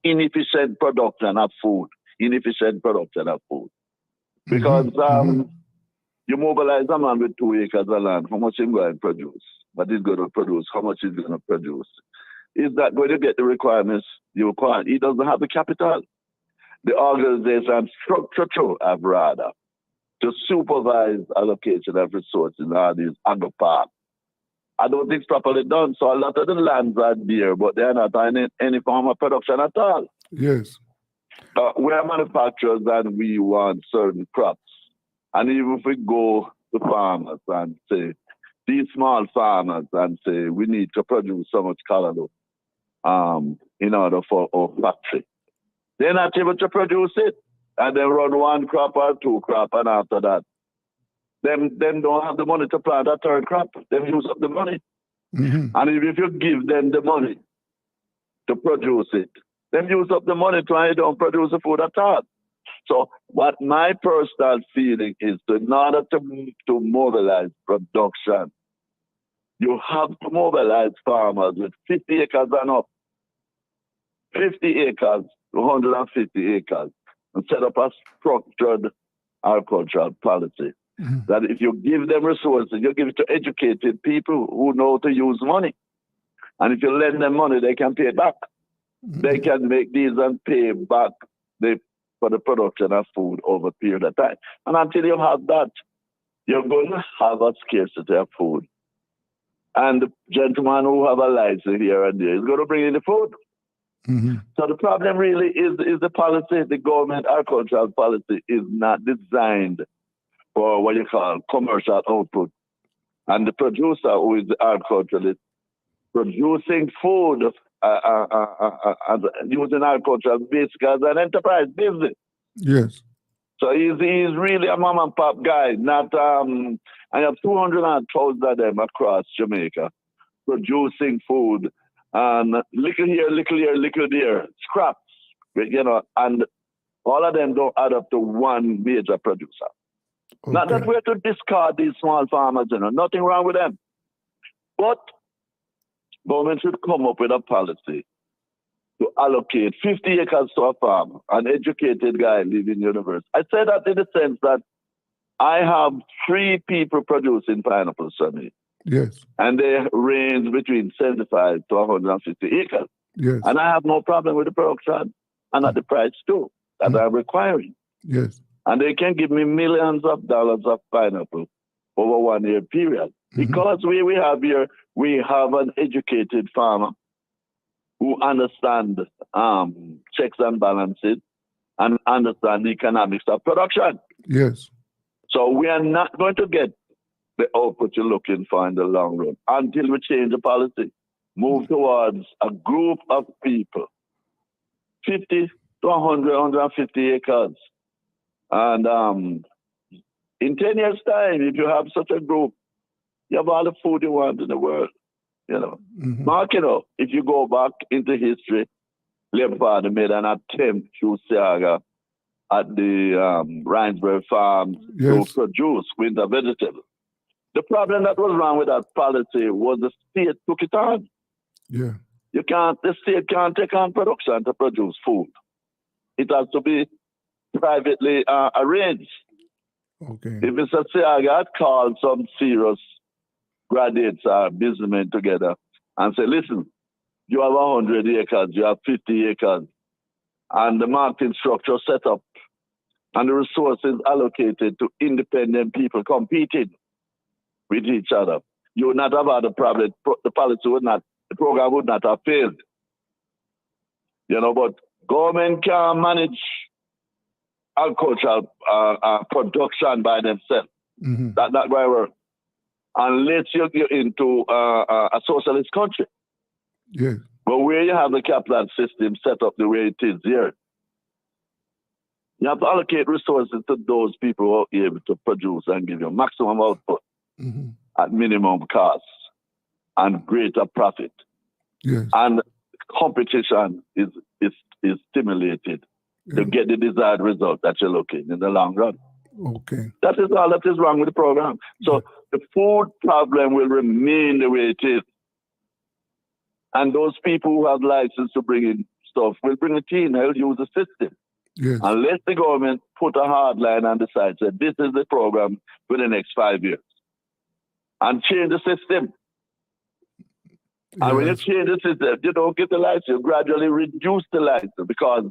inefficient production of food. Because you mobilize a man with 2 acres of land, how much he's going to produce? What he's going to produce? How much he's going to produce? Is that going to get the requirements you require? He doesn't have the capital. The organization structure to have rather to supervise allocation of resources in all these agro parks. I don't think it's properly done. So a lot of the lands are there, but they are not in any form of production at all. Yes. We are manufacturers and we want certain crops. And even if we go to farmers and say, these small farmers, and say, we need to produce so much callaloo in order for our factory, they're not able to produce it. And then run 1 crop or 2 crop, and after that, them don't have the money to plant a 3rd crop. They use up the money. Mm-hmm. And if you give them the money to produce it, then use up the money trying to don't produce the food at all. So what my personal feeling is, in order to mobilize production, you have to mobilize farmers with 50 acres and up. 50 acres, 150 acres, and set up a structured agricultural policy. Mm-hmm. That if you give them resources, you give it to educated people who know to use money. And if you lend them money, they can pay it back. Mm-hmm. They can make these and pay back for the production of food over a period of time. And until you have that, you're going to have a scarcity of food. And the gentleman who have a license here and there is going to bring in the food. Mm-hmm. So the problem really is the policy. The government agricultural policy is not designed for what you call commercial output. And the producer, who is the agriculturalist, producing food using agriculture basically as an enterprise business. Yes. So he's really a mom and pop guy. Not I have 200,000 of them across Jamaica producing food, and little here, little there, scraps, and all of them don't add up to one major producer. Okay. Not that we're to discard these small farmers, nothing wrong with them. But government should come up with a policy to allocate 50 acres to a farmer, an educated guy living in university. I say that in the sense that I have 3 people producing pineapples for me. Yes. And they range between 75 to 150 acres. Yes. And I have no problem with the production and at the price too that I'm requiring. Yes. And they can give me millions of dollars of pineapple over 1 year period. Because we have here, we have an educated farmer who understand checks and balances and understand the economics of production. Yes. So we are not going to get the output you're looking for in the long run until we change the policy, move towards a group of people, 50 to 100, 150 acres. And in 10 years' time, if you have such a group, you have all the food you want in the world. You know, Mark, you know, if you go back into history, Leopard made an attempt through Seaga at the Rhinesbury farm to produce winter vegetables. The problem that was wrong with that policy was the state took it on. Yeah. The state can't take on production to produce food. It has to be privately arranged. Okay. If Mr. Seaga had called some serious graduates or businessmen together and say, listen, you have 100 acres, you have 50 acres, and the marketing structure set up and the resources allocated to independent people competing with each other, you would not have had a problem. The policy would not, the program would not have failed. You know, but government can manage agricultural production by themselves. That's not going to work. Unless you're into a socialist country. Yes. But where you have the capital system set up the way it is here, you have to allocate resources to those people who are able to produce and give you maximum output at minimum cost and greater profit. Yes. And competition is stimulated to get the desired result that you're looking in the long run. Okay. That is all that is wrong with the program. So the food problem will remain the way it is. And those people who have license to bring in stuff will bring it in. They'll use the system. Yes. Unless the government put a hard line and decide that this is the program for the next 5 years. And change the system. And when you change the system, you don't get the license. You gradually reduce the license because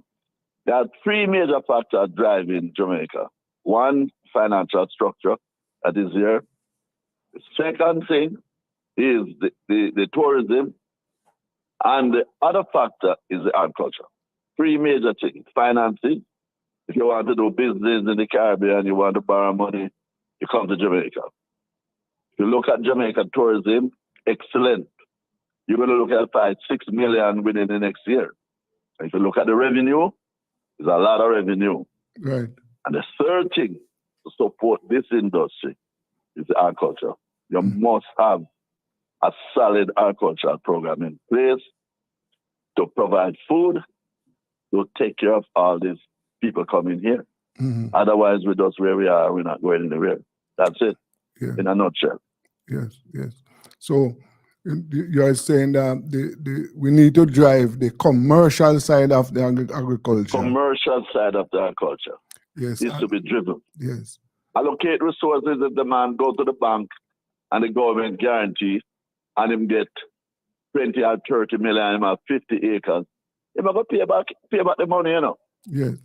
there are 3 major factors driving Jamaica. 1, financial structure that is here. The second thing is the tourism. And the other factor is the agriculture. 3 major things. Financing. If you want to do business in the Caribbean, you want to borrow money, you come to Jamaica. If you look at Jamaica tourism, excellent. You're going to look at 5-6 million within the next year. If you look at the revenue, there's a lot of revenue. Right. And the third thing to support this industry is the agriculture. You must have a solid agricultural program in place to provide food, to take care of all these people coming here. Otherwise, we're just where we are. We're not going anywhere. That's it, in a nutshell. Yes, yes. So you are saying that we need to drive the commercial side of the agriculture. Commercial side of the agriculture is to be driven. Yes. Allocate resources if the man go to the bank and the government guarantee and him get 20 or 30 million, him have 50 acres. Him have to pay back the money, you know. Yes.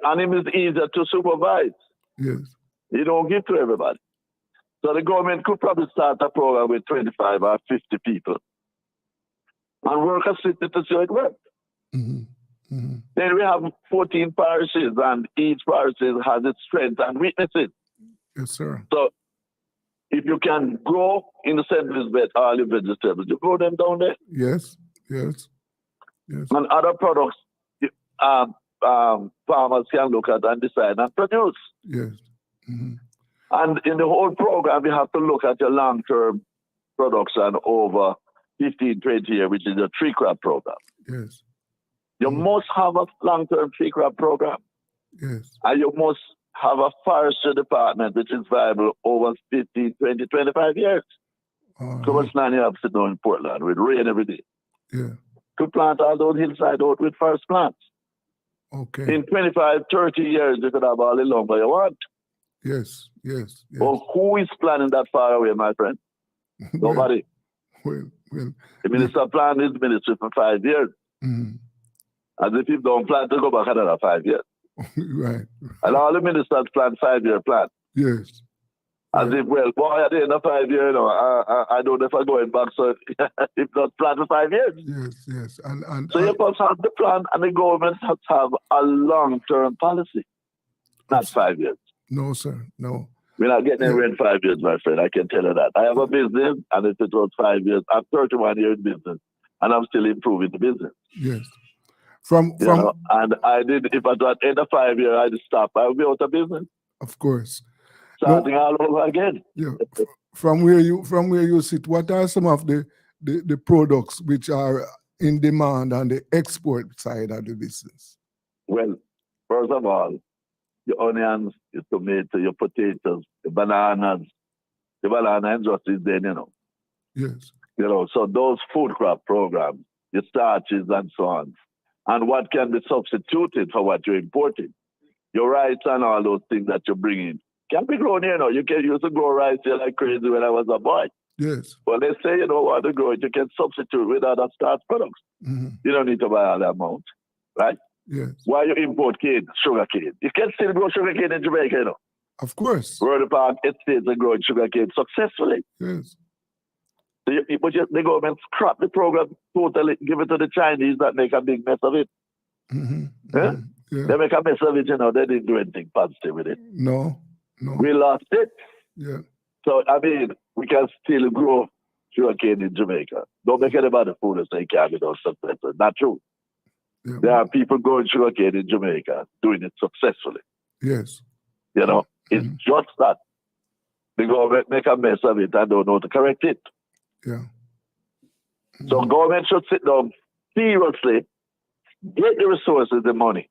And him is easier to supervise. Yes. You don't give to everybody. So the government could probably start a program with 25 or 50 people and work a city to see how it works. Then we have 14 parishes and each parish has its strengths and weaknesses. Yes, sir. So if you can grow in the St. Elizabeth all your vegetables, you grow them down there. Yes, yes, yes. And other products farmers can look at and decide and produce. Yes. And in the whole program, you have to look at your long-term production over 15, 20 years, which is a 3-crop program. Yes. You must have a long-term 3-crop program. Yes. And you must have a forestry department which is viable over 15, 20, 25 years. So much land you have to do in Portland with rain every day. Yeah. To plant all those hillside out with forest plants. Okay. In 25, 30 years, you could have all the lumber you want. Yes, yes, yes. Well, who is planning that far away, my friend? Nobody. Well, The minister planned his ministry for 5 years. mhm. As if he don't plan to go back another 5 years. Right. And all the ministers plan 5-year plan. Yes. As if, well, boy, at the end of 5 years, you know, I don't know if I'm going back, so if not plan for 5 years. Yes, yes. And So you must have the plan, and the government has to have a long-term policy, not 5 years. no, sir, no. We're not getting anywhere in 5 years, my friend. I can tell you that. I have a business, and if it was 5 years, I'm 31 years in business, and I'm still improving the business. Yes. From You know, and I did, if at the end of 5 years I'd stop, I would be out of business. Of course. Starting all over again. Yeah. From where you sit, what are some of the products which are in demand on the export side of the business? Well, first of all, your onions, your tomato, your potatoes, your bananas. The banana industry is there, you know. Yes. You know, so those food crop programs, your starches and so on. And what can be substituted for what you're importing. Your rice and all those things that you're bringing can be grown here, you know. You can used to grow rice here like crazy when I was a boy. Yes. But let's say you don't want to grow it, you can substitute with other starch products. Mm-hmm. You don't need to buy all that amount, right? Yes. Why you import cane, sugar cane? You can still grow sugar cane in Jamaica, you know. Of course. Royal Park estates are growing sugar cane successfully. Yes. So the government scrap the program totally, give it to the Chinese that make a big mess of it. Mm-hmm. Yeah? Yeah. They make a mess of it, you know. They didn't do anything positive with it. No. We lost it. Yeah. So, I mean, we can still grow sugarcane in Jamaica. Don't make anybody fool and say you can't be done successful. Not true. Yeah. There are people growing sugarcane in Jamaica doing it successfully. Yes. You know, it's just that the government make a mess of it and don't know how to correct it. Yeah. So government should sit down seriously, get the resources, the money.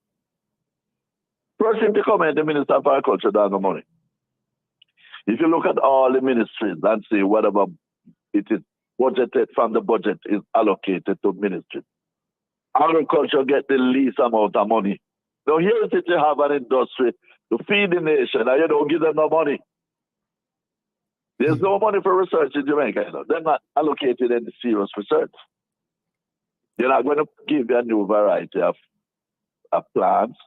First thing to come in, the Minister of Agriculture doesn't have money. If you look at all the ministries and see whatever it is budgeted from the budget is allocated to ministries, agriculture get the least amount of money. Now here it is, you have an industry to feed the nation and you don't give them no money. There's no money for research in Jamaica. You know. They're not allocated any serious research. You're not going to give a new variety of plants,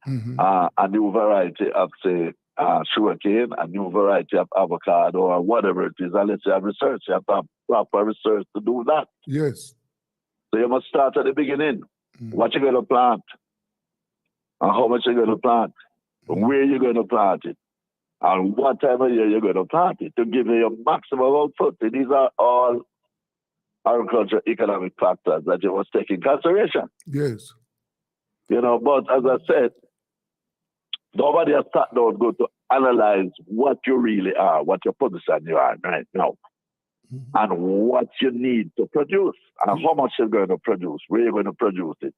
a new variety of, say, sugarcane, a new variety of avocado or whatever it is, unless you have research. You have to have proper research to do that. Yes. So you must start at the beginning. What you're going to plant, and how much you're going to plant, where you're going to plant it, and what time of year you're going to plant it to give you your maximum output. And these are all agricultural economic factors that you must take in consideration. Yes. You know, but as I said, nobody has sat down good to analyze what you really are, what your position you are right now, and what you need to produce, and how much you're going to produce, where you're going to produce it,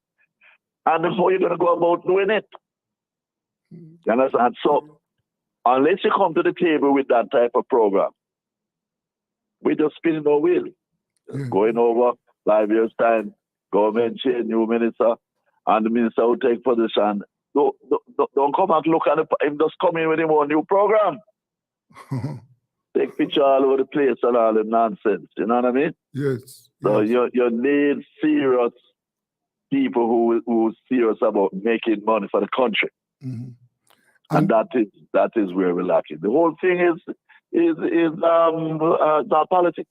and how you're going to go about doing it. You understand? So, unless you come to the table with that type of program, we just spinning our wheel. Going over 5 years' time, government change, new minister, and the minister will take position. Don't come and look at him, just come in with him on new program. Take picture all over the place and all the nonsense. You know what I mean? Yes. So you need serious people who serious about making money for the country. And that is where we're lacking. The whole thing is not politics.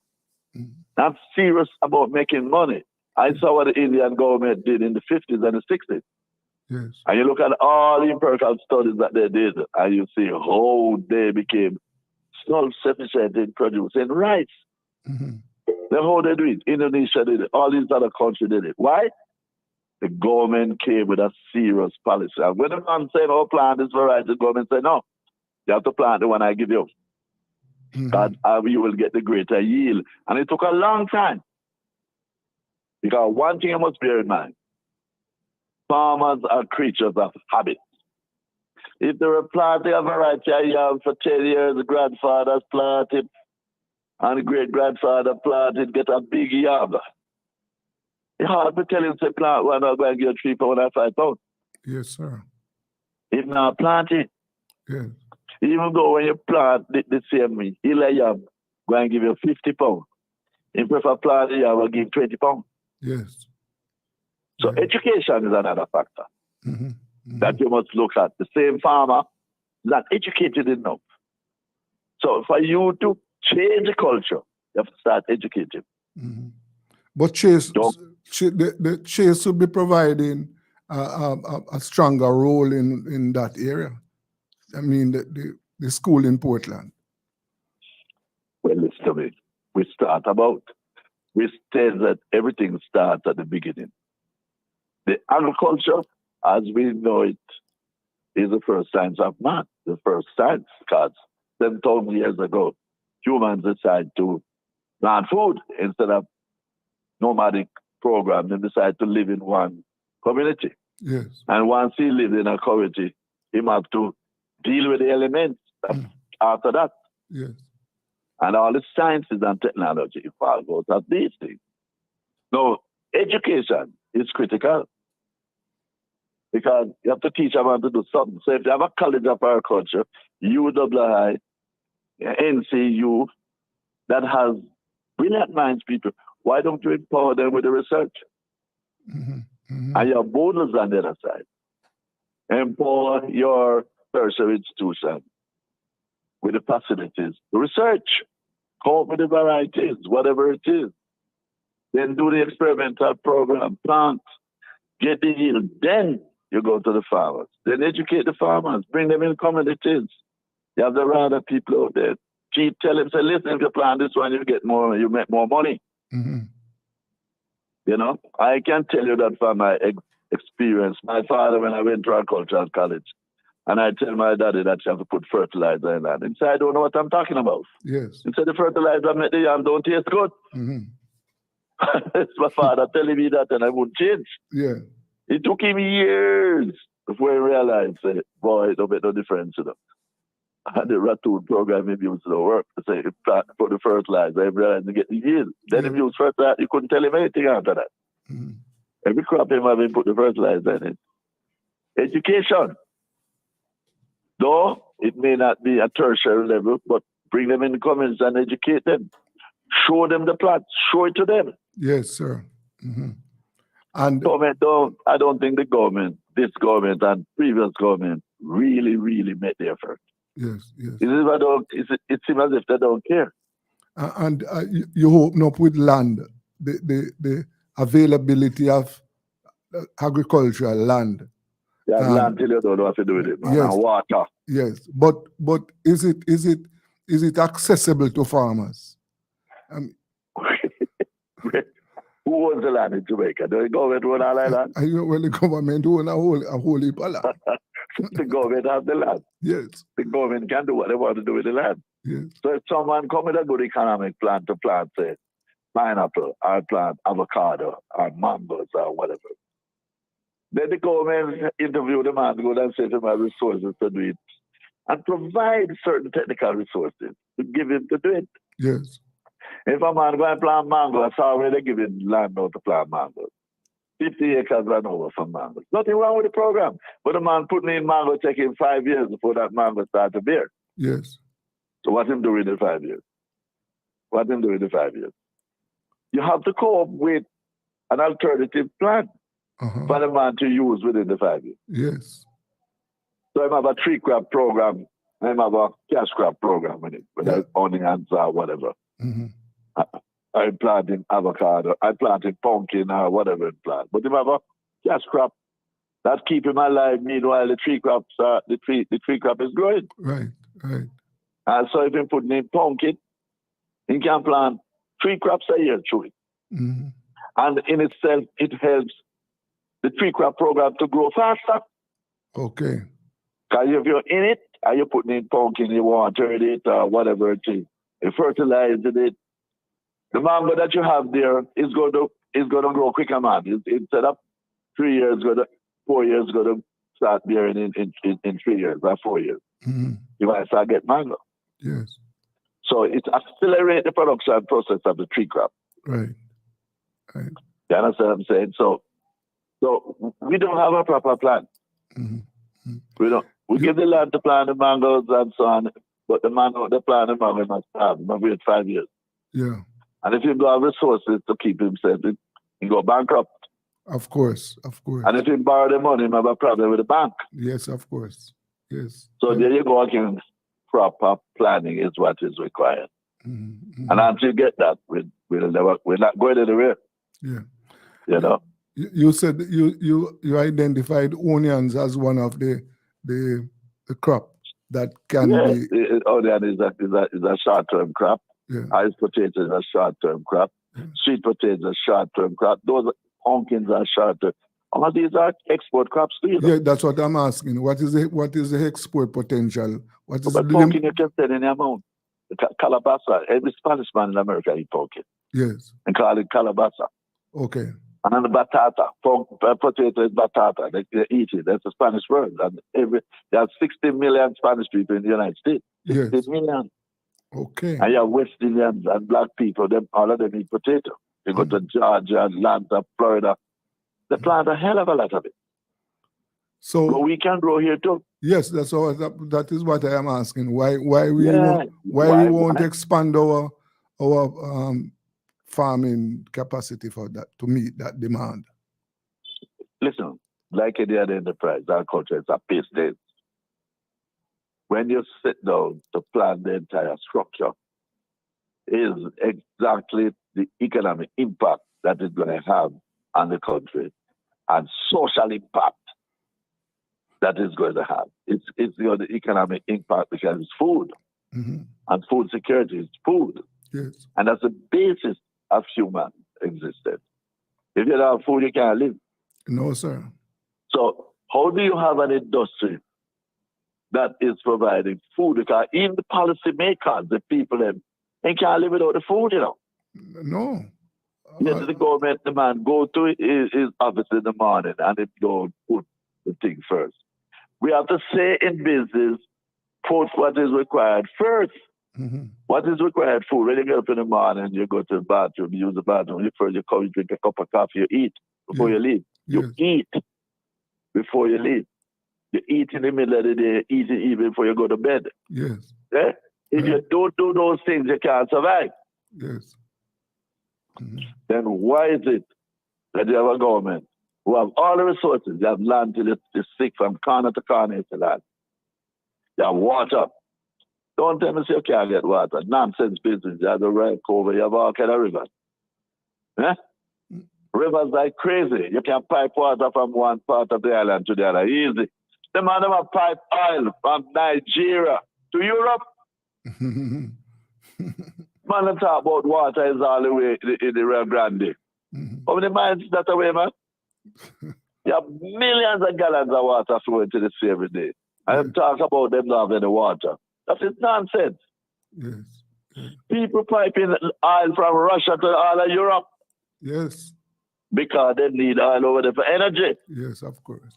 Not serious about making money. I saw what the Indian government did in the 50s and the 60s. Yes. And you look at all the empirical studies that they did, and you see how they became self-sufficient in producing rice. Then how they do it? Indonesia did it. All these other countries did it. Why? The government came with a serious policy. And when the man said, oh, plant this variety, the government said, no, you have to plant the one I give you. That you will get the greater yield. And it took a long time. Because one thing you must bear in mind, farmers are creatures of habit. If they were planting a variety of yam for 10 years, the grandfather's planted, and the great-grandfather planted, get a big yam. It's hard to tell him to plant one or go and get 3 pounds or 5 pounds. Yes, sir. If not planted. Yes. Even though when you plant the same week, he'll yam go and give you 50 pounds. If you plant the yam, will give 20 pounds. Yes. So education is another factor that you must look at. The same farmer is not educated enough. So for you to change the culture, you have to start educating. But the Chase will be providing a stronger role in that area. I mean, the school in Portland. Well, listen to me. We say that everything starts at the beginning. The agriculture, as we know it, is the first science of man, the first science, because 10,000 years ago, humans decided to plant food instead of nomadic program. They decided to live in one community. Yes. And once he lived in a community, he had to deal with the elements after that. Yes. And all the sciences and technology fall out of these things. Now, education is critical because you have to teach them how to do something. So if you have a college of agriculture, UWI, NCU, that has brilliant minds, people, why don't you empower them with the research? And your bonus on the other side. Empower your tertiary institution with the facilities, the research, come up with the varieties, whatever it is. Then do the experimental program, plant, get the yield. Then you go to the farmers. Then educate the farmers, bring them in communities. You have the rather people out there. Keep telling them, say, listen, if you plant this one, you get more, you make more money. You know, I can tell you that from my experience. My father, when I went to agricultural college, and I tell my daddy that you have to put fertilizer in that. He said, I don't know what I'm talking about. Yes. He said, the fertilizer make the yam don't taste good. It's my father telling me that, and I wouldn't change. Yeah. It took him years before he realized, boy, it don't make no difference to them. And the ratoon program maybe used to work. Say, for the fertilizer, I realized to get the yield. Then if you use fertilizer, you couldn't tell him anything after that. Every crop him having put the fertilizer in it. Education. Though it may not be a tertiary level, but bring them in the comments and educate them. Show them the plot. Show it to them. Yes, sir. And I don't think the government, this government and previous government really, really made the effort. Yes, yes. It seems as if they don't care. And you open up with land, the availability of agricultural land. Yeah, land till you don't know what to do with it, man. Yes, and water. Yes, but is it accessible to farmers? Who owns the land in Jamaica? The government own all that land? Well, the government own a whole heap of land. The government has the land. Yes. The government can do what they want to do with the land. Yes. So if someone come with a good economic plan to plant, say, pineapple, or plant avocado, or mangoes, or whatever, then the government interview the man, go and say to him, I have resources to do it, and provide certain technical resources to give him to do it. Yes. If a man go and plant mango, I saw where they give him land now to plant mangoes. 50 acres run over from mangoes. Nothing wrong with the program. But a man putting in mango taking 5 years before that mango starts to bear. Yes. So what him doing in 5 years? What him doing in 5 years? You have to come up with an alternative plan for the man to use within the 5 years. Yes. So I have a tree crop program. I have a cash crop program with it, whether it's onions or whatever. I'm planting avocado, I'm planting pumpkin or whatever it plant. But if I have a cash crop, that's keeping my life. Meanwhile, the tree crop is growing. Right, right. And so if you put in pumpkin, you can plant 3 crops a year through it. And in itself, it helps the tree crop program to grow faster. Okay. Because if you're in it, and you're putting in pumpkin, you water it or whatever it is, you fertilize it, the mango that you have there is going to grow quicker, man. Instead of 3 years, 4 years, going to start bearing in 3 years or 4 years. You might start getting mango. Yes. So it accelerates the production process of the tree crop. Right. Right. You understand what I'm saying? So we don't have a proper plan. We don't. We give the land to plant the mangoes and so on, but the man out there plant the mango must have him wait 5 years. Yeah. And if he don't have resources to keep himself, he go bankrupt. Of course, of course. And if he borrow the money, he have a problem with the bank. Yes, of course. Yes. So there you go again. Proper planning is what is required. Mm-hmm. And until you get that, we're not going anywhere. Yeah. You know. You said you identified onions as one of the crop that can be. Onion is a short-term crop. Yeah. Ice potato is a short-term crop. Yeah. Sweet potato is a short-term crop. Those pumpkins are short-term. All these are export crops too. Yeah, that's what I'm asking. What is the export potential? What is but pumpkin you can sell any amount. Calabasa. Every Spanish man in America eat pumpkin. Yes. And call it calabasa. Okay. And then the batata. Potato is batata. They eat it. That's a Spanish word. And there are 60 million Spanish people in the United States. 60 million. Okay. And you have West Indians and black people. All of them eat potato. You go to Georgia, Atlanta, Florida. They plant a hell of a lot of it. So but we can grow here too. Yes, that is what I am asking. Why we won't expand our farming capacity for that to meet that demand? Listen, like any other enterprise, our culture is a business. When you sit down to plan the entire structure, is exactly the economic impact that it's going to have on the country and social impact that is going to have. It's the economic impact because it's food. Mm-hmm. And food security is food. Yes. And that's the basis of human existence. If you don't have food, you can't live. No, sir. So how do you have an industry that is providing food? Because even the policymakers, the people, they can't live without the food, you know. No. Yes, the government, the man, go to his office in the morning and it don't put the thing first. We have to say in business, put what is required first. Mm-hmm. What is required food? When you get up in the morning, you go to the bathroom, you use the bathroom, you come, you drink a cup of coffee, you eat before you leave. You eat before you leave. You eat in the middle of the day, eat it even before you go to bed. Yes. Yeah? If you don't do those things, you can't survive. Yes. Mm-hmm. Then why is it that you have a government who have all the resources? You have land till it's sick from corner to corner into land. You have water. Don't tell me you can't get water. Nonsense business. You have the Red Cove, you have all kind of rivers. Eh? Rivers like crazy. You can pipe water from one part of the island to the other. Easy. The man have pipe oil from Nigeria to Europe. Man, talk about water is all the way in the Rio Grande. How many miles is that away, man? You have millions of gallons of water flowing to the sea every day. And talk about them not having the water. That is nonsense. Yes. People piping oil from Russia to all of Europe. Yes. Because they need oil over there for energy. Yes, of course.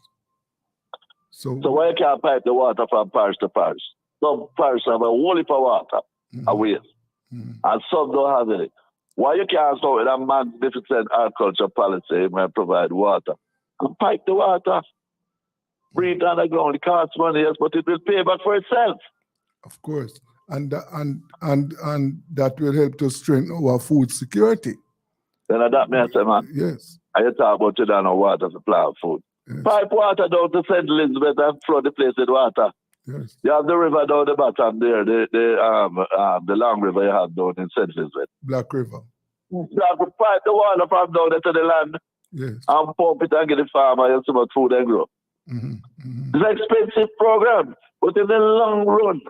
So why you can't pipe the water from parish to parish? Some parish have a whole heap of water away. And some don't have it. Why you can't start with a magnificent agriculture policy and provide water? And pipe the water. Breathe underground. It costs money, yes, but it will pay back for itself. Of course. And that will help to strengthen our food security. Then that may say, man. Yes. And you talk about you don't know water supply of food. Yes. Pipe water down to St. Elizabeth and flood the place with water. Yes. You have the river down the bottom there, the long river you have down in St. Elizabeth. Black River. You have to pipe the water from down there to the land. Yes. And pump it and get the farmer and see what food they grow. Mm-hmm. Mm-hmm. It's an expensive program, but in the long run,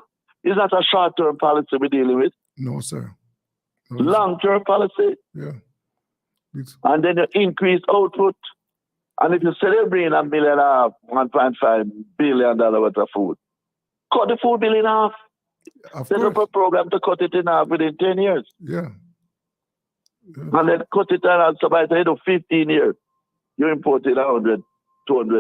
it's not a short-term policy we're dealing with. No, sir. Long-term policy. Yeah. And then you increase output. And if you say they bring $1.5 billion, $1.5 billion worth of food, cut the food bill in half. Set up a program to cut it in half within 10 years. Yeah. And then cut it in half, so by the end of 15 years, you're importing $200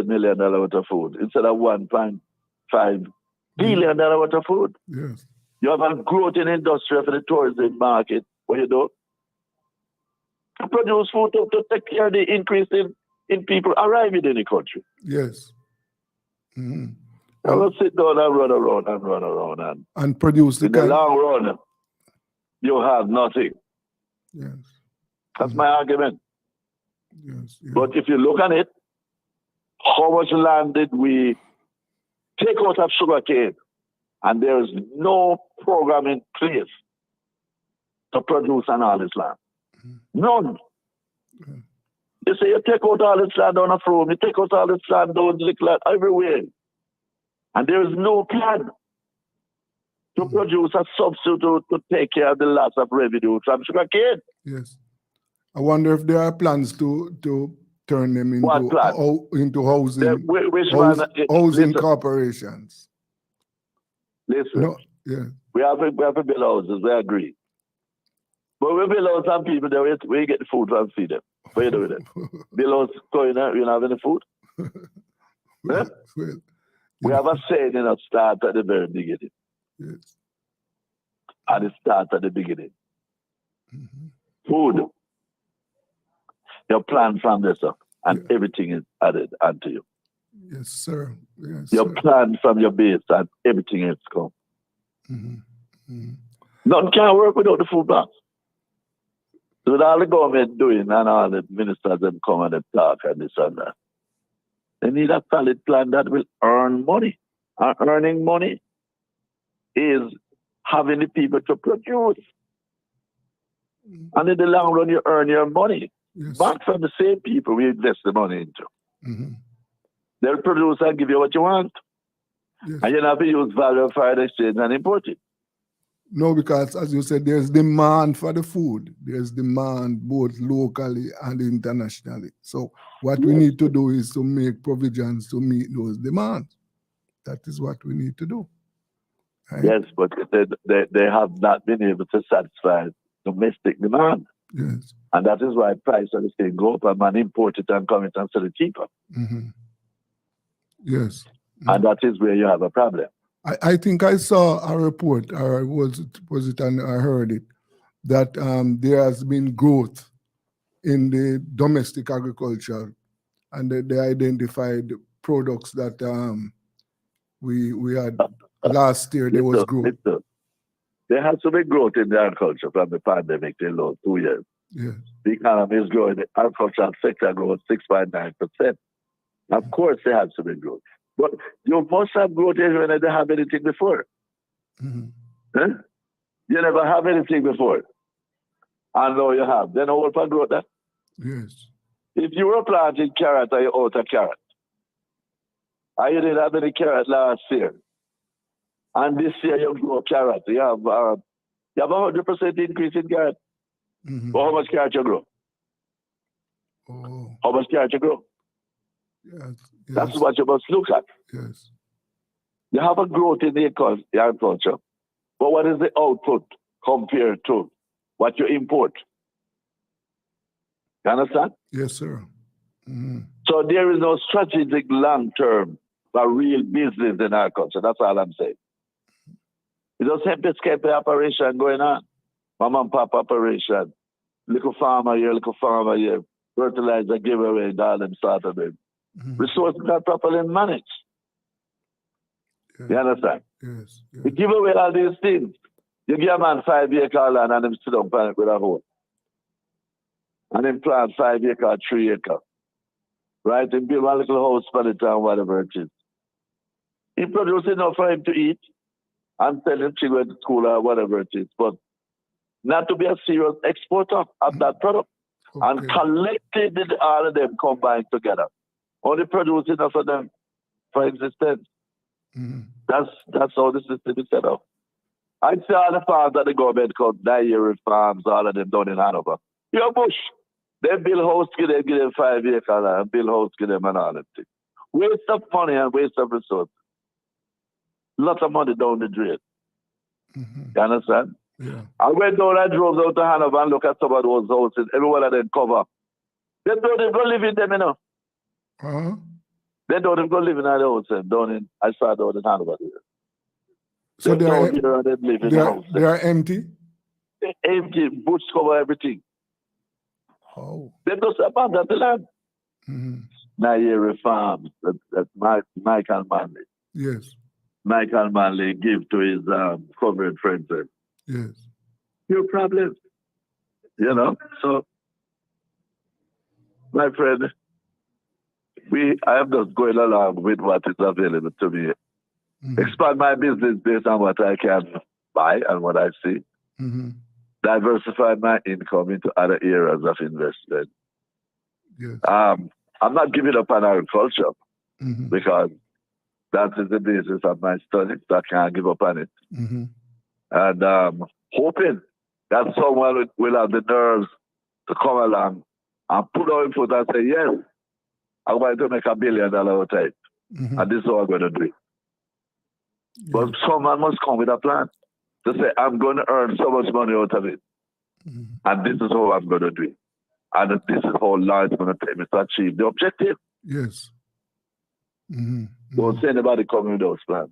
million worth of food instead of $1.5 billion worth of food. Yes. You have a growth in industry for the tourism market. What you do? To produce food to take care of the increase in people arriving in the country. Yes. Mm-hmm. I will sit down and run around and produce in the long run, you have nothing. Yes. That's my argument. Yes. But if you look at it, how much land did we take out of sugarcane? And there is no program in place to produce on all this land. None. You say you take out all this land on a farm, you take out all this land down the everywhere. And there is no plan to produce a substitute to take care of the loss of revenue from sugarcane. Yes. I wonder if there are plans to turn them into housing, housing corporations. Listen, no, yeah. we have to build houses, we agree. But we build houses some people, we get the food and feed them. What you do with it? Build houses going out, you don't have any food? Well, we have a saying in our start at the very beginning. Yes. And it starts at the beginning. Food. Your plan from this up, and everything is added unto you. Yes, sir. Yes, your sir. plan from your base, and everything else come. Nothing can work without the food bank. So with all the government doing and all the ministers them come and they talk and this and that, they need a solid plan that will earn money. And earning money is having the people to produce. And in the long run, you earn your money. Back from the same people we invest the money into. They'll produce and give you what you want. And you don't have to use value of foreign exchange and import it. No, because as you said, there's demand for the food. There's demand both locally and internationally. So what we need to do is to make provisions to meet those demands. That is what we need to do. Right? Yes, but they have not been able to satisfy domestic demand. Yes. And that is why price of the thing go up and man import it and come it and sell it cheaper. Yes. And that is where you have a problem. I think I saw a report, or was it, and I heard it, that there has been growth in the domestic agriculture, and they identified products that we had last year. There was growth. There has to be growth in the agriculture from the pandemic till those 2 years. Yes. The economy is growing. The agricultural sector grows 6.9%. Of course, there has to be growth. But you must have growth even when you don't have anything before. Huh? You never have anything before. And now you have. Then how will growth that? Yes. If you were planting carrot, are you out of carrot? And you didn't have any carrot last year. And this year you grow carrot. You have 100% increase in carrot. But how much carrot you grow? How much carrot you grow? Yes. That's what you must look at. Yes. You have a growth in the agriculture. But what is the output compared to what you import? You understand? Yes, sir. So there is no strategic long-term for real business in agriculture. That's all I'm saying. It's just escape operation going on. Mom and pop operation. Little farmer here, fertilizer giveaway, all them sort of them. Resources not properly managed. You understand? Yes. You give away all these things. You give a man 5 acre land and him sit down with a hole. And then plant 5 acre, 3 acre. Right? And build one little house for the town, whatever it is. He produces enough for him to eat and sell him children to school or whatever it is. But not to be a serious exporter of that product. And collectively all of them combined together. Only produce enough for them for existence. That's how the system is set up. I see all the farms that the government called dairy farms, all of them down in Hanover. You're bush. They build house, give them 5 acres and build house, give them and all that thing. Waste of money and waste of resources. Lots of money down the drain. You understand? Yeah. I went down, I drove down to Hanover and look at some of those houses. Every one of them cover. They don't even go live in them, you know. They don't even go live in that house. I saw down in Hanover here. So they are empty? They're empty. Bush cover everything. Oh. They just abandon the land. Nairi farms, that Mike and Manley. Yes. Michael Manley give to his covered friends. Yes. Your problem. You know? So, my friend, I am just going along with what is available to me. Expand my business based on what I can buy and what I see. Diversify my income into other areas of investment. Yes. I'm not giving up on agriculture because that is the basis of my studies. I can't give up on it. And hoping that someone will have the nerves to come along and put out foot and say, yes, I'm going to make $1 billion out of it. And this is how I'm going to do it. But someone must come with a plan to say, I'm going to earn so much money out of it. And this is how I'm going to do it. And this is how long it's going to take me to achieve the objective. Yes. Don't see anybody coming with those plans.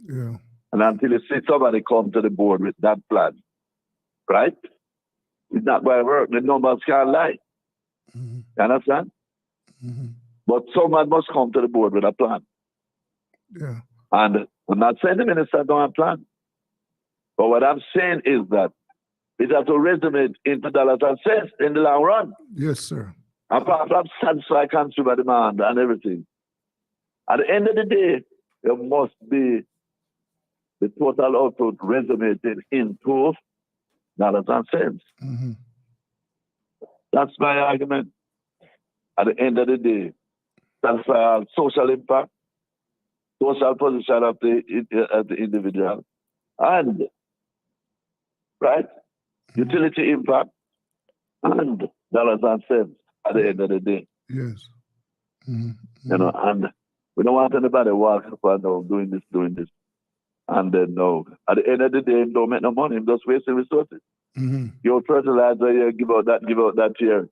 Yeah. And until you see somebody come to the board with that plan, right? It's not going to work. The numbers can't lie. You understand? But someone must come to the board with a plan. Yeah. And I'm not saying the minister don't have a plan. But what I'm saying is that it has to resonate into dollars and cents in the long run. Yes, sir. Apart from satisfy consumer demand and everything. At the end of the day, there must be the total output resonating into dollars and cents. That's my argument. At the end of the day, satisfy social impact, social position of the individual, and right, utility impact, and dollars and cents at the end of the day. Yes. You know, and we don't want anybody walking up and down doing this. And then no, at the end of the day, don't make no money, just wasting resources. Your fertilizer, you give out that here.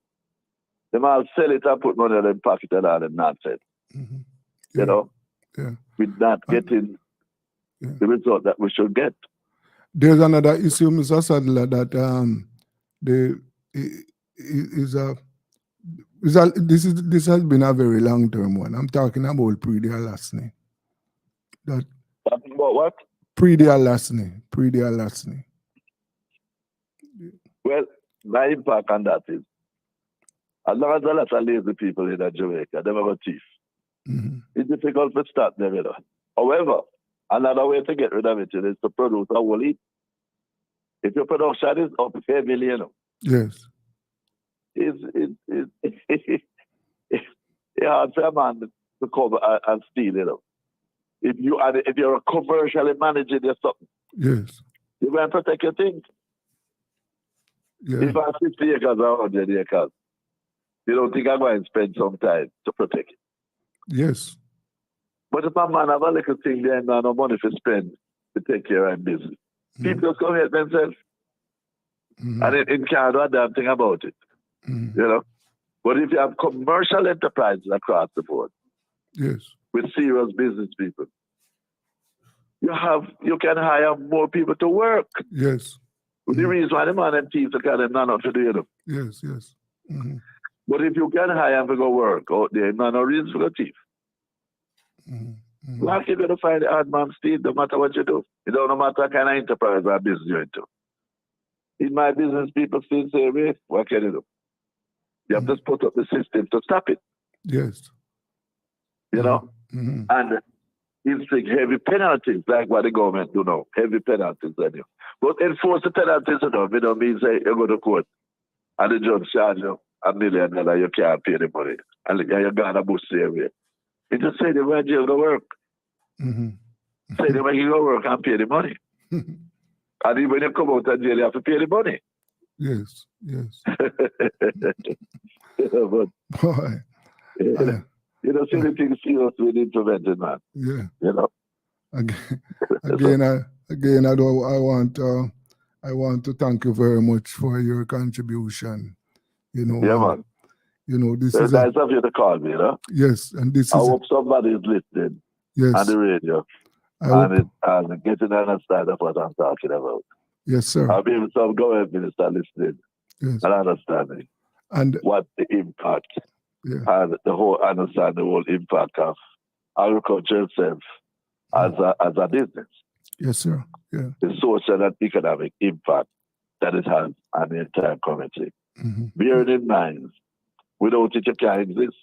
They might sell it and put money in their pocket and all them nonsense. You know? Yeah. With not getting the result that we should get. There's another issue, Mr. Sadler, that this has been a very long-term one. I'm talking about pre-dialasne. Talking about what? Pre-dialasne. Well, my impact on that is, as long as a lot of lazy people in Jamaica, they have a thief. It's difficult to start them, you know. However, another way to get rid of it is to produce a whole heap. If your production is up heavily, you know. Yes. It's hard for a man to come and steal, you know. If you're commercially managing your something, yes, you're going to protect your things. Yeah. If I have 50 acres or 100 acres, you don't think I'm going to spend some time to protect it. Yes. But if a man have a little thing there and no money to spend to take care of business, people just come help themselves. And it can't do a damn thing about it. You know? But if you have commercial enterprises across the board, yes, with serious business people, you can hire more people to work. Yes. The reason why the man and thieves are kind of not to do, you know. Yes, yes. But if you can hire them to go work out there, no reason to go thief. Like you're going to find the hard man steal no matter what you do. It don't matter what kind of enterprise or business you're into. In my business, people still say, wait, what can you do? You have to put up the system to stop it. Yes. You know? And inflict heavy penalties, like what the government do now. Heavy penalties on you. But enforce the penalties, you don't mean say you go to court and the judge charge you $1 million, you can't pay the money. And you're going to boost the area. It just say the way jail go work. Say the way you go work and pay the money. And even when you come out of jail, you have to pay the money. Yes, yes. But, boy. You know, see the things serious with intervention, man. Yeah. You know. Again, I want to thank you very much for your contribution. You know. Yeah, man. You know, this Very is nice of you to call me, you know. Yes, and this I is. hope somebody is listening. Yes. On the radio. And getting an understanding of what I'm talking about. Yes, sir. I'll be able to government minister listening. Yes. And understanding. And what the impact and the whole impact of agriculture itself as a business. Yes, sir. Yeah. The social and economic impact that it has on the entire community. Bearing in mind, without it, you can't exist.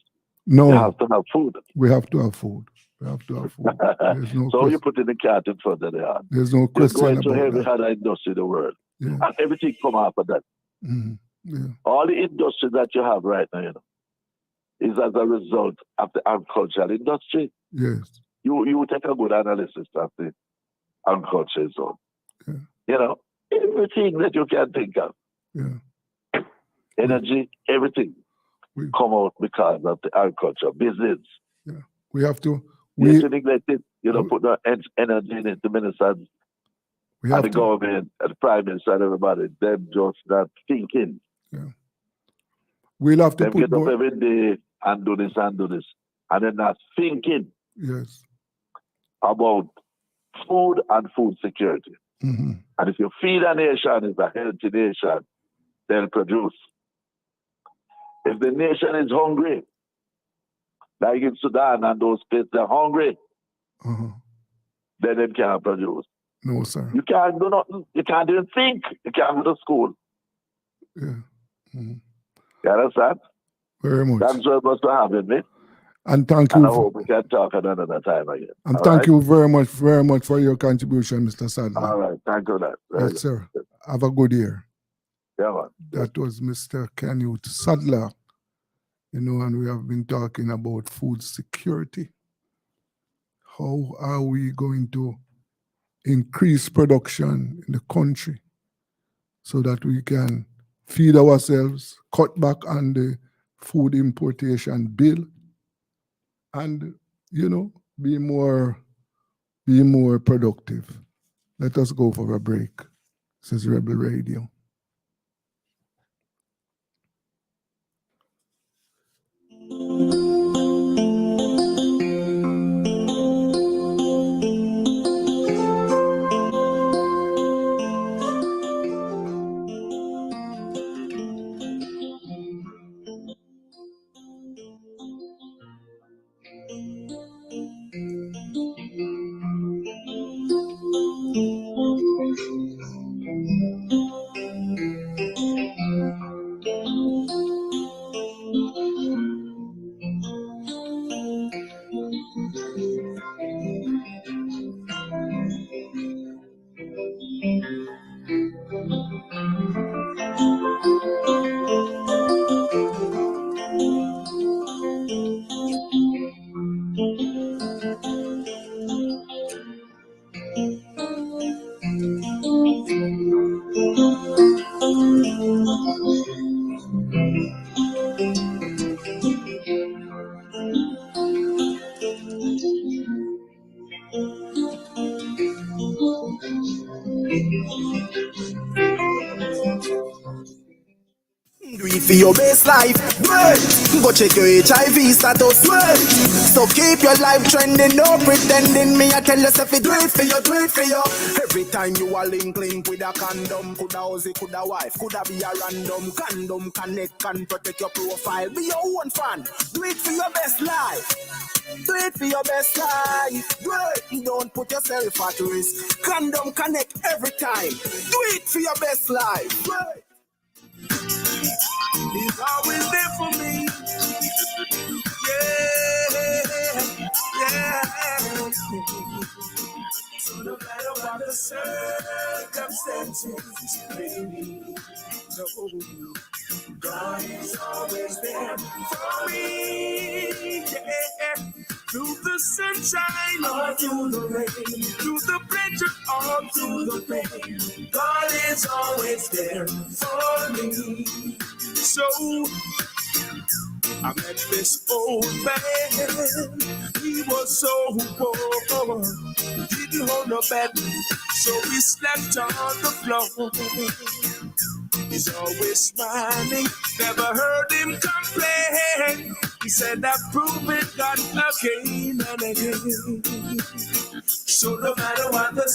No. You have to have food. We have to have food. We have to have food. There's no So you put in the cat in front of the heart. There's no question going about to every that. other industry in the world. Yeah. And everything come after that. Yeah. All the industry that you have right now, you know, is as a result of the agricultural industry. Yes. You take a good analysis of the agriculture zone. Yeah. You know, everything that you can think of. Yeah. Energy, everything come out because of the agriculture business. Yeah. We have to. You neglect it. You don't put no energy in it. The ministers we and the government and the prime minister and everybody, them just not thinking. Yeah. We'll have to them put get more. up every day and do this and do this. And they're not thinking Yes. about food and food security. And if you feed a nation, it's a healthy nation, they'll produce. If the nation is hungry, like in Sudan and those places, they're hungry, then they can't produce. No, sir. You can't do nothing. You can't even think. You can't go to school. Yeah. You understand? Very much. Thanks very much for having me. And thank And you. I hope we can talk another time again. And All thank right? you very much for your contribution, Mr. Sadler. All right. Thank you for that. Very Yes, good. sir. Have a good year. Yeah, man. That was Mr. Canute Sadler. You know, and we have been talking about food security. How are we going to increase production in the country so that we can feed ourselves, cut back on the food importation bill, and, you know, be more productive. Let us go for a break. This is Rebel Radio. Do it for your best life. Go check your HIV status. So keep your life trending, no pretending. Me, I tell yourself it, do it for you, do it for you. Every time you are link with a condom, coulda Ozzy, coulda wife, coulda be a random condom. Connect, can protect your profile. Be your own fan. Do it for your best life. Do it for your best life. Do it. Don't put yourself at risk. Condom connect every time. Do it for your best life. He's always there for me. Yeah. So no matter what the circumstances, baby, no, God is always there for me. Yeah. Through the sunshine or through the rain, through the pleasure or through the pain, God is always there for me. So I met this old man. He was so poor, didn't hold no bed, so he slept on the floor. He's always smiling, never heard him complain. He said, I've proven God again and again. So no matter what the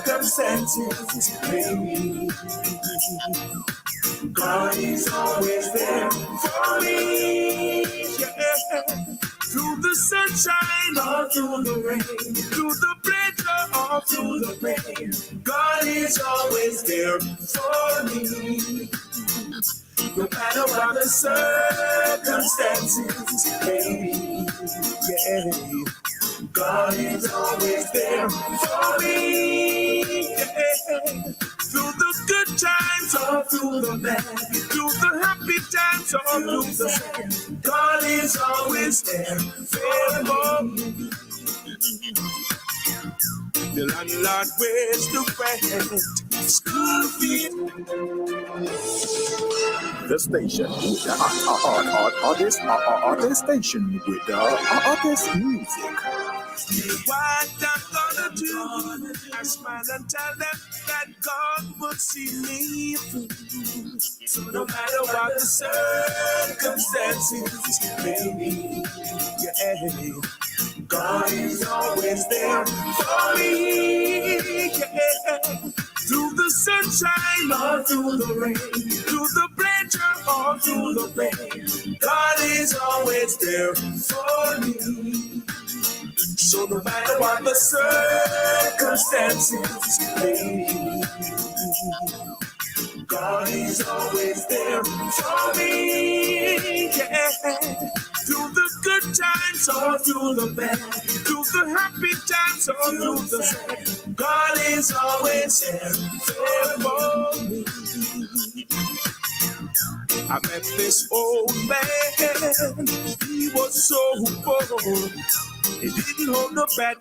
circumstances may be, God is always there for me. Yeah. Through the sunshine or through the rain, through the pleasure or through the pain, God is always there for me. No matter what the circumstances may be, yeah, God is always there for me. Yeah. Through the good times or through the bad, through the happy times or through the sad, God is always there for me. The landlord pays the rent, school fees. The station with the artist station with the artist music. What I'm gonna do, I smile and tell them that God will see me through. So no matter what the circumstances may be, yeah, God is always there for me. Yeah. Through the sunshine or through the rain, through the pleasure or through the pain, God is always there for me. So no matter what the circumstances may be, God is always there for me. Yeah. Through the good times or through the bad, through the happy times or through the sad, God is always there for me. I met this old man, he was so poor. He didn't hold no bed,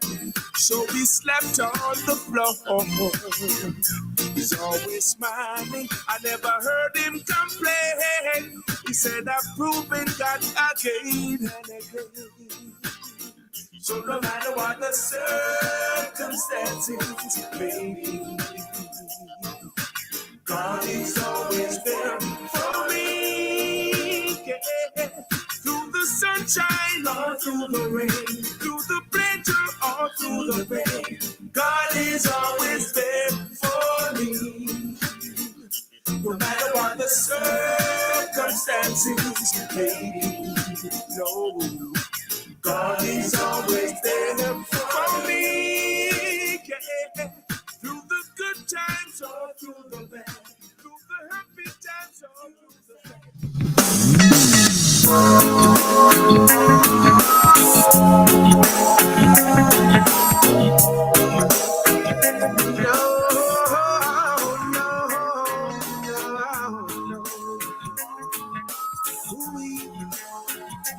so he slept on the floor. He's always smiling, I never heard him complain. He said, I've proven God again and again. So no matter what the circumstances may be, God is always there for me. Yeah. Through the sunshine or through the rain, through the pleasure or through the pain, God is always there for me. No matter what the circumstances may be, no, God is always there for me. Yeah. Through the good times or through the bad, through the happy times or through the bad.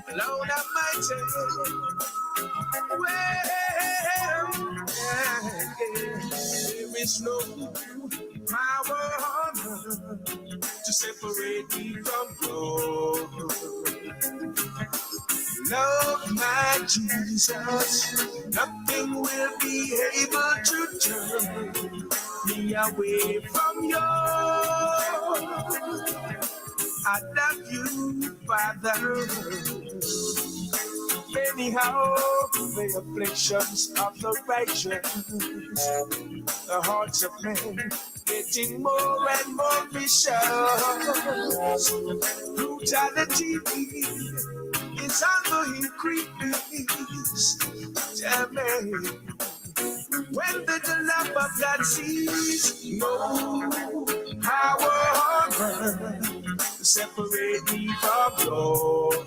Lord Almighty, there is no power on earth to separate me from God. Love my Jesus, nothing will be able to turn me away from you. I love you, Father. Anyhow, the afflictions of the righteous, the hearts of men getting more and more vicious. Brutality is on the increase. Tell me, when did the love of God cease? No power on earth to separate me from Lord.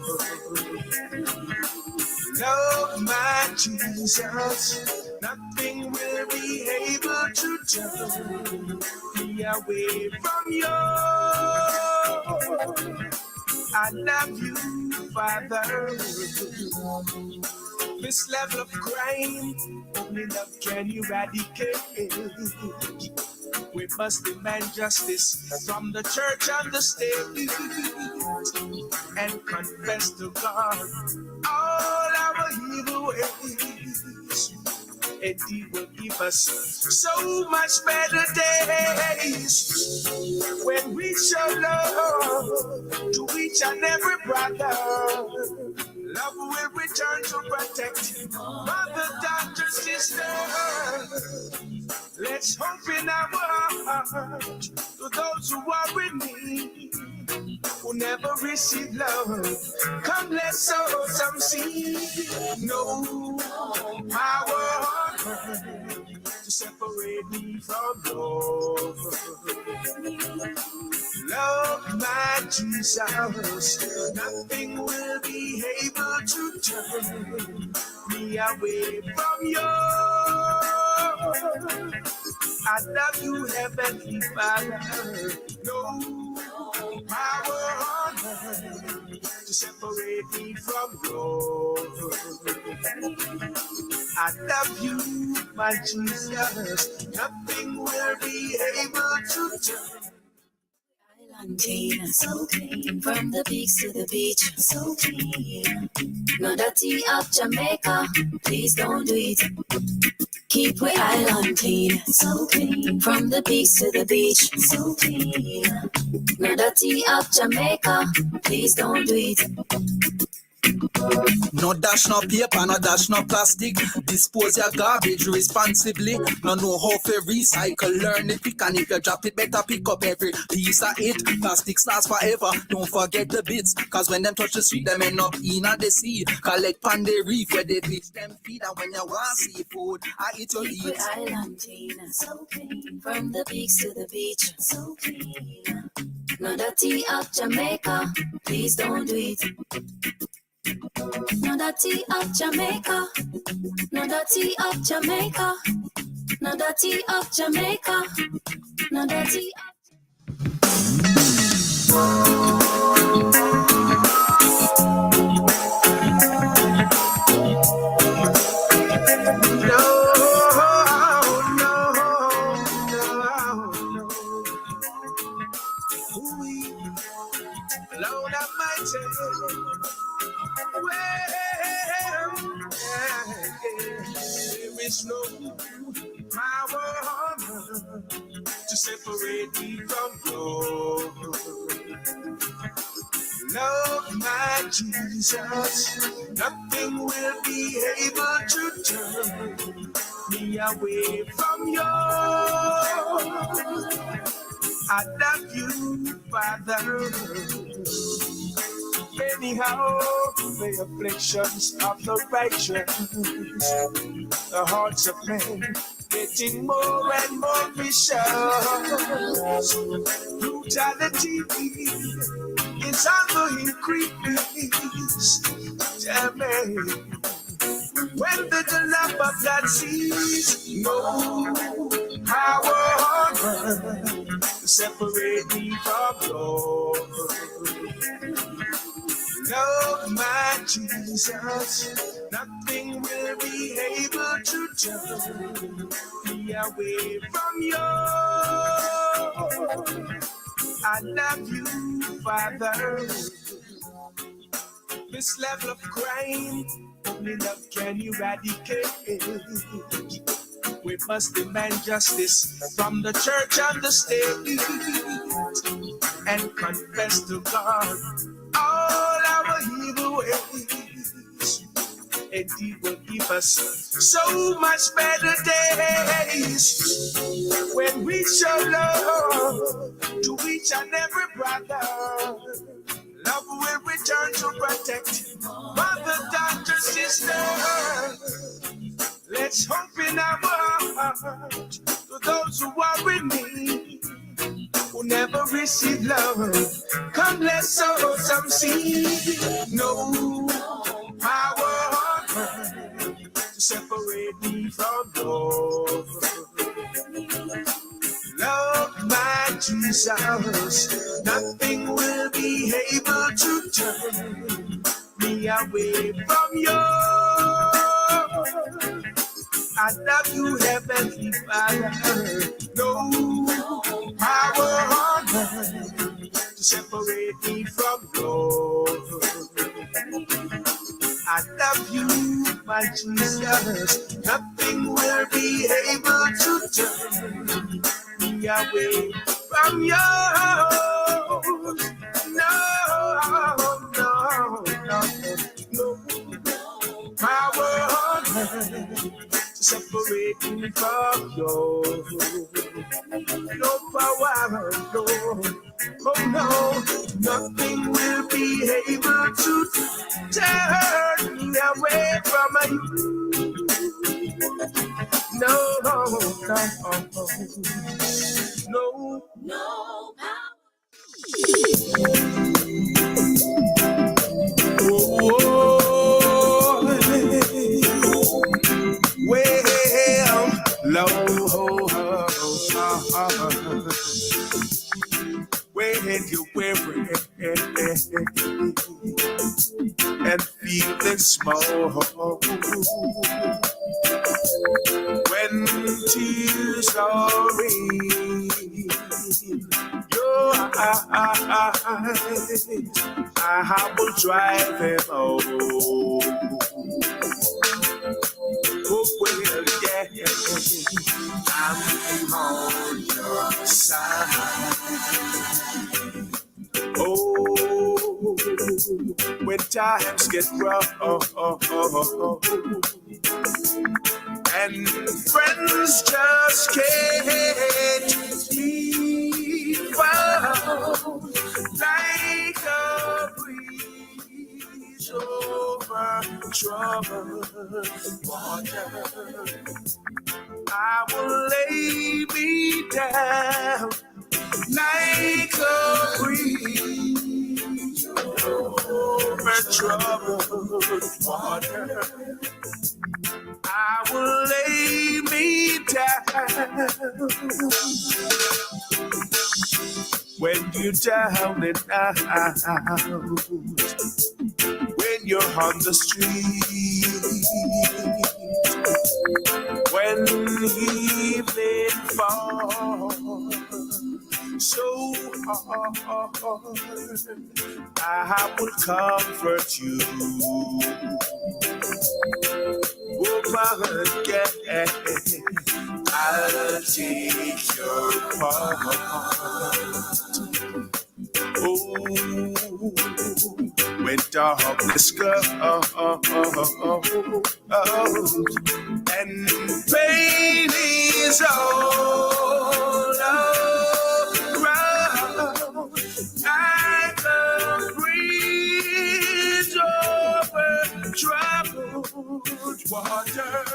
Love my Jesus, nothing will be able to turn me away from you. I love you, Father. This level of crime, only love can eradicate. We must demand justice from the church and the state and confess to God all our evil ways. And He will give us so much better days when we show love to each and every brother. Love will return to protect mother, daughter, sister. Let's hope in our heart to those who are in need, who never receive love. Come, let's sow some seed. No power on earth to separate me from love. Love, my Jesus, nothing will be able to turn me away from you. I love you, Heavenly Father. No power on earth to separate me from love. I love you, my Jesus. Nothing will be able to turn. Island clean, so clean. From the beach to the beach, so clean. No dirty of Jamaica, please don't do it. Keep we island clean, so clean. From the beach to the beach, so clean. No dirty of Jamaica, please don't do it. No dash no paper, no dash no plastic. Dispose your garbage responsibly. No know how to recycle, learn it quick. And if you drop it, better pick up every piece of it. Plastics last forever, don't forget the bits. Cause when them touch the street, them end up in the sea. Collect pan the reef where they fish them feed. And when you want seafood, I eat your Keep eat. we island clean, so clean. From the beach to the beach, so clean. No dirty of Jamaica, please don't do it. No dirty of Jamaica, no dirty of Jamaica, no dirty of Jamaica, no dirty Lord Almighty, there is no power on earth to separate me from you. Love, my Jesus, nothing will be able to turn me away from you. I love you, Father. Anyhow, the afflictions of the righteous, the hearts of men getting more and more vicious. Brutality is on the increase. Tell me, when the love of God sees no power on earth to separate me from love. Love, my Jesus, nothing will be able to turn me away from you. I love you, Father. This level of crime, only love can eradicate. We must demand justice from the church and the state and confess to God all our evil ways, and He will give us so much better days when we show love to each and every brother. Love will return to protect mother, daughter, sister. Let's hope in our heart to those who are in need, who never receive love. Come, let's sow some seed. No power on earth to separate me from love. Love, my Jesus, nothing will be able to turn me away from you. I love you, Heavenly Father. No power on earth to separate me from love. I love you, my Jesus. Nothing will be able to turn me away from you. No power on earth to separate me from you. No power, no, oh no, nothing will be able to turn me away from you. No, no, no, no power. Whoa, well, low, when you wear it and feeling small, when tears are in your eyes, I will drive them home. Oh, well, yeah, I'm on your side. Oh, when times get rough and friends just can't be found, like a breeze over troubled water, I will lay me down like a breeze over troubled water. I will lay me down when you're down and out, when you're on the street, when evening falls so hard, I will comfort you. Oh, my God, I'll take your part. Oh, when darkness comes and pain is all around, I can breathe over troubled water.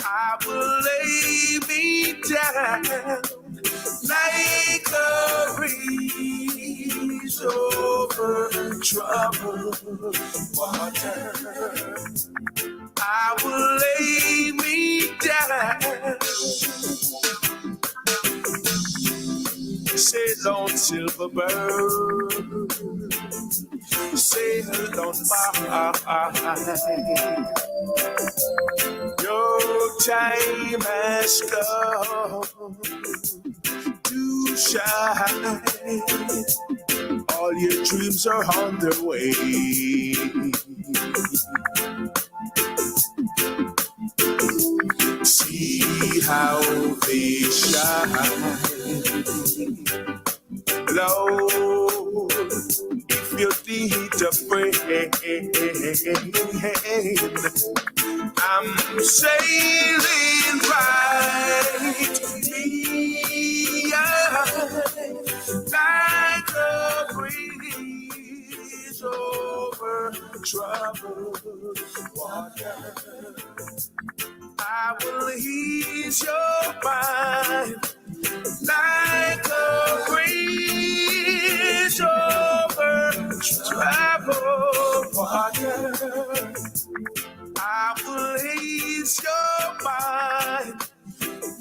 I will lay me down like a breeze over troubled water. I will lay me down. Sail on, silver bird, sail on by. Your time has come to shine. All your dreams are on their way. See how they shine. Lord, if you need a friend, I'm sailing right like a breeze over troubled water. I will ease your mind like a breeze over troubled water. I will ease your mind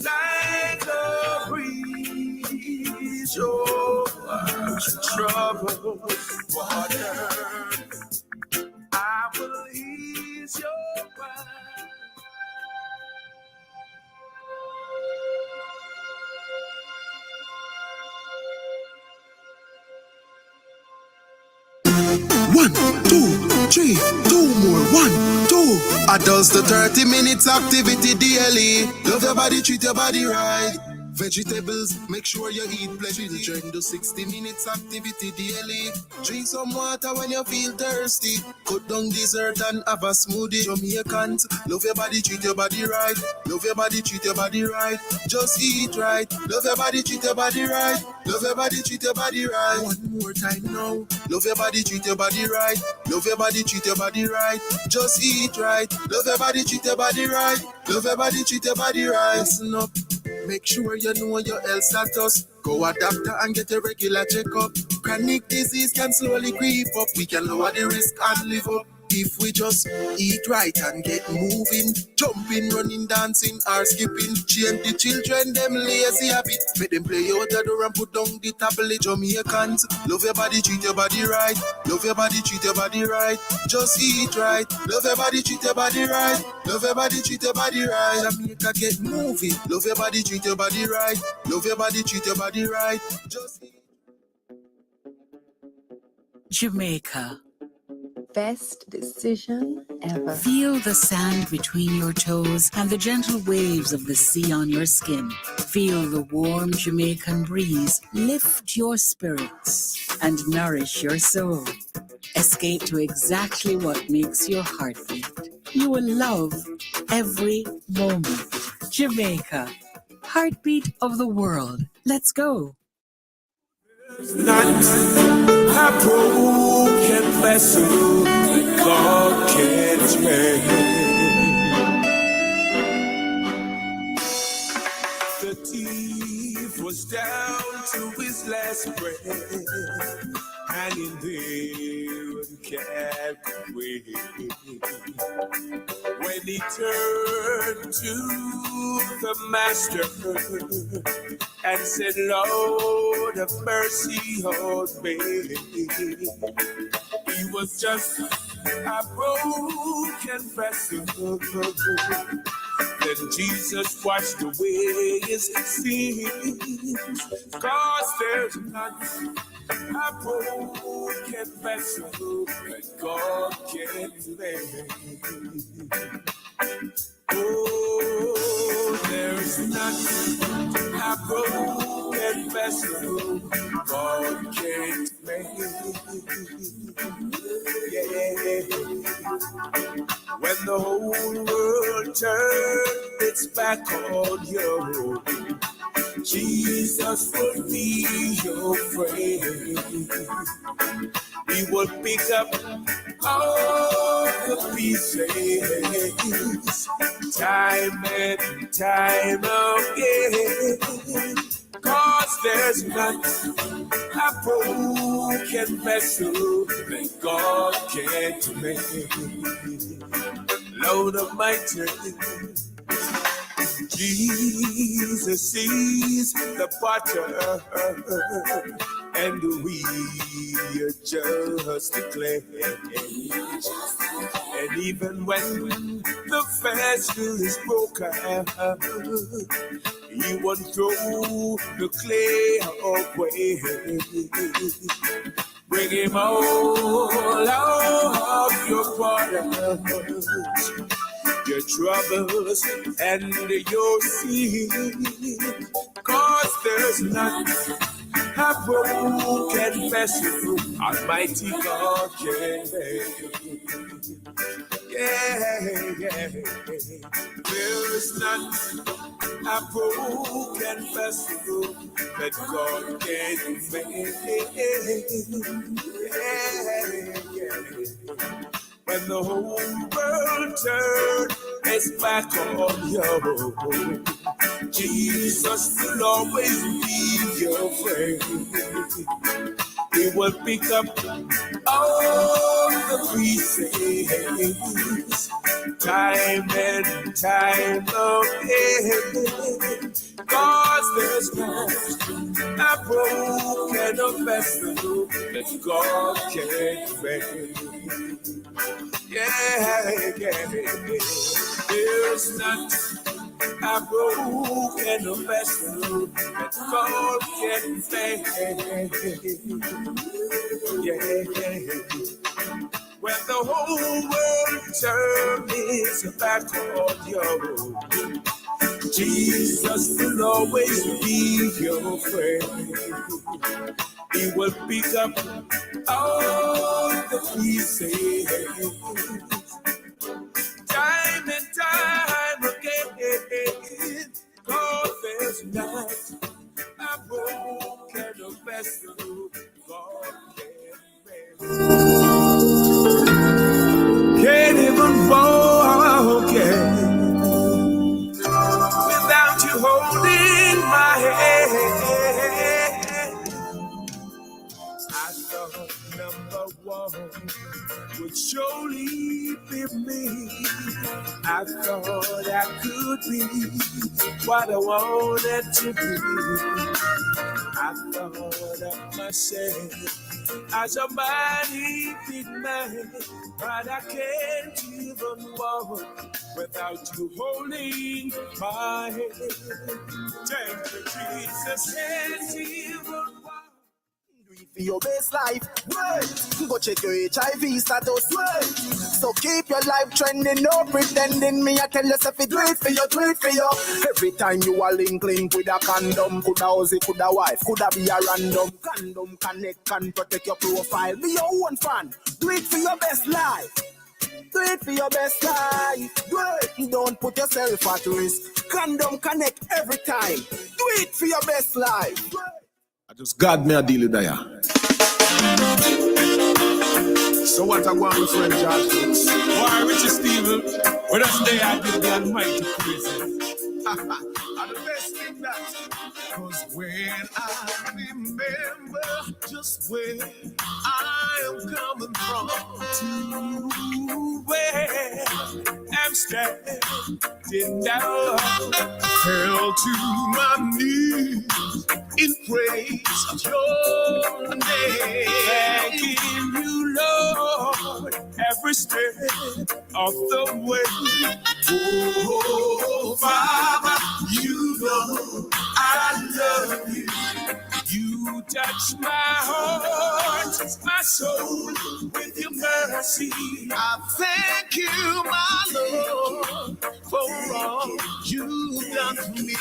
like a breeze over troubled water. I will ease your mind. One, two, three, two more. 1, 2. I does the 30 minutes activity daily. Love your body, treat your body right. Vegetables, make sure you eat plenty. Children do 60 minutes activity daily. Drink some water when you feel thirsty. Cut down dessert and have a smoothie. Jamaicans, love your body, treat your body right. Love your body, treat your body right. Just eat right. Love your body, treat your body right. Love your body, treat your body right. One more time now. Love your body, treat your body right. Love your body, treat your body right. Just eat right. Love your body, treat your body right. Love your body, treat your body right. Listen up. Make sure you know your health status. Go a doctor and get a regular checkup. Chronic disease can slowly creep up. We can lower the risk and live up. If we just eat right and get moving, jumping, running, dancing, or skipping, change the children, them lazy habit. Make them play out the door and put down the tablet. Jamaicans, love your body, treat your body right. Love your body, treat your body right. Just eat right. Love your body, treat your body right. Love your body, treat your body right. Jamaica, get moving. Love your body, treat your body right. Love your body, treat your body right. Just eat. Jamaica. Best decision ever. Feel the sand between your toes and the gentle waves of the sea on your skin. Feel the warm Jamaican breeze lift your spirits and nourish your soul. Escape to exactly what makes your heart beat. You will love every moment. Jamaica, heartbeat of the world. Let's go. Not a broken vessel that God can't mend. The thief was down to his last breath, hanging there and can't wait. When he turned to the master and said, Lord, have mercy on me. He was just a broken vessel. Then Jesus washed away his sins. 'Cause there's nothing a broken vessel that God can mend. Oh, there's nothing a broken vessel God can't make. Yeah. When the whole world turned its back on you, Jesus will be your friend. He will pick up all the pieces, time and time again. 'Cause there's not a broken vessel that God can't make. Lord Almighty, Jesus sees the potter, and we are just the clay. And even when the vessel is broken, he won't throw the clay away. Bring him all out of your borders, your troubles and your sin. 'Cause there's not a broken vessel Almighty God can make. Yeah. There is not a broken vessel that God can make. Yeah. When the whole world turns its back on you, Jesus will always be your friend. He will pick up all the pieces, time and time again. 'Cause there's not a broken vessel that God can't make. Yeah. There's not a broken vessel that God can make. Yeah. When the whole world turns its back on you, Jesus will always be your friend. He will pick up all the pieces time and time again. God, there's not a broken vessel. God can't even walk without you holding my hand. I thought number one would surely be me. I thought I could be what I wanted to be. I thought of myself as a mighty big man, but I can't even walk without you holding my hand. Thank you, Jesus. Can't even walk. For your best life, wait. Go check your HIV status, wait. So keep your life trending, no pretending. Me, I tell yourself it, do it for you, do it for you. Every time you are link with a condom, coulda Ozzy, coulda wife, coulda be a random. Condom connect, can protect your profile. Be your own fan, do it for your best life. Do it for your best life. Do it. Don't put yourself at risk. Condom connect every time. Do it for your best life. I just got me a deal with that. So what I want, my friend George? Why, Richard Steven? When I stay out with the Almighty prison. And the best thing that, cause when I remember just where I am coming from to where I'm standing now, fell to my knees in praise of your name. Thanking you, Lord, every step of the way. Oh, Father, you know I love you. You touch my heart, my soul with your mercy. I thank you, my Lord, for all you've done for me.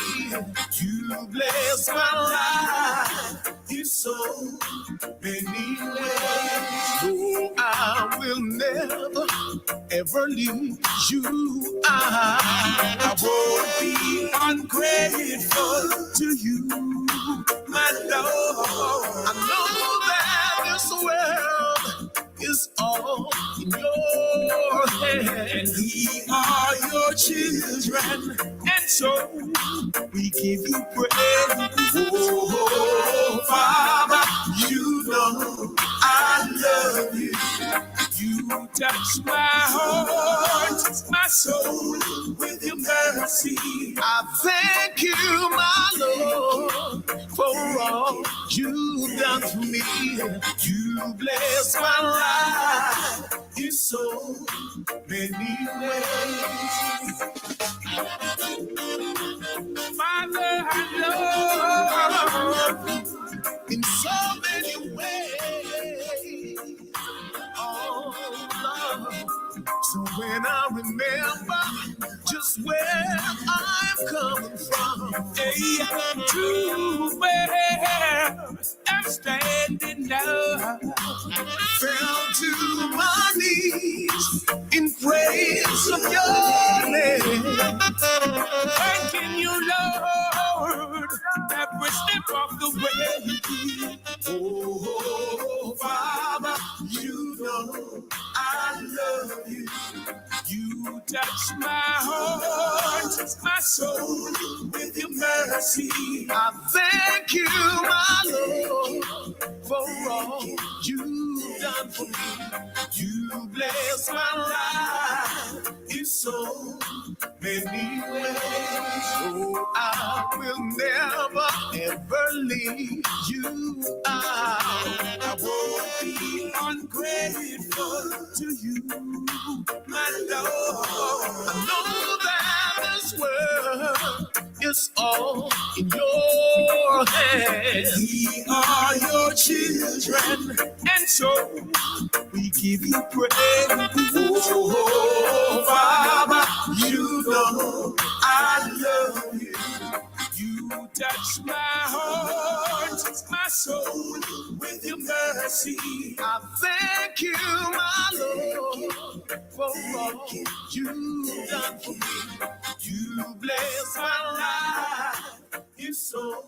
You bless my life in so many ways. Oh, I will never ever leave you. I won't be ungrateful to you, my Lord. I know that this world is all in your hands. And we are your children, and so we give you praise. Oh, Father, you know I love you. You touch my heart, my soul with your mercy. I thank you, my Lord, for all you've done for me. You bless my life in so many ways. Father, I love in so many ways. Oh, Lord. So when I remember just where I'm coming from, hey, to where I'm standing now, fell to my knees in praise of your name. Thanking you, Lord, every step of the way. Oh, Father, you know I love you. You touch my heart, my soul with your mercy. I thank you, my Lord, for all you've done for me. You bless my life in so many ways. Oh, I will never ever leave you out. I won't be ungrateful to you, my Lord. I know that this world is all in your hands. We are your children, and so we give you praise. Oh, Father, you know I love you. Wash my heart, my soul with your mercy. I thank you, my Lord, for all you've done for me. You bless my life in so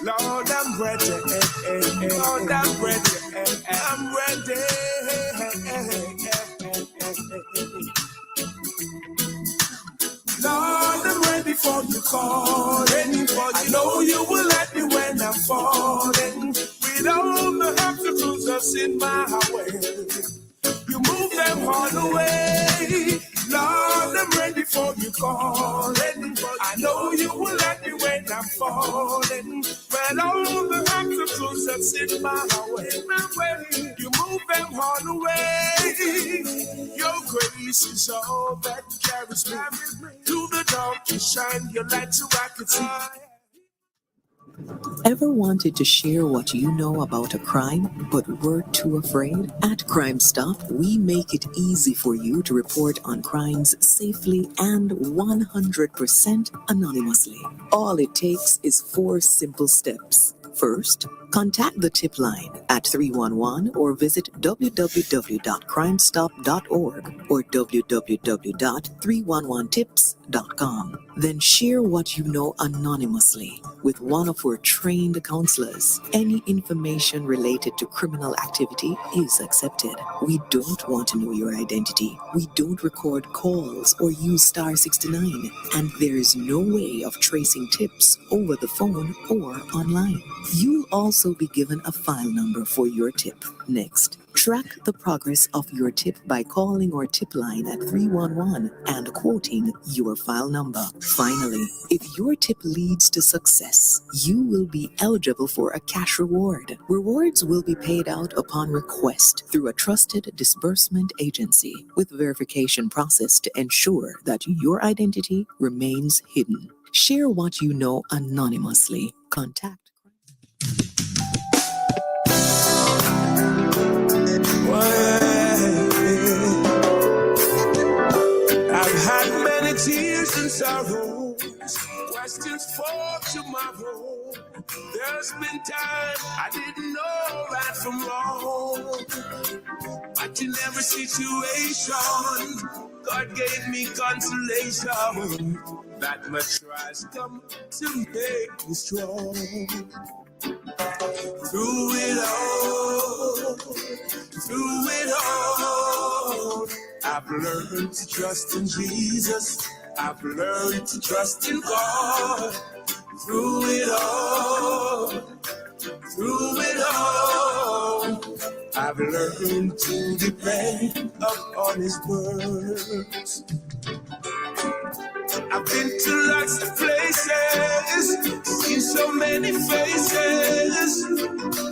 Lord, I'm ready. Lord, I'm ready. I'm ready. Lord, I'm ready for you calling. I know you will let me when I'm falling. With all the obstacles that's in my way, you move them all away. Lord, I'm ready for you calling. I know you will let me when I'm falling. When all the obstacles that's in my way, you move them all away. Your grace is all that carries me through the dark. You shine your light so I can see. Ever wanted to share what you know about a crime, but were too afraid? At Crime Stop, we make it easy for you to report on crimes safely and 100% anonymously. All it takes is 4 simple steps. First, contact the tip line at 311 or visit www.crimestop.org or www.311tips.com. Then share what you know anonymously with one of our trained counselors. Any information related to criminal activity is accepted. We don't want to know your identity. We don't record calls or use star 69. And there is no way of tracing tips over the phone or online. You'll also be given a file number for your tip. Next, track the progress of your tip by calling our tip line at 311 and quoting your file number. Finally, if your tip leads to success, you will be eligible for a cash reward. Rewards will be paid out upon request through a trusted disbursement agency with verification process to ensure that your identity remains hidden. Share what you know anonymously. Contact. I've had many tears and sorrows, questions for tomorrow. There's been times I didn't know right from wrong, but in every situation, God gave me consolation. That much tries come to make me strong. Through it all, I've learned to trust in Jesus. I've learned to trust in God. Through it all, I've learned to depend upon His words. I've been to lots of places, seen so many faces.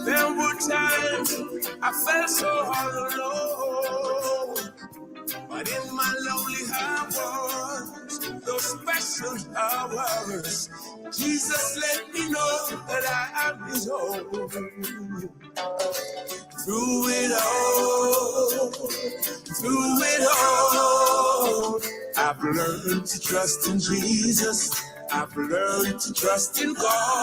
There were times I felt so all alone, but in my lonely hours, those special hours, Jesus let me know that I am His own. Through it all, I've learned to trust in Jesus. I've learned to trust in God.